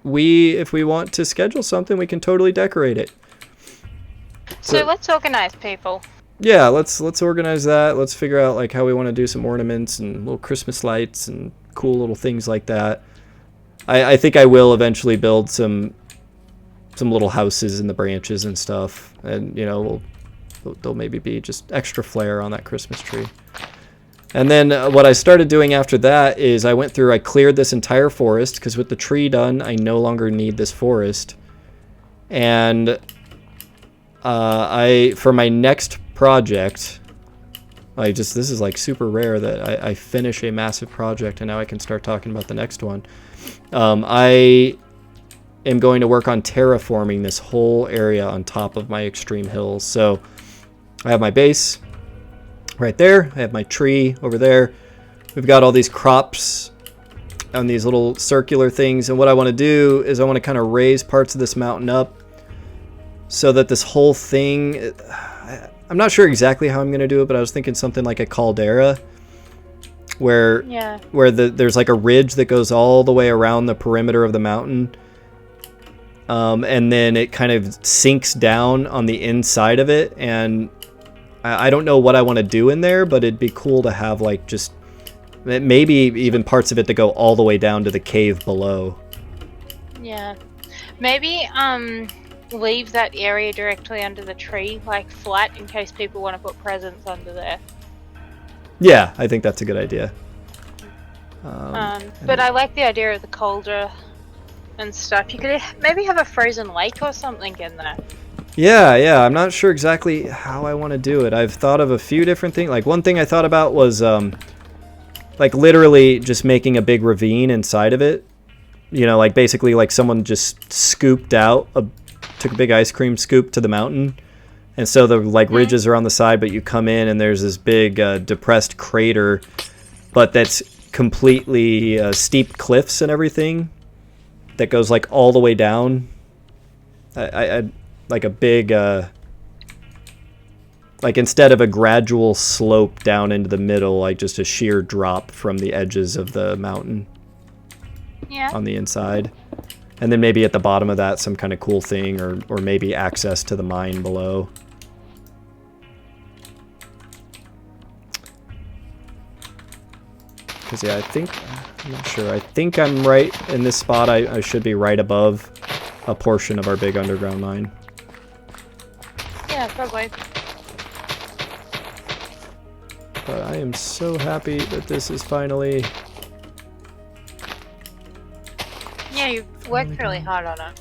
if we want to schedule something, we can totally decorate it. So let's organize people. Yeah, let's organize that. Let's figure out like how we want to do some ornaments and little Christmas lights and cool little things like that. I think I will eventually build some little houses in the branches and stuff, and you know, they'll maybe be just extra flair on that Christmas tree. And then what I started doing after that is I cleared this entire forest because with the tree done, I no longer need this forest. And for my next project, this is like super rare that I finish a massive project and now I can start talking about the next one. I am going to work on terraforming this whole area on top of my extreme hills. So I have my base right there. I have my tree over there. We've got all these crops on these little circular things. And what I want to do is I want to kind of raise parts of this mountain up so that this whole thing, I'm not sure exactly how I'm going to do it, but I was thinking something like a caldera where there's like a ridge that goes all the way around the perimeter of the mountain. And then it kind of sinks down on the inside of it. And I don't know what I want to do in there, but it'd be cool to have like just maybe even parts of it that go all the way down to the cave below. Yeah. Maybe leave that area directly under the tree, like flat, in case people want to put presents under there. Yeah, I think that's a good idea. But I like the idea of the cauldron and stuff. You could maybe have a frozen lake or something in there. Yeah, I'm not sure exactly how I want to do it. I've thought of a few different things. Like one thing I thought about was like literally just making a big ravine inside of it. You know, like basically like someone just scooped out, took a big ice cream scoop to the mountain. And so the like ridges are on the side, but you come in and there's this big depressed crater, but that's completely steep cliffs and everything that goes like all the way down. I like a big, like instead of a gradual slope down into the middle, like just a sheer drop from the edges of the mountain. Yeah. On the inside. And then maybe at the bottom of that, some kind of cool thing, or maybe access to the mine below. Because, yeah, I'm not sure. I think I'm right in this spot. I should be right above a portion of our big underground mine. Yeah, probably. But I am so happy that this is finally... Yeah, you've worked really hard on it.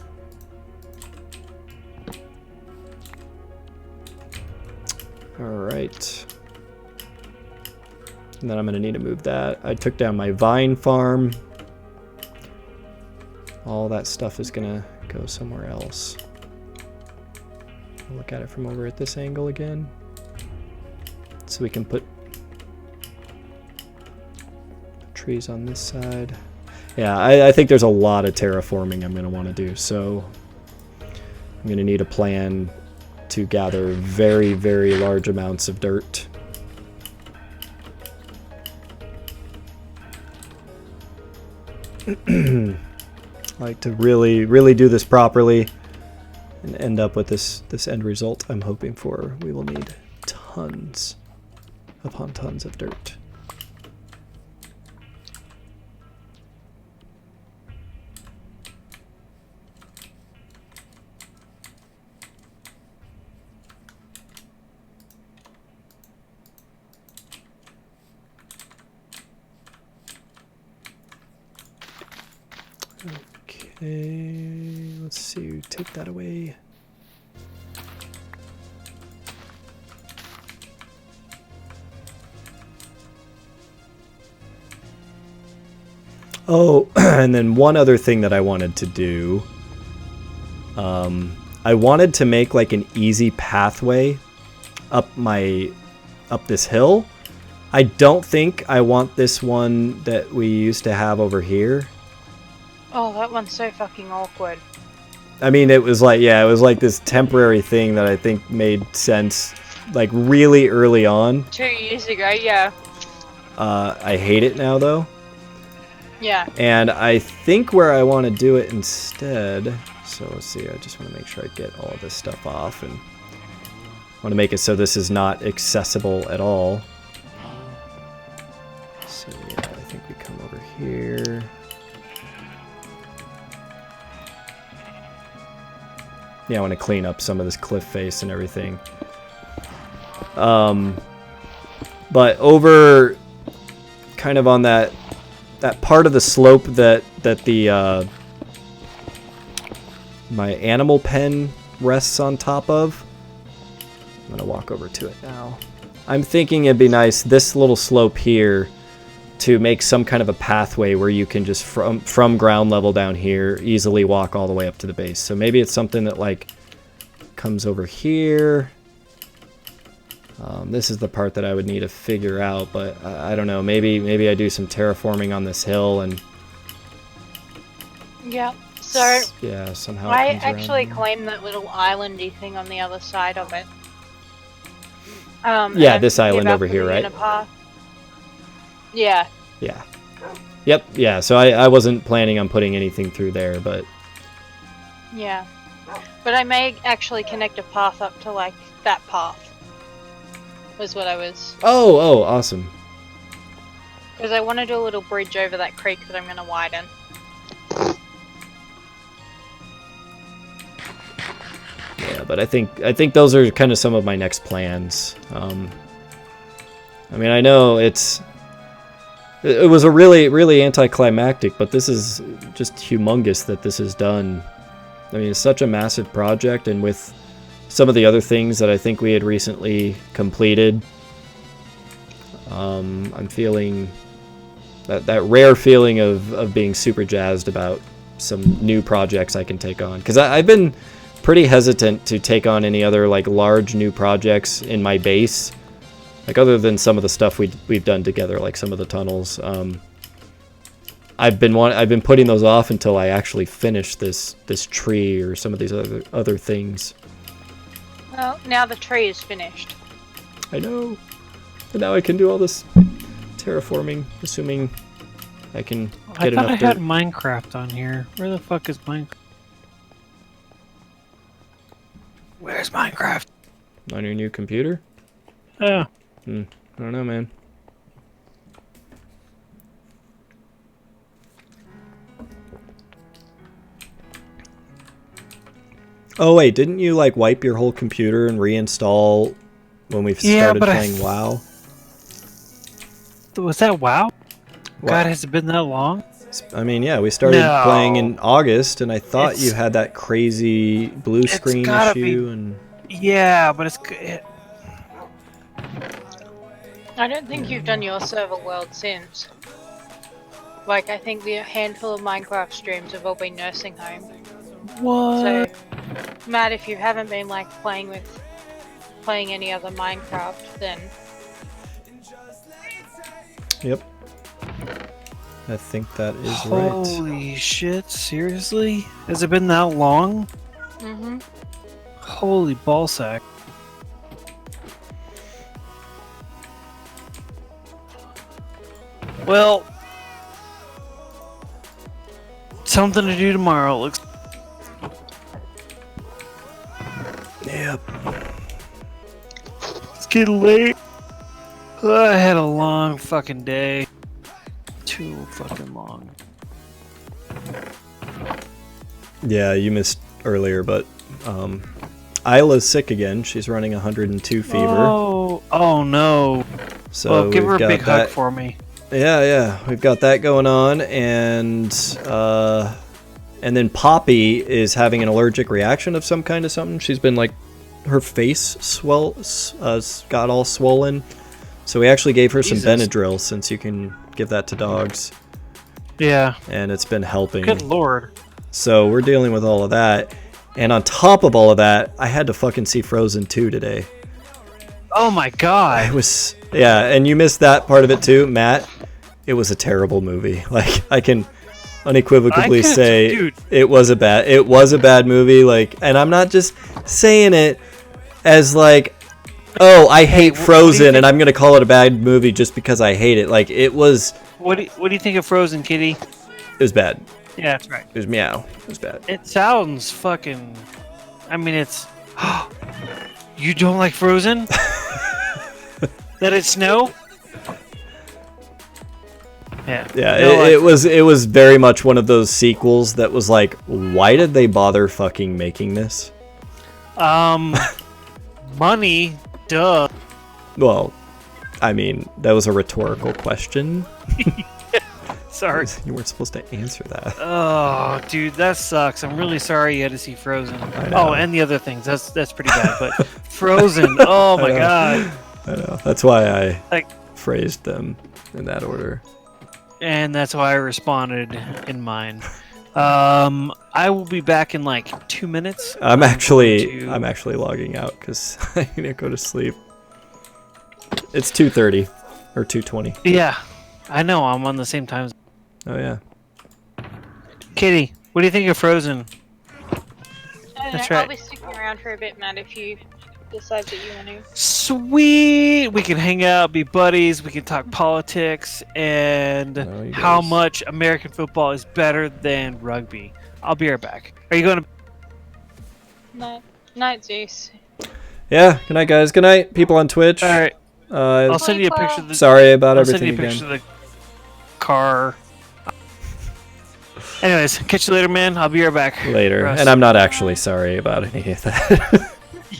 Alright. And then I'm gonna need to move that. I took down my vine farm. All that stuff is gonna go somewhere else. I'll look at it from over at this angle again. So we can put trees on this side. Yeah, I think there's a lot of terraforming I'm gonna wanna do, so I'm gonna need a plan to gather very, very large amounts of dirt. Like to really do this properly and end up with this end result I'm hoping for. We will need tons upon tons of dirt. Okay, let's see, take that away. Oh, and then one other thing that I wanted to do. I wanted to make like an easy pathway up this hill. I don't think I want this one that we used to have over here. Oh, that one's so fucking awkward. I mean, it was like, yeah, it was like this temporary thing that I think made sense, like really early on. 2 years ago, yeah. I hate it now, though. Yeah. And I think where I want to do it instead, so let's see, I just want to make sure I get all of this stuff off, and want to make it so this is not accessible at all. So yeah, I think we come over here. Yeah, I want to clean up some of this cliff face and everything. But over kind of on that part of the slope that the my animal pen rests on top of. I'm gonna walk over to it now. I'm thinking it'd be nice, this little slope here, to make some kind of a pathway where you can just from ground level down here easily walk all the way up to the base. So maybe it's something that like comes over here. This is the part that I would need to figure out, but I don't know. Maybe I do some terraforming on this hill and Yeah. So yeah, somehow I it comes actually around. claim that little islandy thing on the other side of it. Yeah, and this give island up over here, the right? inner path. Yeah. Yeah. Yep. Yeah. So I wasn't planning on putting anything through there, but Yeah. But I may actually connect a path up to like that path. Was what I was. oh, awesome. Because I want to do a little bridge over that creek that I'm going to widen. Yeah, but I think those are kind of some of my next plans. I mean, I know it was a really anticlimactic, but this is just humongous that this is done. I mean, it's such a massive project, and with some of the other things that I think we had recently completed, I'm feeling that rare feeling of being super jazzed about some new projects I can take on. Because I've been pretty hesitant to take on any other like large new projects in my base, like other than some of the stuff we've done together, like some of the tunnels. I've been putting those off until I actually finish this tree or some of these other things. Well, now the tree is finished. I know, and now I can do all this terraforming, assuming I can I get thought enough I had dirt. Minecraft on here. Where the fuck is Minecraft? Where's Minecraft? On your new computer? Yeah. I don't know, man. Oh wait, didn't you like wipe your whole computer and reinstall when we started playing WoW? Was that WoW? Wow. God, has it been that long? I mean, yeah, we started No. playing in August, and I thought It's- you had that crazy blue screen gotta issue, be- and Yeah, but I don't think you've done your server world since. Like, I think the handful of Minecraft streams have all been nursing home. What? So, Matt, if you haven't been like playing any other Minecraft, then Yep. I think that is right. Holy shit, seriously? Has it been that long? Holy ballsack. Well, something to do tomorrow, it looks. Yep. It's getting late. I had a long fucking day. Too fucking long. Yeah, you missed earlier, but Isla's sick again. She's running 102 fever. Oh no. So Well, give her a we've big got that. hug for me. Yeah, we've got that going on, and then Poppy is having an allergic reaction of some kind to something. She's been like, her face got all swollen. So we actually gave her some Jesus. Benadryl, since you can give that to dogs, Yeah. and it's been helping. Good lord. So we're dealing with all of that, and on top of all of that, I had to fucking see Frozen 2 today. Oh my god. Yeah, and you missed that part of it too, Matt. It was a terrible movie. Like, I can unequivocally say dude. it was a bad movie. Like, and I'm not just saying it as like, oh, I hate what do you Frozen think? and I'm gonna call it a bad movie just because I hate it. Like, it was What do you think of Frozen, Kitty? it was bad. Yeah, that's right. It was meow. It was bad. It sounds fucking. I mean, it's. You don't like Frozen? That it snow? Yeah. Yeah, No, it was very much one of those sequels that was like, why did they bother fucking making this? Money, duh. Well, I mean, that was a rhetorical question. Sorry. You weren't supposed to answer that. Oh, dude, that sucks. I'm really sorry you had to see Frozen. I know. Oh, and the other things. That's pretty bad. But Frozen. Oh my know. god. I know. That's why I Like, phrased them in that order. and that's why I responded in mine. I will be back in like 2 minutes. I'm actually going to- logging out because I need to go to sleep. It's 2:30 or 2:20. Yeah, I know. I'm on the same time. Oh yeah. Kitty, what do you think of Frozen? I don't That's know, right. I'll be sticking around for a bit, Matt, if you decide that you want to. Sweet. We can hang out, be buddies. We can talk politics and No, you how guys- much American football is better than rugby. I'll be right back. Are you going to? Night, Zeus. Yeah. Good night, guys. Good night, people on Twitch. All right. I'll Uh, send you a picture of the. sorry about I'll send you everything a picture again. of the car. Anyways, catch you later, man. I'll be right back. Later. Russ. And I'm not actually sorry about any of that.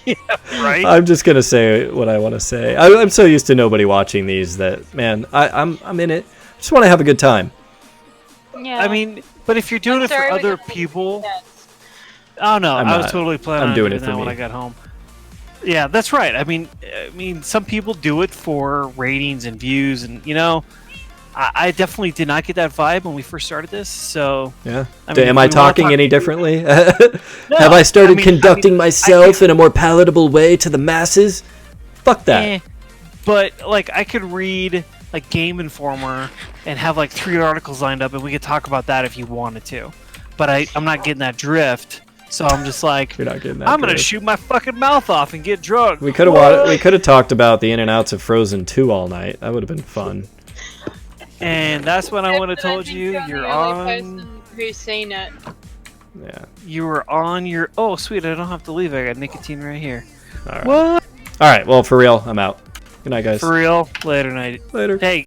Yeah, right. I'm just gonna say what I want to say. I'm so used to nobody watching these that, man, I'm in it. I just want to have a good time. Yeah. I mean, but if you're doing it for sorry we other don't make people, sense. oh no, I'm I was not. totally planning I'm on doing doing it for that when me. I got home. Yeah, that's right. I mean, some people do it for ratings and views, and you know, I definitely did not get that vibe when we first started this. So, Yeah. I mean, Am if I we wanna talking talk- any differently? No, Have I started I mean, conducting I myself feel- in a more palatable way to the masses? Fuck that. Eh. But like, I could read like Game Informer and have like 3 articles lined up, and we could talk about that if you wanted to. But I'm not getting that drift. So I'm just like, You're not getting that. I'm gonna good. shoot my fucking mouth off and get drunk. We could have talked about the in and outs of Frozen 2 all night. That would have been fun. And that's when I would have But I told think you the you're only on. person who's seen it. Yeah. You were on your. Oh, sweet! I don't have to leave. I got nicotine right here. All right. What? All right. Well, for real, I'm out. Good night, guys. For real? Later night. Later. Hey.